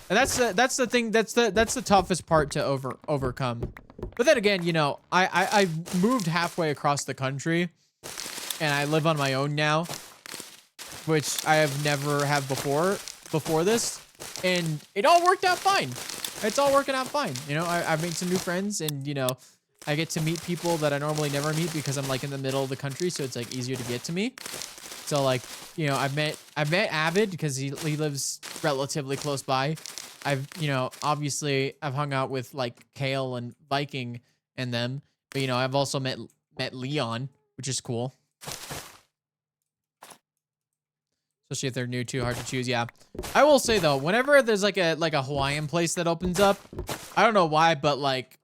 And that's the thing. That's the toughest part to overcome. But then again, you know, I moved halfway across the country, and I live on my own now, which I have never had before this, and it all worked out fine. It's all working out fine. You know, I've made some new friends, and you know, I get to meet people that I normally never meet because I'm like in the middle of the country, so it's like easier to get to me. So like, you know, I've met Avid because he lives relatively close by. You know, obviously I've hung out with like Kale and Viking and them, but you know, I've also met Leon, which is cool. Especially if they're new, too hard to choose. Yeah, I will say though, whenever there's like a Hawaiian place that opens up, I don't know why, but like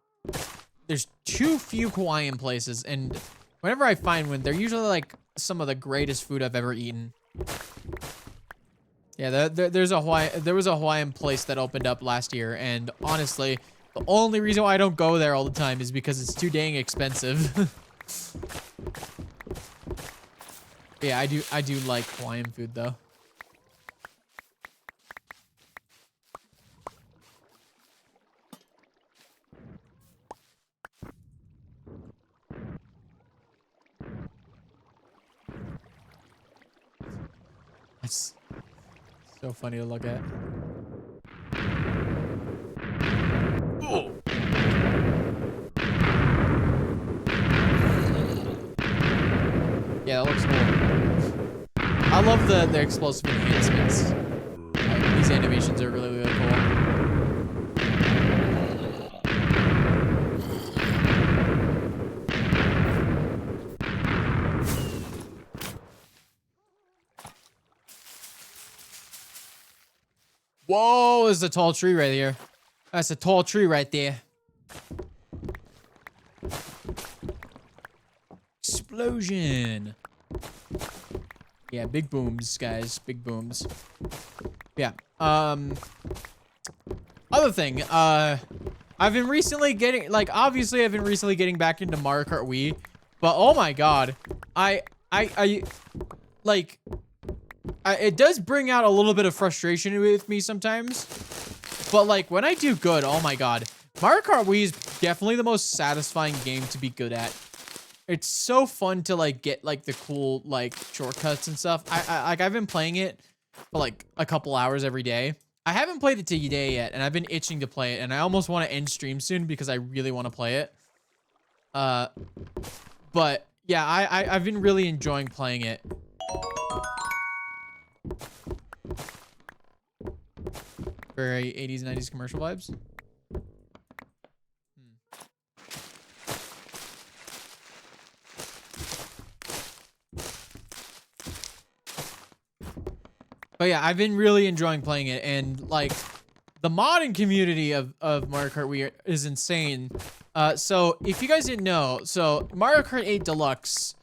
there's too few Hawaiian places, and whenever I find one, they're usually like some of the greatest food I've ever eaten. Yeah, there was a Hawaiian place that opened up last year, and honestly, the only reason why I don't go there all the time is because it's too dang expensive. Yeah, I do like Hawaiian food though. That's so funny to look at. Yeah, that looks cool. I love the explosive enhancements. These animations are really, really cool. Whoa, there's a tall tree right here. That's a tall tree right there. Explosion. Yeah, big booms, guys. Big booms. Yeah. Other thing, I've been recently getting, like, obviously I've been recently getting back into Mario Kart Wii, but oh my god, it does bring out a little bit of frustration with me sometimes, but like when I do good, oh my god, Mario Kart Wii is definitely the most satisfying game to be good at. It's so fun to like get like the cool like shortcuts and stuff. I've been playing it for like a couple hours every day. I haven't played it today yet, and I've been itching to play it, and I almost want to end stream soon because I really want to play it. But yeah, I've been really enjoying playing it. Very 80s, 90s commercial vibes. But yeah, I've been really enjoying playing it, and like the modding community of Mario Kart Wii is insane. So if you guys didn't know, so Mario Kart 8 Deluxe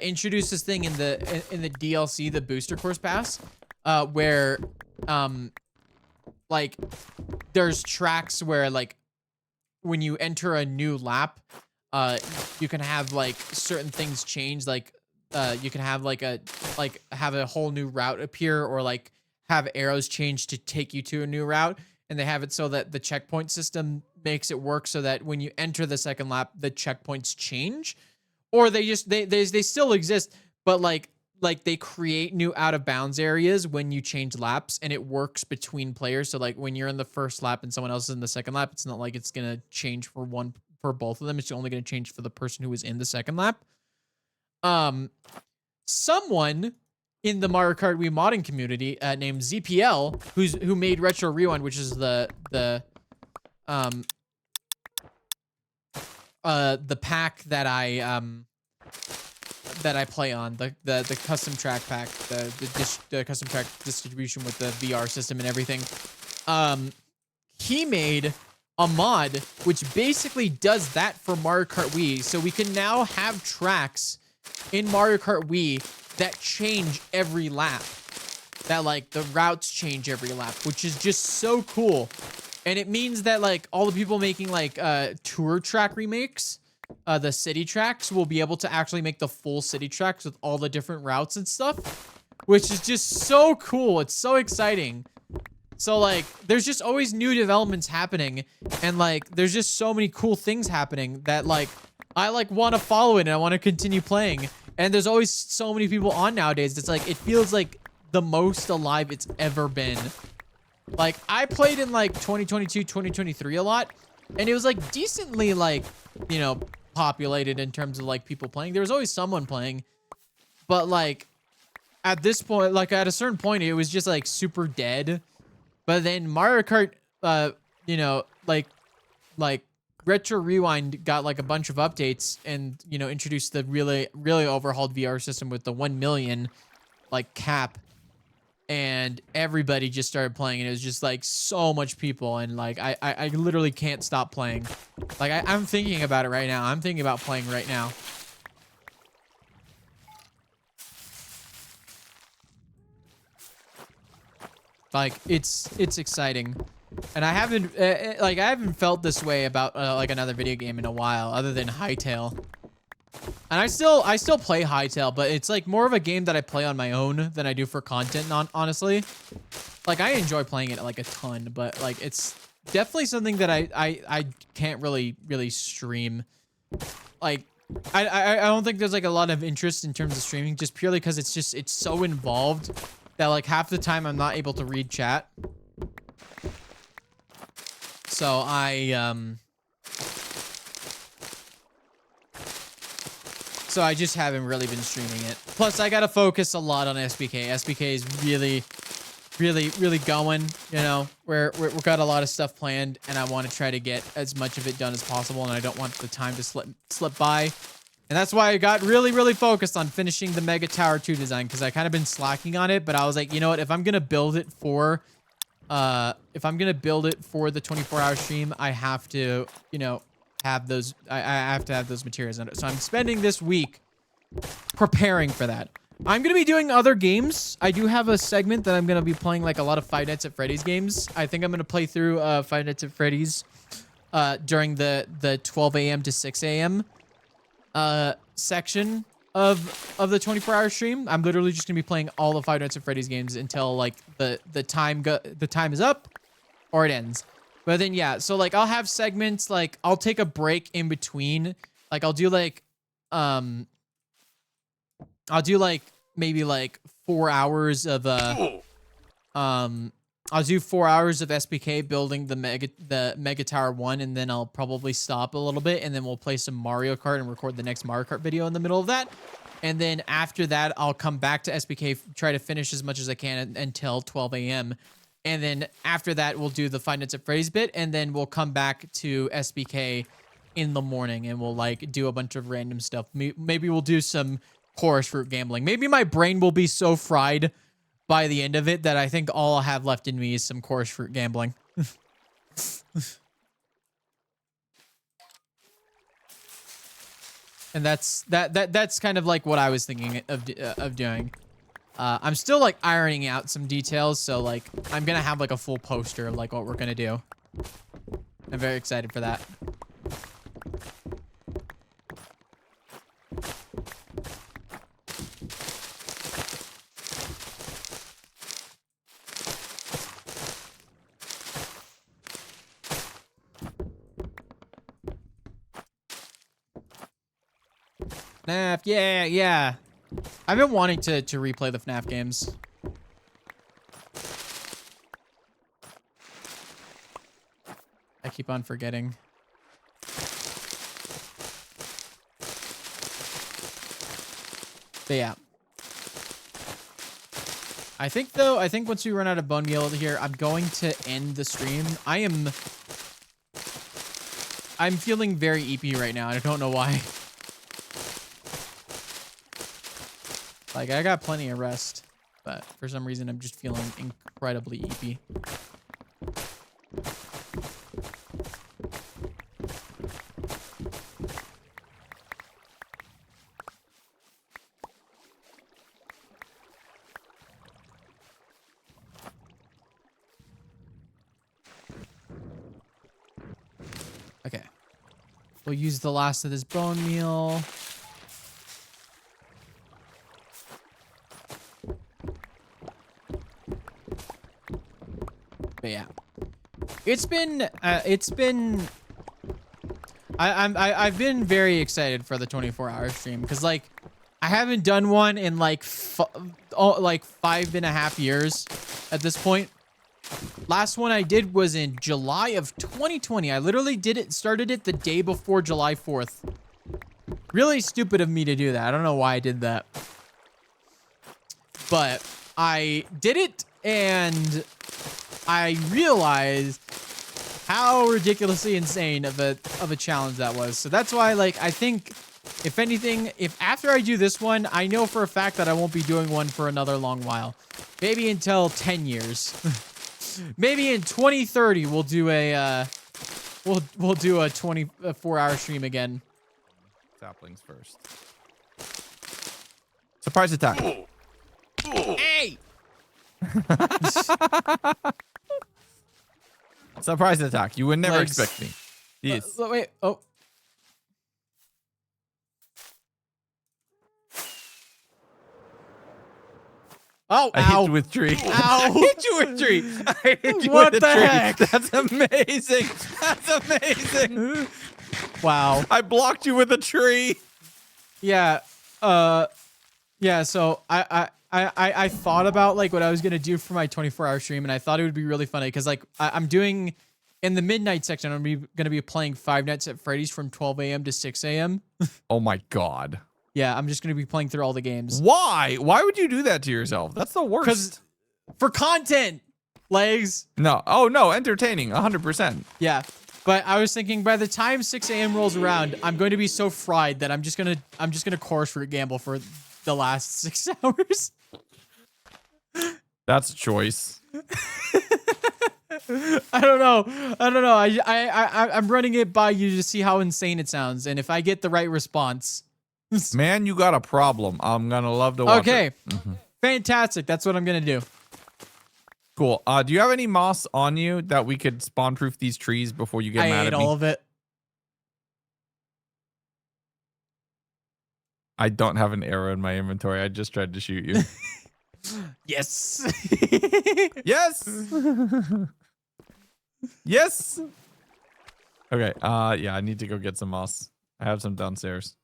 introduced this thing in the DLC, the Booster Course Pass, where like there's tracks where like when you enter a new lap, you can have like certain things change, like you can have like have a whole new route appear, or like have arrows change to take you to a new route, and they have it so that the checkpoint system makes it work so that when you enter the second lap, the checkpoints change, or they still exist, but like they create new out of bounds areas when you change laps, and it works between players. So like when you're in the first lap and someone else is in the second lap, it's not like it's gonna change for both of them. It's only gonna change for the person who was in the second lap. Someone in the Mario Kart Wii modding community named ZPL, who made Retro Rewind, which is the pack that I play on, the custom track pack, the custom track distribution with the VR system and everything. He made a mod which basically does that for Mario Kart Wii, so we can now have tracks in Mario Kart Wii that change every lap, that like the routes change every lap, which is just so cool. And it means that like all the people making like tour track remakes, the city tracks, will be able to actually make the full city tracks with all the different routes and stuff, which is just so cool. It's so exciting. So like there's just always new developments happening, and like there's just so many cool things happening that like I like want to follow it, and I want to continue playing. And there's always so many people on nowadays. It's like, it feels like the most alive it's ever been. Like I played in like 2022, 2023 a lot, and it was like decently like, you know, populated in terms of like people playing. There was always someone playing, but like at this point, like at a certain point, it was just like super dead. But then Mario Kart, you know, like Retro Rewind got like a bunch of updates, and you know, introduced the really overhauled VR system with the 1 million like cap, and everybody just started playing, and it was just like so much people, and like I literally can't stop playing. Like I'm thinking about it right now. I'm thinking about playing right now. Like it's exciting. And I haven't I haven't felt this way about like another video game in a while, other than Hytale. And I still play Hytale, but it's like more of a game that I play on my own than I do for content, honestly. Like I enjoy playing it like a ton, but like it's definitely something that I can't really stream. Like I don't think there's like a lot of interest in terms of streaming just purely because it's so involved that like half the time I'm not able to read chat. So So I just haven't really been streaming it. Plus, I gotta focus a lot on SBK. SBK is really going. You know, we've got a lot of stuff planned, and I want to try to get as much of it done as possible, and I don't want the time to slip by. And that's why I got really focused on finishing the Mega Tower 2 design, because I kind of been slacking on it. But I was like, you know what? If I'm gonna build it for, the 24-hour stream, I have to, you know, have those. I have to have those materials on it. So I'm spending this week preparing for that. I'm gonna be doing other games. I do have a segment that I'm gonna be playing like a lot of Five Nights at Freddy's games. I think I'm gonna play through Five Nights at Freddy's during the 12 a.m. to 6 a.m. Section of the 24-hour stream. I'm literally just gonna be playing all the Five Nights at Freddy's games until like the time is up or it ends. But then yeah, so like I'll have segments, like I'll take a break in between. Like I'll do like maybe like 4 hours of I'll do 4 hours of SBK building the Mega Tower 1, and then I'll probably stop a little bit, and then we'll play some Mario Kart and record the next Mario Kart video in the middle of that. And then after that, I'll come back to SBK, try to finish as much as I can until 12 a.m. And then after that, we'll do the Five Nights at Freddy's bit, and then we'll come back to SBK in the morning, and we'll like do a bunch of random stuff. Maybe we'll do some chorus fruit gambling. Maybe my brain will be so fried by the end of it that I think all I'll have left in me is some chorus fruit gambling. And that's kind of like what I was thinking of doing. I'm still like ironing out some details, so like I'm gonna have like a full poster of like what we're gonna do. I'm very excited for that. FNAF, yeah. I've been wanting to replay the FNAF games. I keep on forgetting. But yeah. I think once we run out of bone meal here, I'm going to end the stream. I'm feeling very EP right now, and I don't know why. Like, I got plenty of rest, but for some reason, I'm just feeling incredibly EP. Okay. We'll use the last of this bone meal. But yeah, I've been very excited for the 24-hour stream because like I haven't done one in like 5.5 years at this point. Last one I did was in July of 2020. I literally started it the day before July 4th. Really stupid of me to do that. I don't know why I did that, but I did it, and I realized how ridiculously insane of a challenge that was. So that's why, like, I think if anything, if after I do this one, I know for a fact that I won't be doing one for another long while. Maybe until 10 years. Maybe in 2030 we'll do a we'll do a 24-hour stream again. Saplings first. Surprise attack. Hey! Surprise attack. You would never Legs. expect me. Yes. Wait. Oh. Oh, I hit ow. you with tree. Ow. I hit you with tree. I hit you What with a the tree. heck? That's amazing. That's amazing. Wow. I blocked you with a tree. Yeah. Yeah. So I thought about like what I was gonna do for my 24-hour stream, and I thought it would be really funny because like I'm doing in the midnight section. I'm gonna be playing Five Nights at Freddy's from 12 a.m. to 6 a.m. Oh my god. Yeah, I'm just gonna be playing through all the games. Why? Why would you do that to yourself? That's the worst. 'Cause for content, legs. No. Oh no, entertaining. 100%. Yeah. But I was thinking by the time 6 a.m. rolls around, I'm going to be so fried that I'm just gonna chorus fruit gamble for the last 6 hours. That's a choice. I don't know. I'm running it by you to see how insane it sounds, and if I get the right response. Man, you got a problem. I'm gonna love to watch Okay. it. Fantastic. That's what I'm gonna do. Cool. Do you have any moss on you that we could spawn proof these trees before you get I mad ate at me? all of it. I don't have an arrow in my inventory. I just tried to shoot you. Yes. Yes. Yes. Okay. Yeah, I need to go get some moss. I have some downstairs.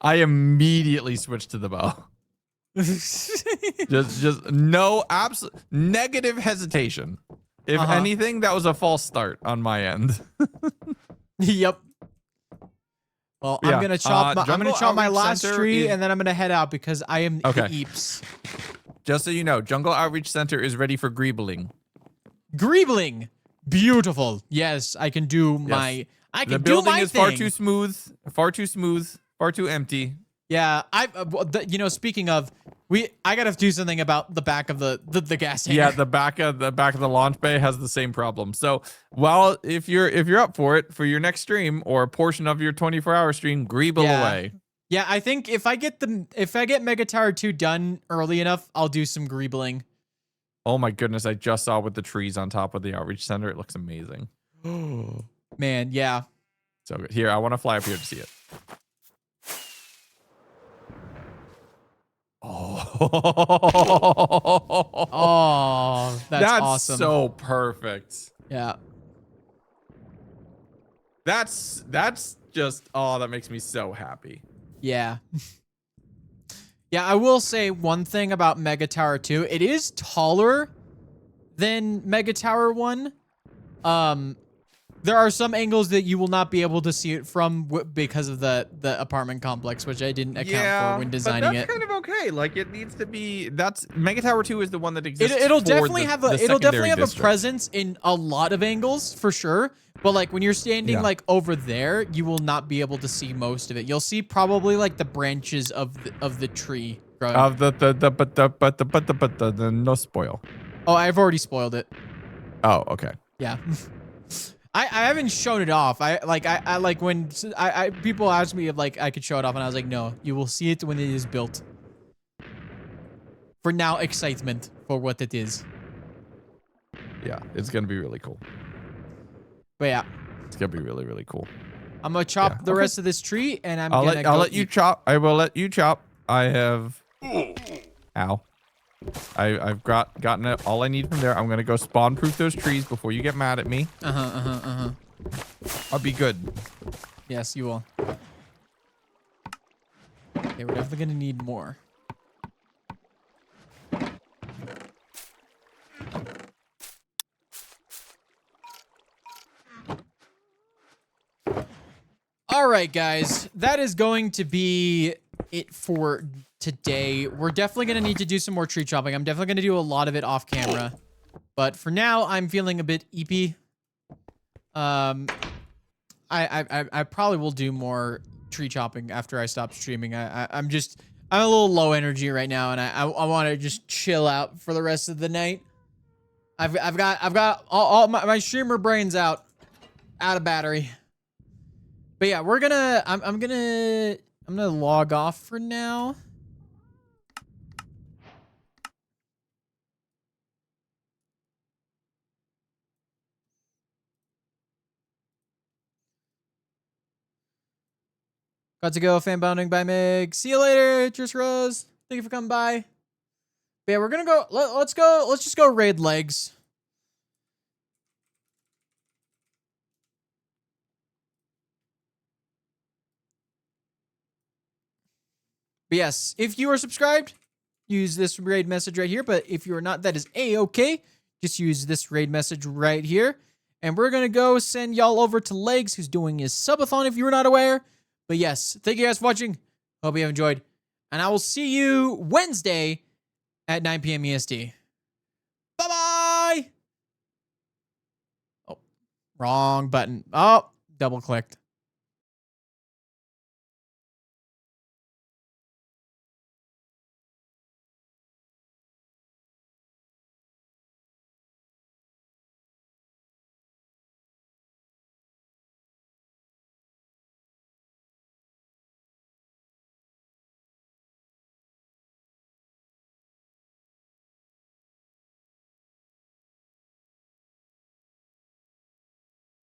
I immediately switched to the bow. just no absolute negative hesitation. If anything, that was a false start on my end. Yep. Well, Yeah, I'm gonna chop. I'm gonna Jungle chop my Outreach last Center tree, is- and then I'm gonna head out because I am Okay. the eeps. Just so you know, Jungle Outreach Center is ready for greebling. Greebling, beautiful. Yes, I can do my. I can The do building my is thing. far too smooth, far too empty. Yeah, speaking of, I gotta do something about the back of the gas tank. Yeah, the back of the launch bay has the same problem. So, well, if you're up for it for your next stream or a portion of your 24-hour stream, greeble away. Yeah, I think if I get Mega Tower 2 done early enough, I'll do some greebling. Oh my goodness, I just saw with the trees on top of the outreach center. It looks amazing. Man, yeah. So good. Here, I want to fly up here to see it. Oh, that's awesome. So perfect. Yeah. That's just that makes me so happy. Yeah. Yeah, I will say one thing about Mega Tower 2. It is taller than Mega Tower 1. There are some angles that you will not be able to see it from because of the apartment complex, which I didn't account for when designing but that's it. kind of okay. Like it needs to be. That's Mega Tower 2 is the one that exists. It'll for definitely the, have the it'll definitely secondary have district. a presence in a lot of angles for sure. But like when you're standing like over there, you will not be able to see most of it. You'll see probably like the branches of the tree growing. Of the no spoil. Oh, I've already spoiled it. Oh, okay. Yeah. I haven't shown it off. I like when people ask me if like I could show it off, and I was like, no, you will see it when it is built. For now, excitement for what it is. Yeah, it's gonna be really cool. But yeah, It's gonna be really, really cool. I'm gonna chop the rest of this tree, and I'll let you chop. I will let you chop. I have. Ow. I've gotten it. All I need from there. I'm gonna go spawn proof those trees before you get mad at me. I'll be good. Yes, you will. Okay, we're definitely gonna need more. All right, guys, that is going to be it for today. We're definitely going to need to do some more tree chopping. I'm definitely going to do a lot of it off camera. But for now, I'm feeling a bit eepy. I probably will do more tree chopping after I stop streaming. I'm a little low energy right now, and I want to just chill out for the rest of the night. I've got all my streamer brains out of battery. But yeah, I'm gonna log off for now. Got to go. Fan bounding by Meg. See you later, Tris Rose. Thank you for coming by. But yeah, we're gonna go. Let's go. Let's just go raid legs. But yes, if you are subscribed, use this raid message right here. But if you are not, that is A-okay. Just use this raid message right here. And we're going to go send y'all over to Legs, who's doing his subathon if you were not aware. But yes, thank you guys for watching. Hope you have enjoyed. And I will see you Wednesday at 9 p.m. EST. Bye-bye! Oh, wrong button. Oh, double clicked.